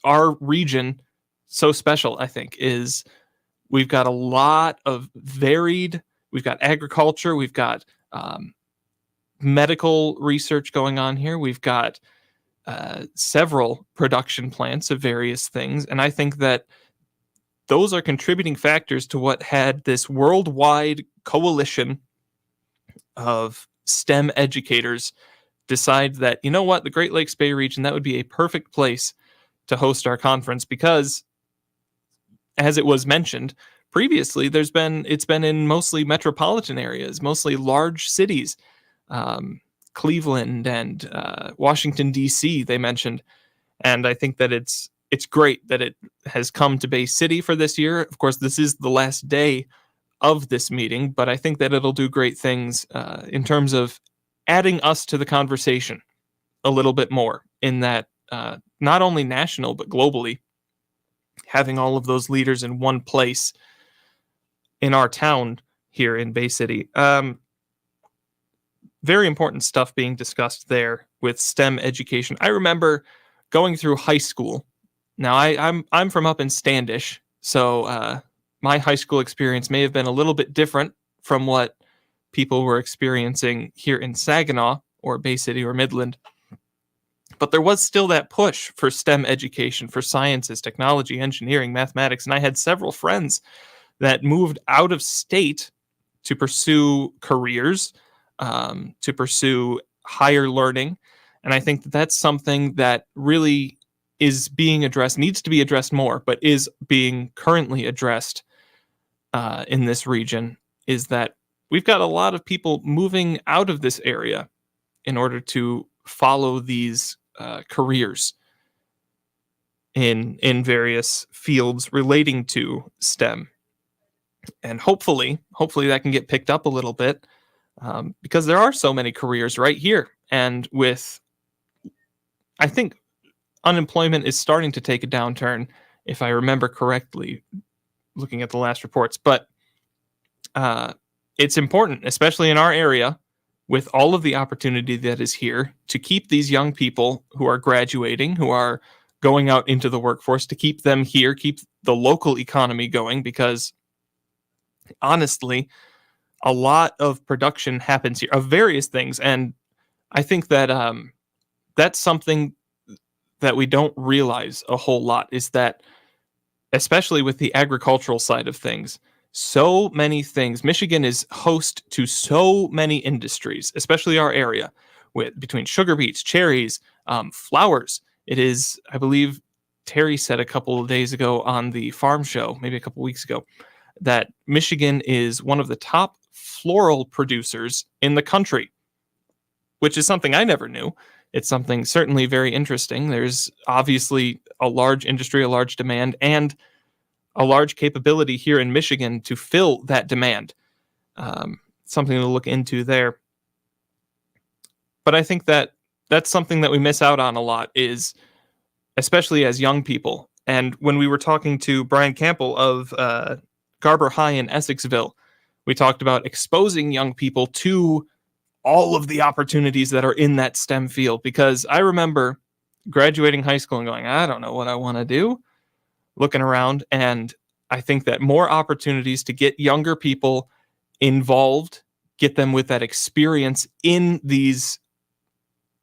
our region so special, I think, is we've got a lot of we've got agriculture, we've got medical research going on here, we've got several production plants of various things, and I think that those are contributing factors to what had this worldwide coalition of STEM educators decide that, you know what, the Great Lakes Bay region, that would be a perfect place to host our conference, because as it was mentioned previously, it's been in mostly metropolitan areas, mostly large cities, Cleveland and Washington, D.C., they mentioned. And I think that it's great that it has come to Bay City for this year. Of course, this is the last day of this meeting, but I think that it'll do great things in terms of adding us to the conversation a little bit more, in that not only national, but globally, having all of those leaders in one place in our town here in Bay City. Very important stuff being discussed there with STEM education. I remember going through high school. Now, I'm from up in Standish, so my high school experience may have been a little bit different from what people were experiencing here in Saginaw or Bay City or Midland. But there was still that push for STEM education, for sciences, technology, engineering, mathematics. And I had several friends that moved out of state to pursue careers, to pursue higher learning. And I think that that's something that really is being addressed, needs to be addressed more, but is being currently addressed in this region, is that we've got a lot of people moving out of this area in order to follow these careers in various fields relating to STEM. And hopefully that can get picked up a little bit, because there are so many careers right here. And I think unemployment is starting to take a downturn, if I remember correctly, looking at the last reports. But it's important, especially in our area, with all of the opportunity that is here, to keep these young people who are graduating, who are going out into the workforce, to keep them here, keep the local economy going, because honestly, a lot of production happens here of various things. And I think that that's something that we don't realize a whole lot is that, especially with the agricultural side of things, so many things. Michigan is host to so many industries, especially our area, between sugar beets, cherries, flowers. It is, I believe, Terry said a couple of days ago on the farm show, maybe a couple weeks ago, that Michigan is one of the top floral producers in the country, which is something I never knew. It's something certainly very interesting. There's obviously a large industry, a large demand, and a large capability here in Michigan to fill that demand. Something to look into there. But I think that that's something that we miss out on a lot, is especially as young people. And when we were talking to Brian Campbell of Garber High in Essexville, we talked about exposing young people to all of the opportunities that are in that STEM field. Because I remember graduating high school and going, I don't know what I want to do. Looking around, and I think that more opportunities to get younger people involved, get them with that experience in these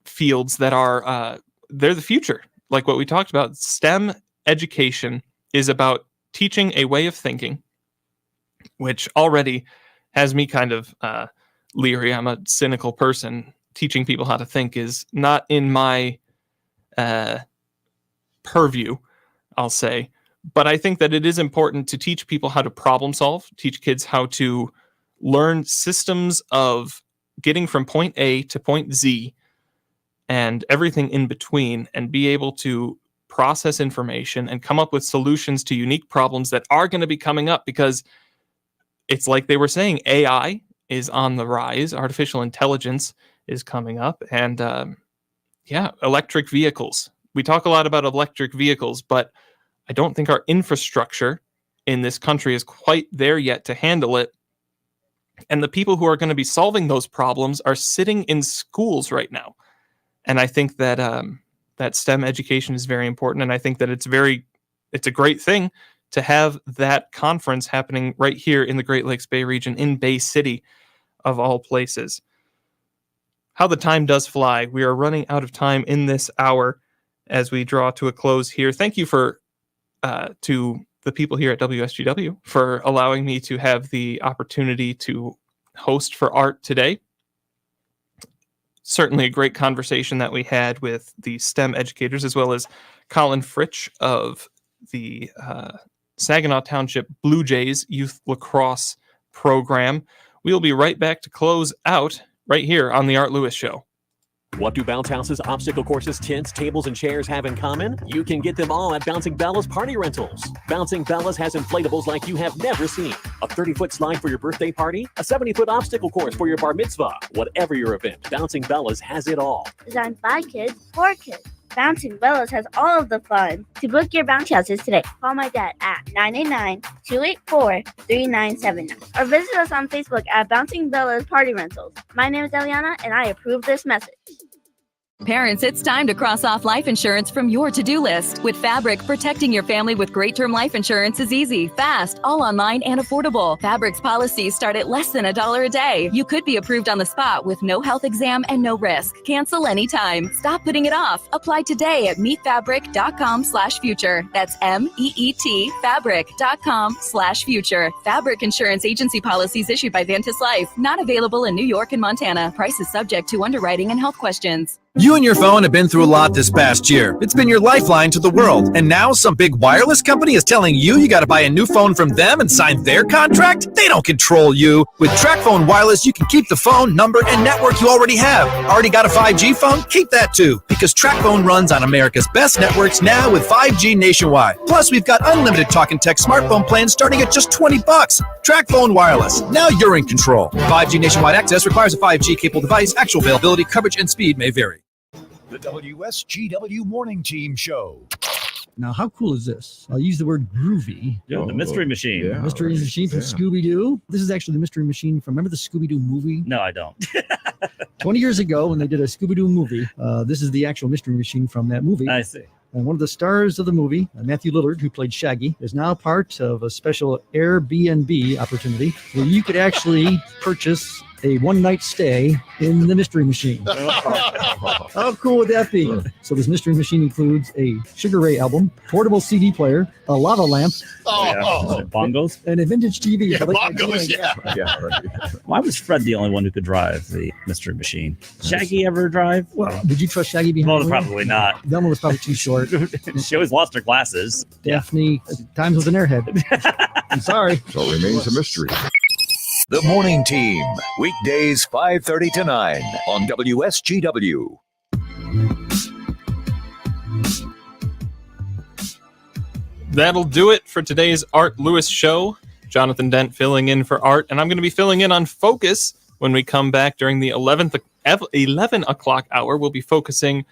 fields that are, they're the future. Like what we talked about, STEM education is about teaching a way of thinking, which already has me kind of leery. I'm a cynical person. Teaching people how to think is not in my purview, I'll say. But I think that it is important to teach people how to problem solve, teach kids how to learn systems of getting from point A to point Z and everything in between, and be able to process information and come up with solutions to unique problems that are going to be coming up, because it's like they were saying, AI is on the rise, artificial intelligence is coming up, and electric vehicles. We talk a lot about electric vehicles, but I don't think our infrastructure in this country is quite there yet to handle it. And the people who are going to be solving those problems are sitting in schools right now. And I think that that STEM education is very important. And I think that it's a great thing to have that conference happening right here in the Great Lakes Bay region, in Bay City, of all places. How the time does fly. We are running out of time in this hour as we draw to a close here. Thank you to the people here at WSGW for allowing me to have the opportunity to host for Art today. Certainly a great conversation that we had with the STEM educators, as well as Collin Fritch of the Saginaw Township Blue Jays Youth Lacrosse program. We'll be right back to close out right here on the Art Lewis Show. What do bounce houses, obstacle courses, tents, tables, and chairs have in common? You can get them all at Bouncing Bella's Party Rentals. Bouncing Bella's has inflatables like you have never seen. A 30-foot slide for your birthday party, a 70-foot obstacle course for your bar mitzvah. Whatever your event, Bouncing Bella's has it all. Designed by kids, for kids. Bouncing Bella's has all of the fun. To book your bounce houses today, call my dad at 989-284-3979 or visit us on Facebook at Bouncing Bella's Party Rentals. My name is Eliana, and I approve this message. Parents, it's time to cross off life insurance from your to-do list. With Fabric, protecting your family with great term life insurance is easy, fast, all online, and affordable. Fabric's policies start at less than $1 a day. You could be approved on the spot with no health exam and no risk. Cancel anytime. Stop putting it off. Apply today at meetfabric.com/future. That's MEET fabric.com/future. Fabric Insurance Agency policies issued by Vantis Life. Not available in New York and Montana. Price is subject to underwriting and health questions. You and your phone have been through a lot this past year. It's been your lifeline to the world. And now some big wireless company is telling you got to buy a new phone from them and sign their contract? They don't control you. With TracFone Wireless, you can keep the phone, number, and network you already have. Already got a 5G phone? Keep that too. Because TracFone runs on America's best networks now with 5G nationwide. Plus, we've got unlimited talk and text smartphone plans starting at just $20. TracFone Wireless. Now you're in control. 5G nationwide access requires a 5G capable device. Actual availability, coverage, and speed may vary. The WSGW Morning Team Show. Now, how cool is this? I'll use the word groovy. Yeah, the Mystery Machine. Yeah, Mystery Machine from Scooby-Doo. This is actually the Mystery Machine from, remember the Scooby-Doo movie? No, I don't. 20 years ago when they did a Scooby-Doo movie, this is the actual Mystery Machine from that movie. I see. And one of the stars of the movie, Matthew Lillard, who played Shaggy, is now part of a special Airbnb opportunity where you could actually purchase a one-night stay in the Mystery Machine. How cool would that be? So this Mystery Machine includes a Sugar Ray album, portable CD player, a lava lamp, bongos, and a vintage TV. Yeah, bongos, Why was Fred the only one who could drive the Mystery Machine? Shaggy ever drive? Well, did you trust Shaggy behind the wheel? Probably not. That one was probably too short. She always lost her glasses. Daphne, at times was an airhead. I'm sorry. So it remains a mystery. The Morning Team, weekdays 5:30 to 9 on WSGW. That'll do it for today's Art Lewis show. Jonathan Dent filling in for Art, and I'm going to be filling in on Focus when we come back during the 11 o'clock hour. We'll be focusing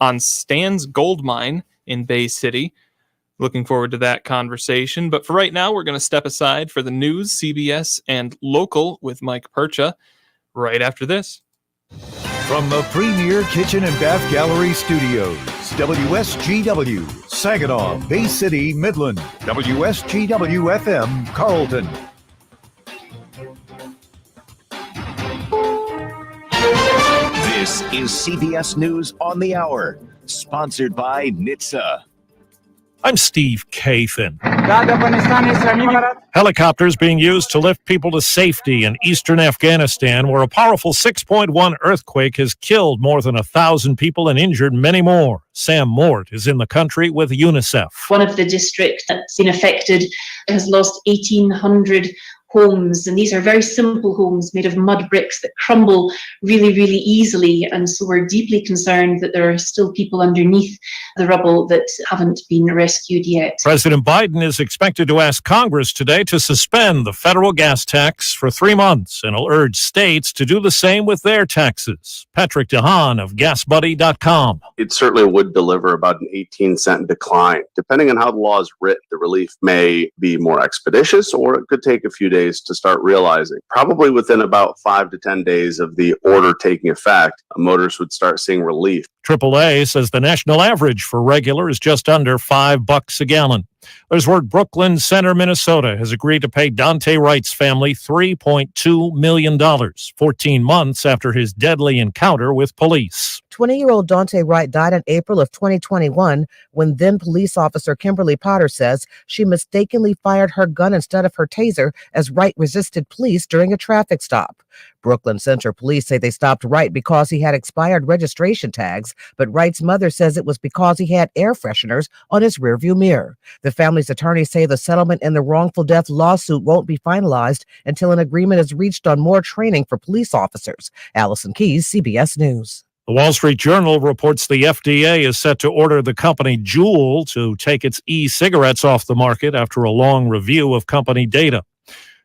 on Stan's Gold Mine in Bay City. Looking forward to that conversation. But for right now, we're going to step aside for the news, CBS, and local with Mike Percha right after this. From the Premier Kitchen and Bath Gallery Studios, WSGW, Saginaw, Bay City, Midland, WSGW FM, Carlton. This is CBS News on the Hour, sponsored by NHTSA. I'm Steve Kathan. Helicopters being used to lift people to safety in eastern Afghanistan, where a powerful 6.1 earthquake has killed more than 1,000 people and injured many more. Sam Mort is in the country with UNICEF. One of the districts that's been affected has lost 1,800 homes, and these are very simple homes made of mud bricks that crumble really, really easily. And so we're deeply concerned that there are still people underneath the rubble that haven't been rescued yet. President Biden is expected to ask Congress today to suspend the federal gas tax for 3 months, and will urge states to do the same with their taxes. Patrick DeHaan of GasBuddy.com. It certainly would deliver about an 18-cent decline. Depending on how the law is written, the relief may be more expeditious, or it could take a few days to start realizing. Probably within about 5 to 10 days of the order taking effect, motorists would start seeing relief. AAA says the national average for regular is just under $5 a gallon. There's word Brooklyn Center, Minnesota has agreed to pay Dante Wright's family $3.2 million, 14 months after his deadly encounter with police. 20-year-old Dante Wright died in April of 2021 when then police officer Kimberly Potter says she mistakenly fired her gun instead of her taser as Wright resisted police during a traffic stop. Brooklyn Center police say they stopped Wright because he had expired registration tags, but Wright's mother says it was because he had air fresheners on his rearview mirror. The family's attorneys say the settlement in the wrongful death lawsuit won't be finalized until an agreement is reached on more training for police officers. Allison Keyes, CBS News. The Wall Street Journal reports the FDA is set to order the company Juul to take its e-cigarettes off the market after a long review of company data.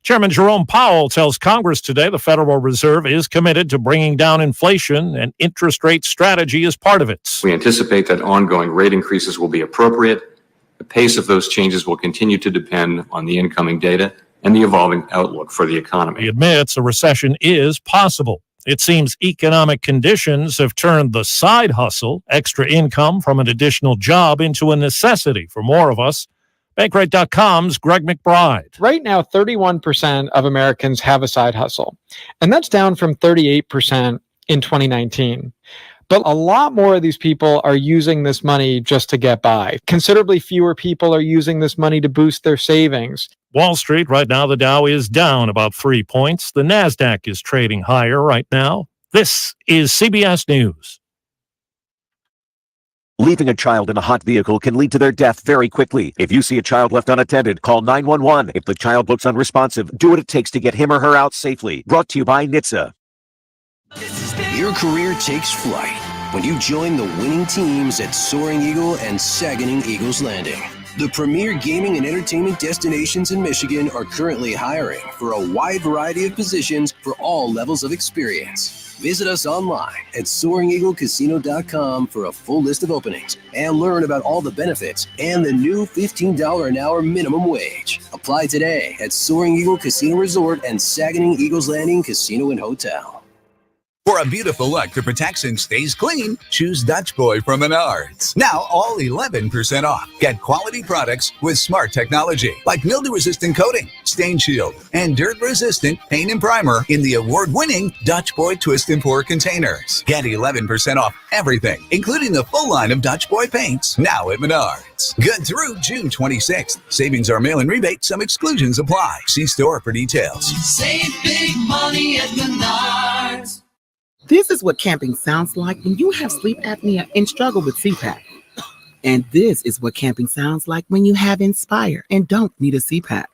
Chairman Jerome Powell tells Congress today the Federal Reserve is committed to bringing down inflation, and interest rate strategy is part of it. We anticipate that ongoing rate increases will be appropriate. The pace of those changes will continue to depend on the incoming data and the evolving outlook for the economy. He admits a recession is possible. It seems economic conditions have turned the side hustle, extra income from an additional job, into a necessity for more of us. Bankrate.com's Greg McBride. Right now, 31% of Americans have a side hustle, and that's down from 38% in 2019. But a lot more of these people are using this money just to get by. Considerably fewer people are using this money to boost their savings. Wall Street, right now, the Dow is down about 3 points. The NASDAQ is trading higher right now. This is CBS News. Leaving a child in a hot vehicle can lead to their death very quickly. If you see a child left unattended, call 911. If the child looks unresponsive, do what it takes to get him or her out safely. Brought to you by NHTSA. Your career takes flight when you join the winning teams at Soaring Eagle and Saginaw Eagles Landing. The premier gaming and entertainment destinations in Michigan are currently hiring for a wide variety of positions for all levels of experience. Visit us online at SoaringEagleCasino.com for a full list of openings and learn about all the benefits and the new $15 an hour minimum wage. Apply today at Soaring Eagle Casino Resort and Saginaw Eagles Landing Casino and Hotel. For a beautiful look that protects and stays clean, choose Dutch Boy from Menards. Now all 11% off. Get quality products with smart technology like mildew-resistant coating, stain shield, and dirt-resistant paint and primer in the award-winning Dutch Boy Twist and Pour containers. Get 11% off everything, including the full line of Dutch Boy paints, now at Menards. Good through June 26th. Savings are mail and rebate. Some exclusions apply. See store for details. Save big money at Menards. This is what camping sounds like when you have sleep apnea and struggle with CPAP. And this is what camping sounds like when you have Inspire and don't need a CPAP.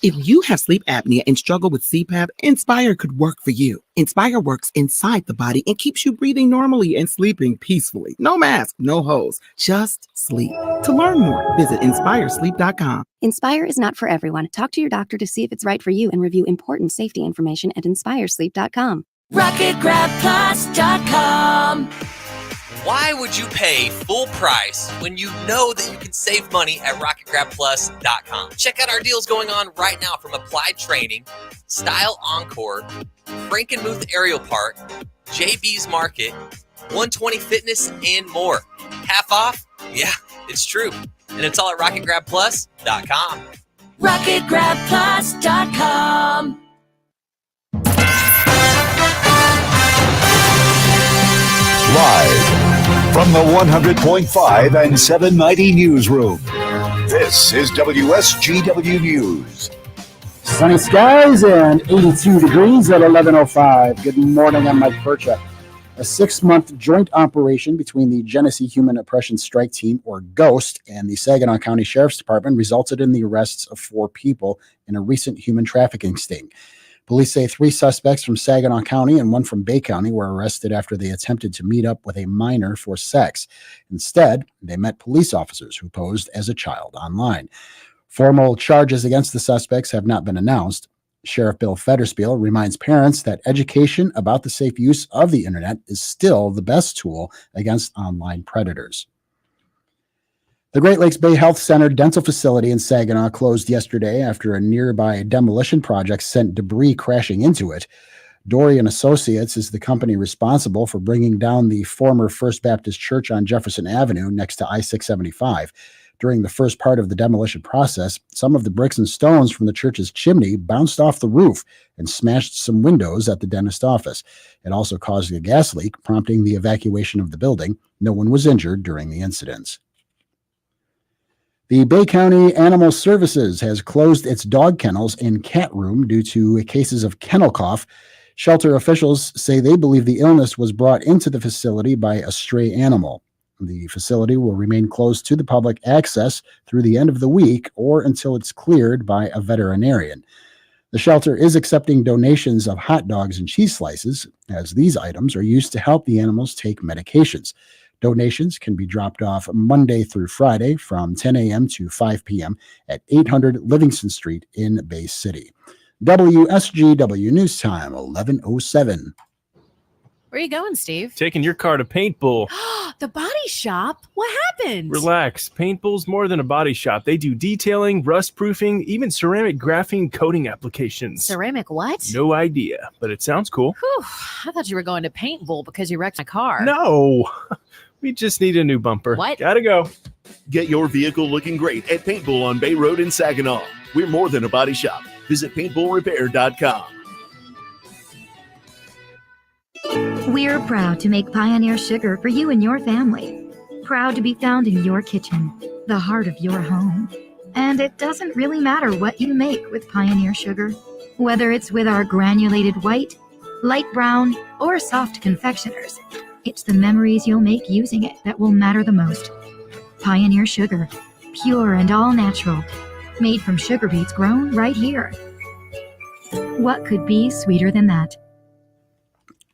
If you have sleep apnea and struggle with CPAP, Inspire could work for you. Inspire works inside the body and keeps you breathing normally and sleeping peacefully. No mask, no hose, just sleep. To learn more, visit inspiresleep.com. Inspire is not for everyone. Talk to your doctor to see if it's right for you and review important safety information at inspiresleep.com. RocketGrabPlus.com. Why would you pay full price when you know that you can save money at RocketGrabPlus.com? Check out our deals going on right now from Applied Training, Style Encore, Frankenmuth Aerial Park, JB's Market, 120 Fitness, and more. Half off? Yeah, it's true. And it's all at RocketGrabPlus.com. RocketGrabPlus.com. Live from the 100.5 and 790 newsroom, this is WSGW News. Sunny skies and 82 degrees at 11:05. Good morning, I'm Mike Percha. A 6-month joint operation between the Genesee Human Oppression Strike Team, or GHOST, and the Saginaw County Sheriff's Department resulted in the arrests of 4 people in a recent human trafficking sting. Police say 3 suspects from Saginaw County and 1 from Bay County were arrested after they attempted to meet up with a minor for sex. Instead, they met police officers who posed as a child online. Formal charges against the suspects have not been announced. Sheriff Bill Federspiel reminds parents that education about the safe use of the internet is still the best tool against online predators. The Great Lakes Bay Health Center dental facility in Saginaw closed yesterday after a nearby demolition project sent debris crashing into it. Dory & Associates is the company responsible for bringing down the former First Baptist Church on Jefferson Avenue next to I-675. During the first part of the demolition process, some of the bricks and stones from the church's chimney bounced off the roof and smashed some windows at the dentist office. It also caused a gas leak, prompting the evacuation of the building. No one was injured during the incidents. The Bay County Animal Services has closed its dog kennels and cat room due to cases of kennel cough. Shelter officials say they believe the illness was brought into the facility by a stray animal. The facility will remain closed to the public access through the end of the week or until it's cleared by a veterinarian. The shelter is accepting donations of hot dogs and cheese slices, as these items are used to help the animals take medications. Donations can be dropped off Monday through Friday from 10 a.m. to 5 p.m. at 800 Livingston Street in Bay City. WSGW News Time, 11:07. Where are you going, Steve? Taking your car to Paintbull. The body shop? What happened? Relax. Paintbull's more than a body shop. They do detailing, rust proofing, even ceramic graphene coating applications. Ceramic what? No idea, but it sounds cool. Whew, I thought you were going to Paintbull because you wrecked my car. No, we just need a new bumper. What? Gotta go. Get your vehicle looking great at Paintbull on Bay Road in Saginaw. We're more than a body shop. Visit paintbullrepair.com. We're proud to make Pioneer Sugar for you and your family. Proud to be found in your kitchen, the heart of your home. And it doesn't really matter what you make with Pioneer Sugar. Whether it's with our granulated white, light brown, or soft confectioners, it's the memories you'll make using it that will matter the most. Pioneer Sugar, pure and all natural, made from sugar beets grown right here. What could be sweeter than that?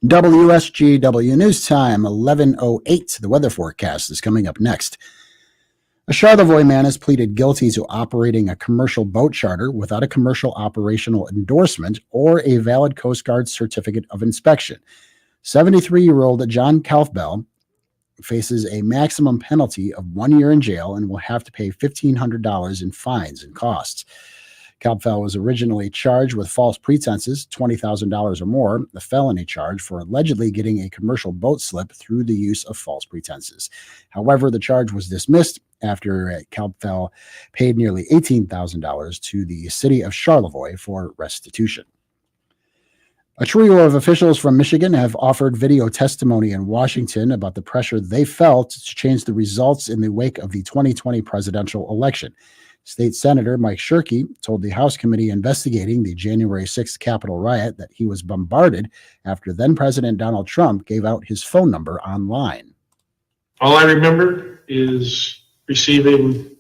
WSGW News Time, 11:08. The weather forecast is coming up next. A Charlevoix man has pleaded guilty to operating a commercial boat charter without a commercial operational endorsement or a valid Coast Guard certificate of inspection. 73-year-old John Kaufbell faces a maximum penalty of 1 year in jail and will have to pay $1,500 in fines and costs. Kalbfell was originally charged with false pretenses, $20,000 or more, a felony charge for allegedly getting a commercial boat slip through the use of false pretenses. However, the charge was dismissed after Kalbfell paid nearly $18,000 to the city of Charlevoix for restitution. A trio of officials from Michigan have offered video testimony in Washington about the pressure they felt to change the results in the wake of the 2020 presidential election. State Senator Mike Shirkey told the House committee investigating the January 6th Capitol riot that he was bombarded after then-President Donald Trump gave out his phone number online. All I remember is receiving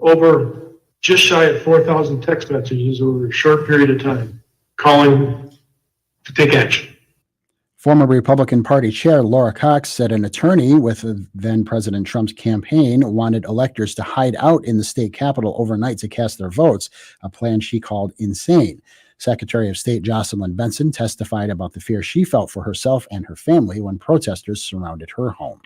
over just shy of 4,000 text messages over a short period of time, calling to take action. Former Republican Party Chair Laura Cox said an attorney with then-President Trump's campaign wanted electors to hide out in the state capitol overnight to cast their votes, a plan she called insane. Secretary of State Jocelyn Benson testified about the fear she felt for herself and her family when protesters surrounded her home.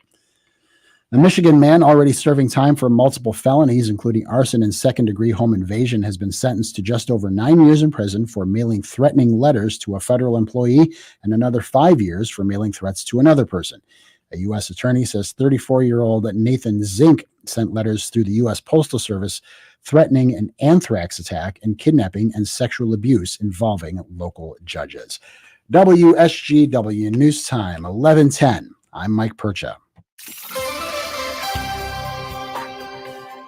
A Michigan man already serving time for multiple felonies, including arson and second-degree home invasion, has been sentenced to just over 9 years in prison for mailing threatening letters to a federal employee and another 5 years for mailing threats to another person. A U.S. attorney says 34-year-old Nathan Zink sent letters through the U.S. Postal Service threatening an anthrax attack and kidnapping and sexual abuse involving local judges. WSGW News Time, 11:10. I'm Mike Percha.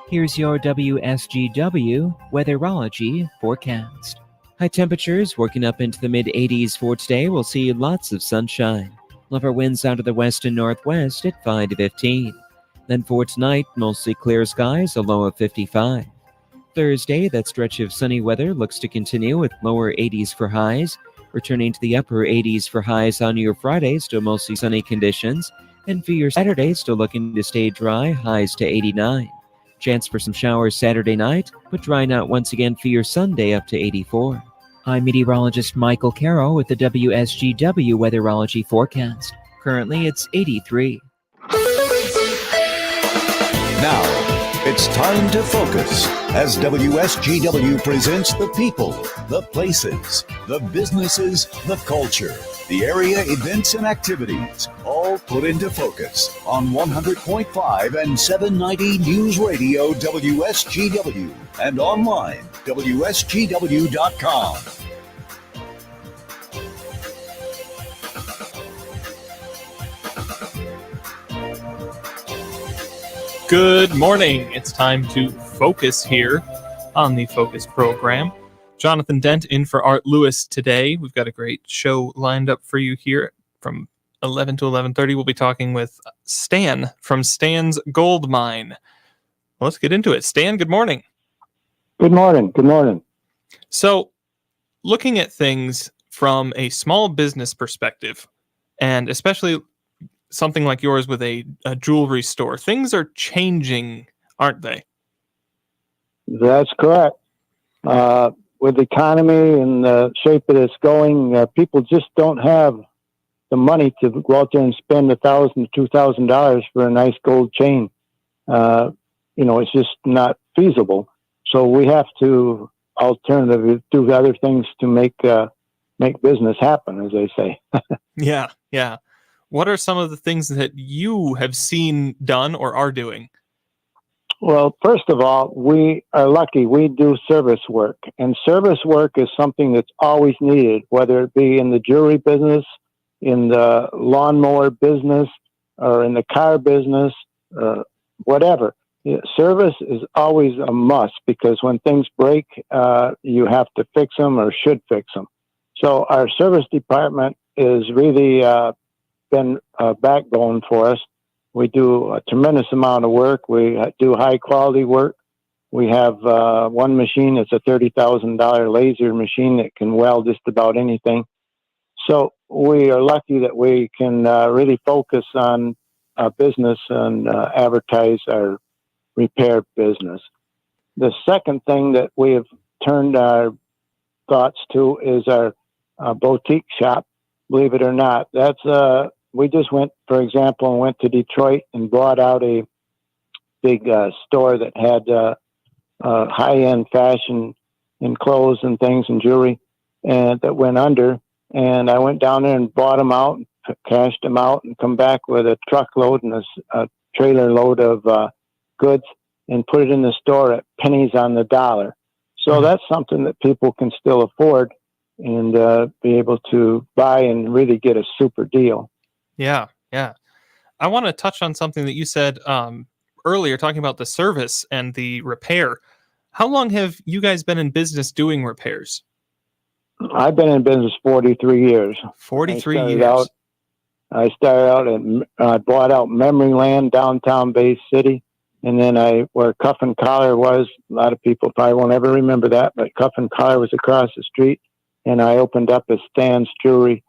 Here's your WSGW Weatherology forecast. High temperatures working up into the mid-80s for today. We'll see lots of sunshine. Lower winds out of the west and northwest at 5 to 15. Then for tonight, mostly clear skies, a low of 55. Thursday, that stretch of sunny weather looks to continue with lower 80s for highs, returning to the upper 80s for highs on your Friday, still mostly sunny conditions. And for your Saturday, still looking to stay dry, highs to 89. Chance for some showers Saturday night, but drying out once again for your Sunday up to 84. I'm meteorologist Michael Carroll with the WSGW Weatherology forecast. Currently, it's 83. Now, it's time to focus as WSGW presents the people, the places, the businesses, the culture, the area events and activities, all put into focus on 100.5 and 790 News Radio WSGW and online WSGW.com. Good morning. It's time to focus here on the Focus program. Jonathan Dent in for Art Lewis today. We've got a great show lined up for you here from 11 to 11:30. We'll be talking with Stan from Stan's Gold Mine. Well, let's get into it. Stan, good morning. Good morning. Good morning. So, looking at things from a small business perspective, and especially something like yours with a jewelry store, things are changing, aren't they? That's correct. With the economy and the shape that it's going, people just don't have the money to go out there and spend $1,000 to $2,000 for a nice gold chain. It's just not feasible. So we have to alternatively do other things to make business happen, as they say. Yeah. What are some of the things that you have seen done or are doing? Well, first of all, we are lucky. We do service work, and service work is something that's always needed, whether it be in the jewelry business, in the lawnmower business, or in the car business, whatever. Service is always a must because when things break, you have to fix them or should fix them. So our service department is really been a backbone for us. We do a tremendous amount of work. We do high quality work. We have one machine. It's a $30,000 laser machine that can weld just about anything. So we are lucky that we can really focus on business and advertise our repair business. The second thing that we have turned our thoughts to is our boutique shop. Believe it or not, we just went to Detroit and bought out a big store that had high-end fashion and clothes and things and jewelry, and that went under. And I went down there and bought them out, cashed them out, and come back with a truckload and a trailer load of goods and put it in the store at pennies on the dollar. So that's something that people can still afford and be able to buy and really get a super deal. Yeah. I want to touch on something that you said earlier, talking about the service and the repair. How long have you guys been in business doing repairs? I've been in business 43 years. 43 years. I started out I bought out Memory Land, downtown Bay City. And then where Cuff and Collar was, a lot of people probably won't ever remember that, but Cuff and Collar was across the street. And I opened up a Stan's Jewelry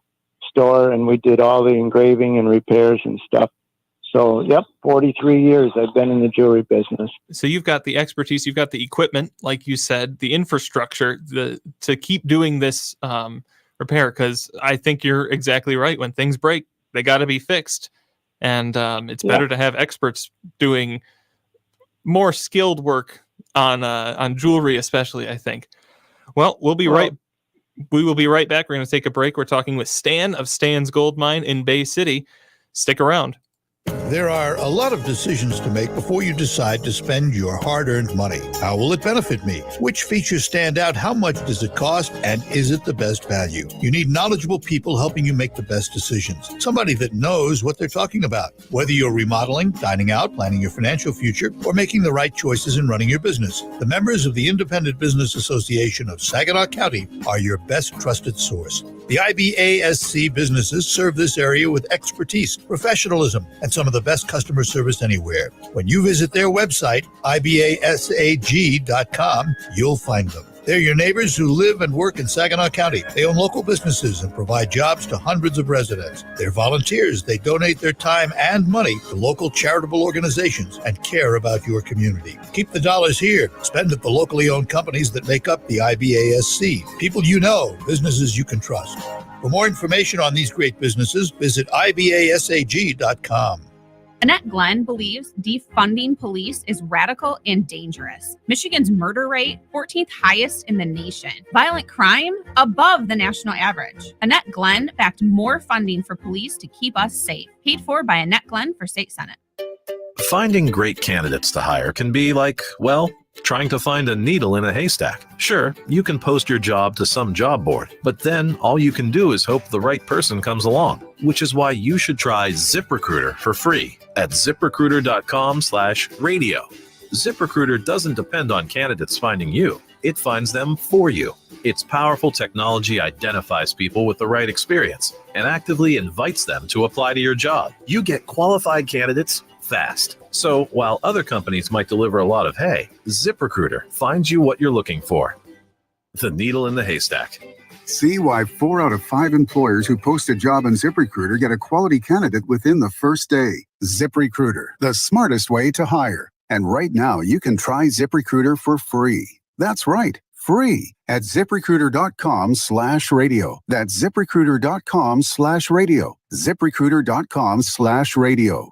store, and we did all the engraving and repairs and stuff. So, 43 years I've been in the jewelry business. So you've got the expertise, you've got the equipment, like you said, the infrastructure to keep doing this repair, because I think you're exactly right. When things break, they got to be fixed. And it's better to have experts doing more skilled work on jewelry, especially, I think. Well, we will be right back. We're going to take a break. We're talking with Stan of Stan's Gold Mine in Bay City. Stick around. There are a lot of decisions to make before you decide to spend your hard-earned money. How will it benefit me? Which features stand out? How much does it cost? And is it the best value? You need knowledgeable people helping you make the best decisions. Somebody that knows what they're talking about. Whether you're remodeling, dining out, planning your financial future, or making the right choices in running your business, the members of the Independent Business Association of Saginaw County are your best trusted source. The IBASC businesses serve this area with expertise, professionalism, and some of the best customer service anywhere. When you visit their website, ibasag.com, you'll find them. They're your neighbors who live and work in Saginaw County. They own local businesses and provide jobs to hundreds of residents. They're volunteers. They donate their time and money to local charitable organizations and care about your community. Keep the dollars here. Spend at the locally owned companies that make up the IBASC. People you know, businesses you can trust. For more information on these great businesses, visit ibasag.com. Annette Glenn believes defunding police is radical and dangerous. Michigan's murder rate, 14th highest in the nation. Violent crime, above the national average. Annette Glenn backed more funding for police to keep us safe. Paid for by Annette Glenn for State Senate. Finding great candidates to hire can be like, well, trying to find a needle in a haystack. Sure, you can post your job to some job board, but then all you can do is hope the right person comes along, which is why you should try ZipRecruiter for free at ZipRecruiter.com/radio. ZipRecruiter doesn't depend on candidates finding you. It finds them for you. Its powerful technology identifies people with the right experience and actively invites them to apply to your job. You get qualified candidates fast. So while other companies might deliver a lot of hay, ZipRecruiter finds you what you're looking for. The needle in the haystack. See why 4 out of 5 employers who post a job on ZipRecruiter get a quality candidate within the first day. ZipRecruiter, the smartest way to hire. And right now, you can try ZipRecruiter for free. That's right, free at ZipRecruiter.com/radio. That's ZipRecruiter.com/radio. ZipRecruiter.com/radio.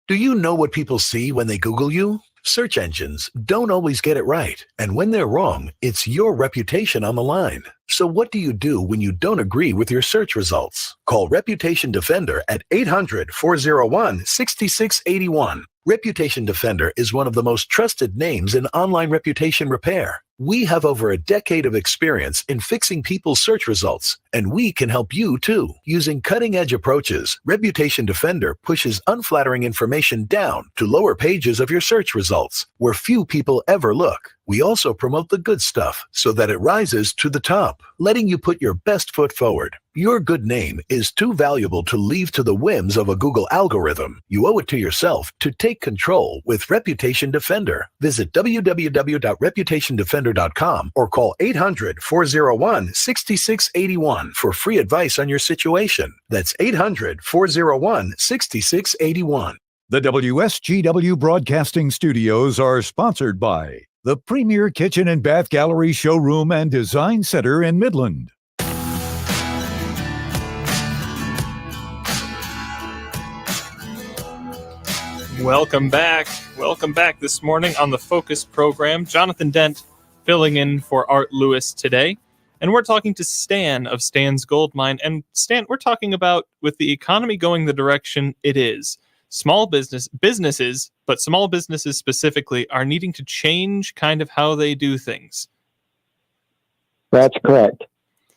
Do you know what people see when they Google you? Search engines don't always get it right. And when they're wrong, it's your reputation on the line. So what do you do when you don't agree with your search results? Call Reputation Defender at 800-401-6681. Reputation Defender is one of the most trusted names in online reputation repair. We have over a decade of experience in fixing people's search results, and we can help you too. Using cutting-edge approaches, Reputation Defender pushes unflattering information down to lower pages of your search results, where few people ever look. We also promote the good stuff so that it rises to the top, letting you put your best foot forward. Your good name is too valuable to leave to the whims of a Google algorithm. You owe it to yourself to take control with Reputation Defender. Visit www.reputationdefender.com or call 800-401-6681 for free advice on your situation. That's 800-401-6681. The WSGW Broadcasting Studios are sponsored by the Premier Kitchen and Bath Gallery Showroom and Design Center in Midland. Welcome back. Welcome back this morning on the Focus program. Jonathan Dent filling in for Art Lewis today. And we're talking to Stan of Stan's Gold Mine. And Stan, we're talking about with the economy going the direction it is, businesses, but small businesses specifically, are needing to change kind of how they do things. That's correct.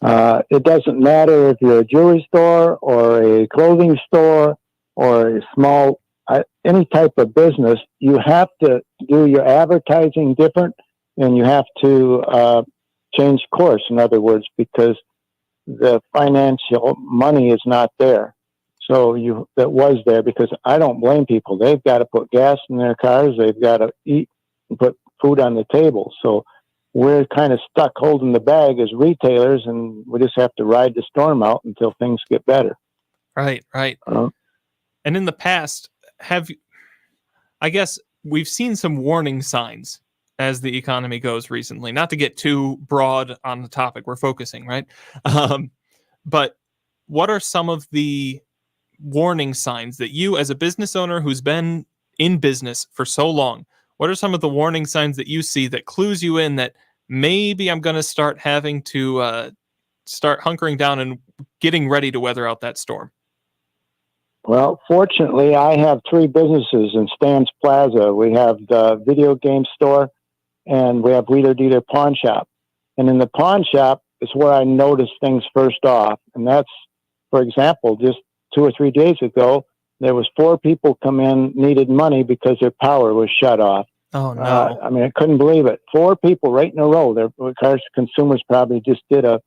It doesn't matter if you're a jewelry store or a clothing store or a small, any type of business. You have to do your advertising different, and you have to change course, in other words, because the financial money is not there. So that was there, because I don't blame people. They've got to put gas in their cars. They've got to eat and put food on the table. So we're kind of stuck holding the bag as retailers, and we just have to ride the storm out until things get better. Right. And in the past, I guess we've seen some warning signs as the economy goes recently. Not to get too broad on the topic we're focusing, right? But what are some of the warning signs that you, as a business owner who's been in business for so long, what are some of the warning signs that you see that clues you in that maybe I'm going to start having to start hunkering down and getting ready to weather out that storm? Well, fortunately, I have 3 businesses in Stan's Plaza. We have the video game store, and we have Wheeler Dealer Pawn Shop. And in the pawn shop is where I noticed things first off. And that's, for example, just 2 or 3 days ago, there was 4 people come in, needed money because their power was shut off. Oh, no. I mean, I couldn't believe it. 4 people right in a row. Their consumers probably just did a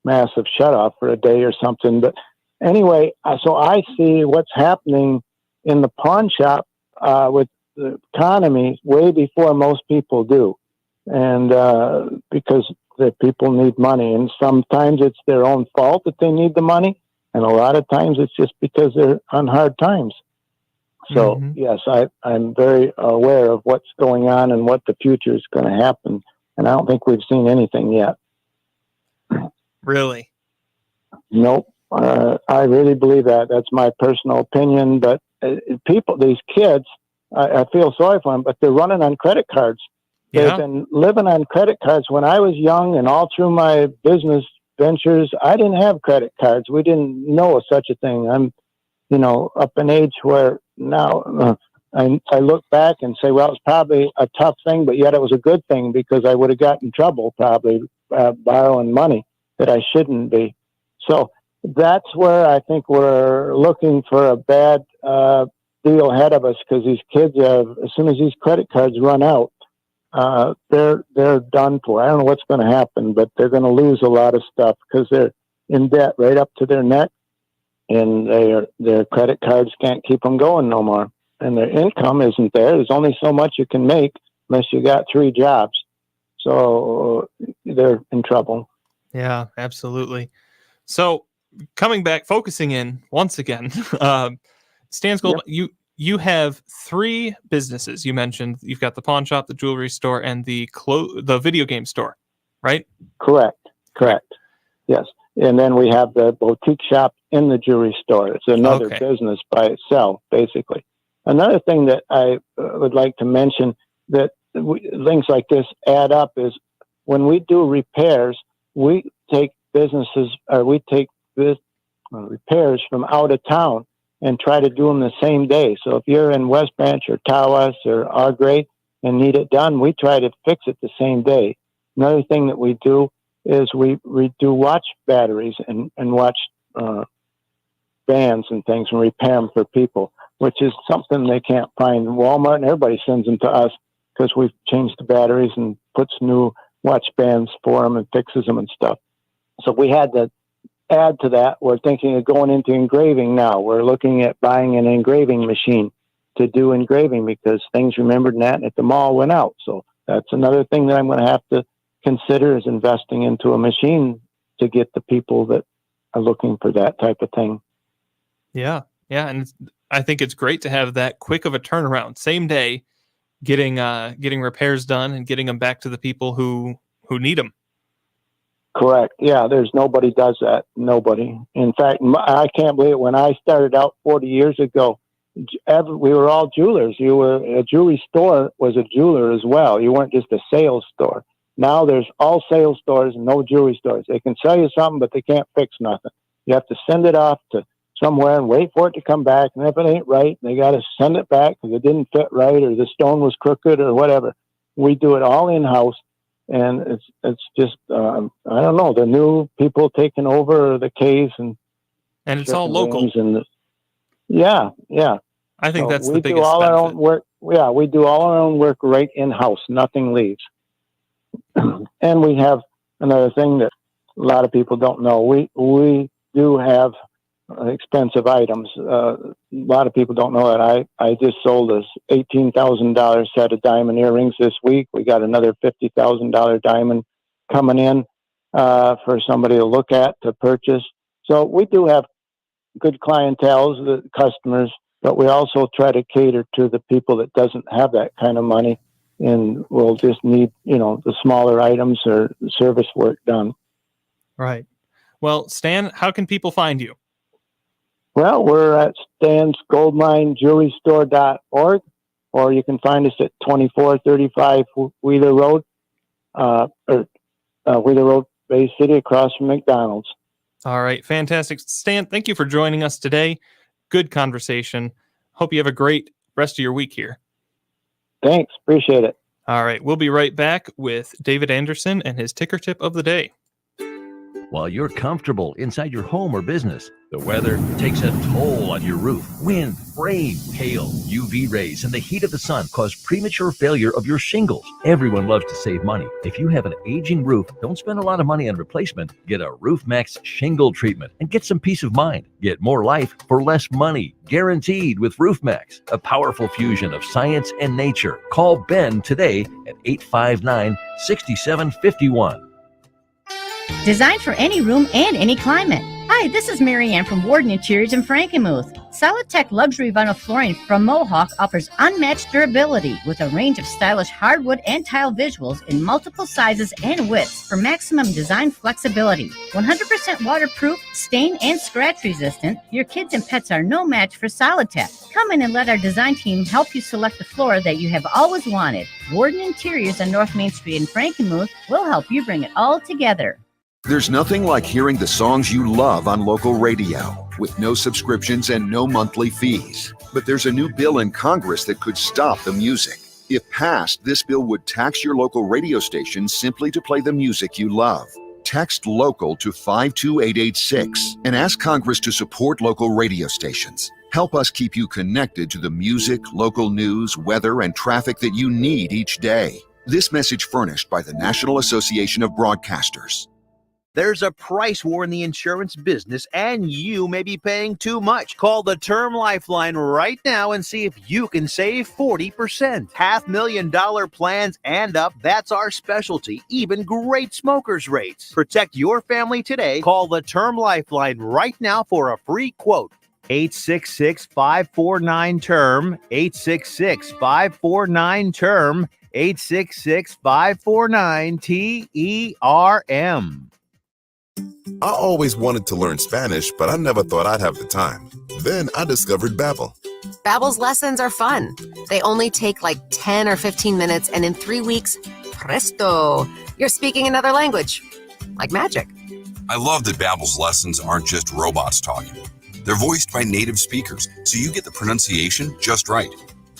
massive shut off for a day or something. But anyway, so I see what's happening in the pawn shop with the economy way before most people do. And because the people need money, and sometimes it's their own fault that they need the money, and a lot of times it's just because they're on hard times. So yes, I'm very aware of what's going on and what the future is going to happen, and I don't think we've seen anything yet. Really? Nope. I really believe that. That's my personal opinion. But these kids, I feel sorry for them, but they're running on credit cards. They've been living on credit cards. When I was young and all through my business ventures, I didn't have credit cards. We didn't know of such a thing. I'm, up in age where now I look back and say, well, it's probably a tough thing, but yet it was a good thing, because I would have gotten in trouble probably borrowing money that I shouldn't be. So that's where I think we're looking for a bad deal ahead of us, because these kids as soon as these credit cards run out, they're done for. I don't know what's going to happen, but they're going to lose a lot of stuff because they're in debt right up to their neck, and their credit cards can't keep them going no more. And their income isn't there. There's only so much you can make unless you got 3 jobs. So they're in trouble. Yeah, absolutely. So coming back, focusing in once again, Stan's Gold, you have 3 businesses. You mentioned you've got the pawn shop, the jewelry store, and the video game store, right? Correct. Yes. And then we have the boutique shop in the jewelry store. It's another business by itself, basically. Another thing that I would like to mention that things like this add up is when we do repairs, we take repairs from out of town and try to do them the same day. So if you're in West Branch or Tawas or Argray and need it done, we try to fix it the same day. Another thing that we do is we do watch batteries and watch bands and things and repair them for people, which is something they can't find in Walmart, and everybody sends them to us because we've changed the batteries and puts new watch bands for them and fixes them and stuff. So we had to add to that. We're thinking of going into engraving now. We're looking at buying an engraving machine to do engraving because things remembered that at the mall went out. So that's another thing that I'm going to have to consider, is investing into a machine to get the people that are looking for that type of thing. Yeah. And I think it's great to have that quick of a turnaround, same day, getting repairs done and getting them back to the people who need them. Correct. Yeah, there's nobody does that. Nobody. In fact, I can't believe it. When I started out 40 years ago, we were all jewelers. A jewelry store was a jeweler as well. You weren't just a sales store. Now there's all sales stores and no jewelry stores. They can sell you something, but they can't fix nothing. You have to send it off to somewhere and wait for it to come back. And if it ain't right, they got to send it back because it didn't fit right or the stone was crooked or whatever. We do it all in-house. And it's just, I don't know, the new people taking over the caves and it's all local. And yeah. I think that's we the biggest do all benefit. our own work. Yeah, we do all our own work right in-house. Nothing leaves. And we have another thing that a lot of people don't know. We do have expensive items. A lot of people don't know that. I just sold us $18,000 set of diamond earrings this week. We got another $50,000 diamond coming in for somebody to look at, to purchase. So we do have good clientele, the customers, but we also try to cater to the people that doesn't have that kind of money and will just need, the smaller items or service work done. Right. Well, Stan, how can people find you? Well, we're at stansgoldminejewelrystore.org, or you can find us at 2435 Wheeler Road, Wheeler Road, Bay City, across from McDonald's. All right. Fantastic. Stan, thank you for joining us today. Good conversation. Hope you have a great rest of your week here. Thanks. Appreciate it. All right. We'll be right back with David Anderson and his ticker tip of the day. While you're comfortable inside your home or business, the weather takes a toll on your roof. Wind, rain, hail, UV rays, and the heat of the sun cause premature failure of your shingles. Everyone loves to save money. If you have an aging roof, don't spend a lot of money on replacement. Get a Roof Max shingle treatment and get some peace of mind. Get more life for less money, guaranteed with Roof Max, a powerful fusion of science and nature. Call Ben today at 859-6751. Designed for any room and any climate. Hi, this is Marianne from Warden Interiors in Frankenmuth. Solidtech Luxury Vinyl Flooring from Mohawk offers unmatched durability with a range of stylish hardwood and tile visuals in multiple sizes and widths for maximum design flexibility. 100% waterproof, stain and scratch resistant, your kids and pets are no match for Solidtech. Come in and let our design team help you select the floor that you have always wanted. Warden Interiors on North Main Street in Frankenmuth will help you bring it all together. There's nothing like hearing the songs you love on local radio with no subscriptions and no monthly fees. But there's a new bill in Congress that could stop the music. If passed, this bill would tax your local radio station simply to play the music you love. Text LOCAL to 52886 and ask Congress to support local radio stations. Help us keep you connected to the music, local news, weather, and traffic that you need each day. This message furnished by the National Association of Broadcasters. There's a price war in the insurance business, and you may be paying too much. Call the Term Lifeline right now and see if you can save 40%. $500,000 plans and up, that's our specialty. Even great smokers' rates. Protect your family today. Call the Term Lifeline right now for a free quote. 866-549-TERM. 866-549-TERM. 866-549-TERM. I always wanted to learn Spanish, but I never thought I'd have the time. Then I discovered Babbel. Babbel's lessons are fun. They only take like 10 or 15 minutes, and in 3 weeks, presto, you're speaking another language. Like magic. I love that Babbel's lessons aren't just robots talking. They're voiced by native speakers, so you get the pronunciation just right.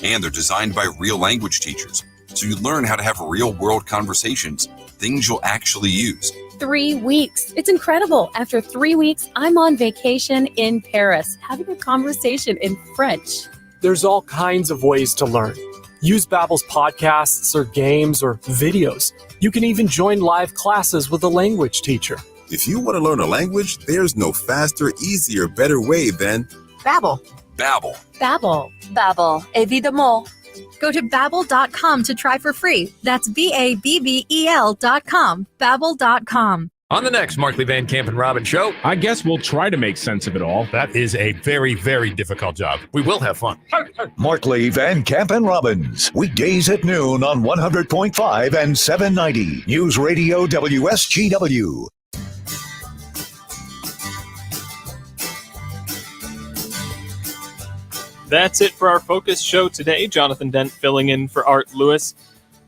And they're designed by real language teachers, so you learn how to have real-world conversations, things you'll actually use. 3 weeks. It's incredible. After 3 weeks, I'm on vacation in Paris, having a conversation in French. There's all kinds of ways to learn. Use Babbel's podcasts or games or videos. You can even join live classes with a language teacher. If you want to learn a language, there's no faster, easier, better way than Babbel. Babbel. Babbel. Babbel. Évidemment. Go to Babbel.com to try for free. That's Babbel.com. Babbel.com. On the next Markley Van Camp and Robin show, I guess we'll try to make sense of it all. That is a very, very difficult job. We will have fun. Markley, Van Camp, and Robbins. Weekdays at noon on 100.5 and 790. News Radio WSGW. That's it for our focus show today. Jonathan Dent filling in for Art Lewis.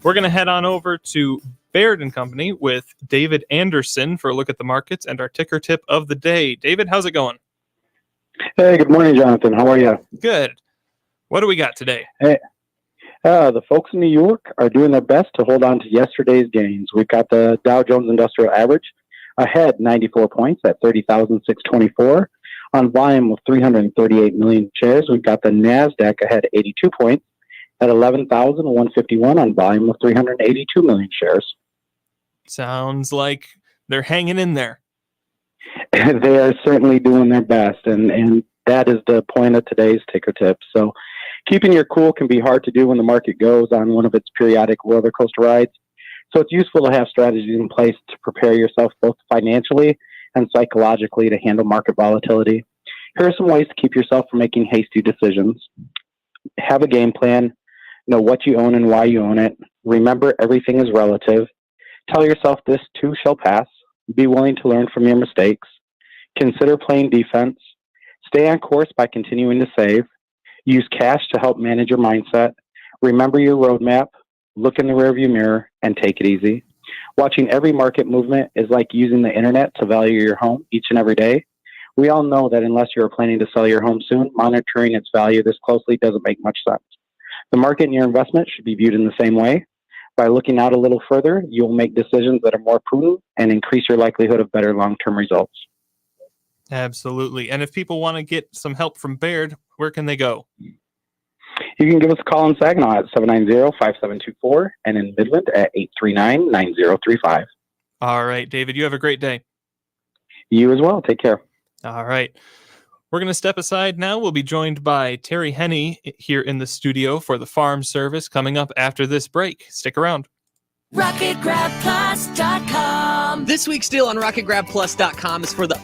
We're going to head on over to Baird & Company with David Anderson for a look at the markets and our ticker tip of the day. David, how's it going? Hey, good morning, Jonathan. How are you? Good. What do we got today? Hey, the folks in New York are doing their best to hold on to yesterday's gains. We've got the Dow Jones Industrial Average ahead 94 points at 30,624 on volume of 338 million shares. We've got the NASDAQ ahead 82 points at 11,151 on volume of 382 million shares. Sounds like they're hanging in there. They are certainly doing their best, and that is the point of today's ticker tip. So keeping your cool can be hard to do when the market goes on one of its periodic roller coaster rides. So it's useful to have strategies in place to prepare yourself both financially and psychologically to handle market volatility. Here are some ways to keep yourself from making hasty decisions. Have a game plan. Know what you own and why you own it. Remember, everything is relative. Tell yourself this too shall pass. Be willing to learn from your mistakes. Consider playing defense. Stay on course by continuing to save. Use cash to help manage your mindset. Remember your roadmap. Look in the rearview mirror and take it easy. Watching every market movement is like using the internet to value your home each and every day. We all know that unless you're planning to sell your home soon, monitoring its value this closely doesn't make much sense. The market and your investment should be viewed in the same way. By looking out a little further, you'll make decisions that are more prudent and increase your likelihood of better long-term results. Absolutely. And if people want to get some help from Baird, where can they go? You can give us a call in Saginaw at 790-5724 and in Midland at 839-9035. All right, David, you have a great day. You as well. Take care. All right. We're going to step aside now. We'll be joined by Terry Henney here in the studio for the Farm Service coming up after this break. Stick around. RocketGrabPlus.com. This week's deal on RocketGrabPlus.com is for the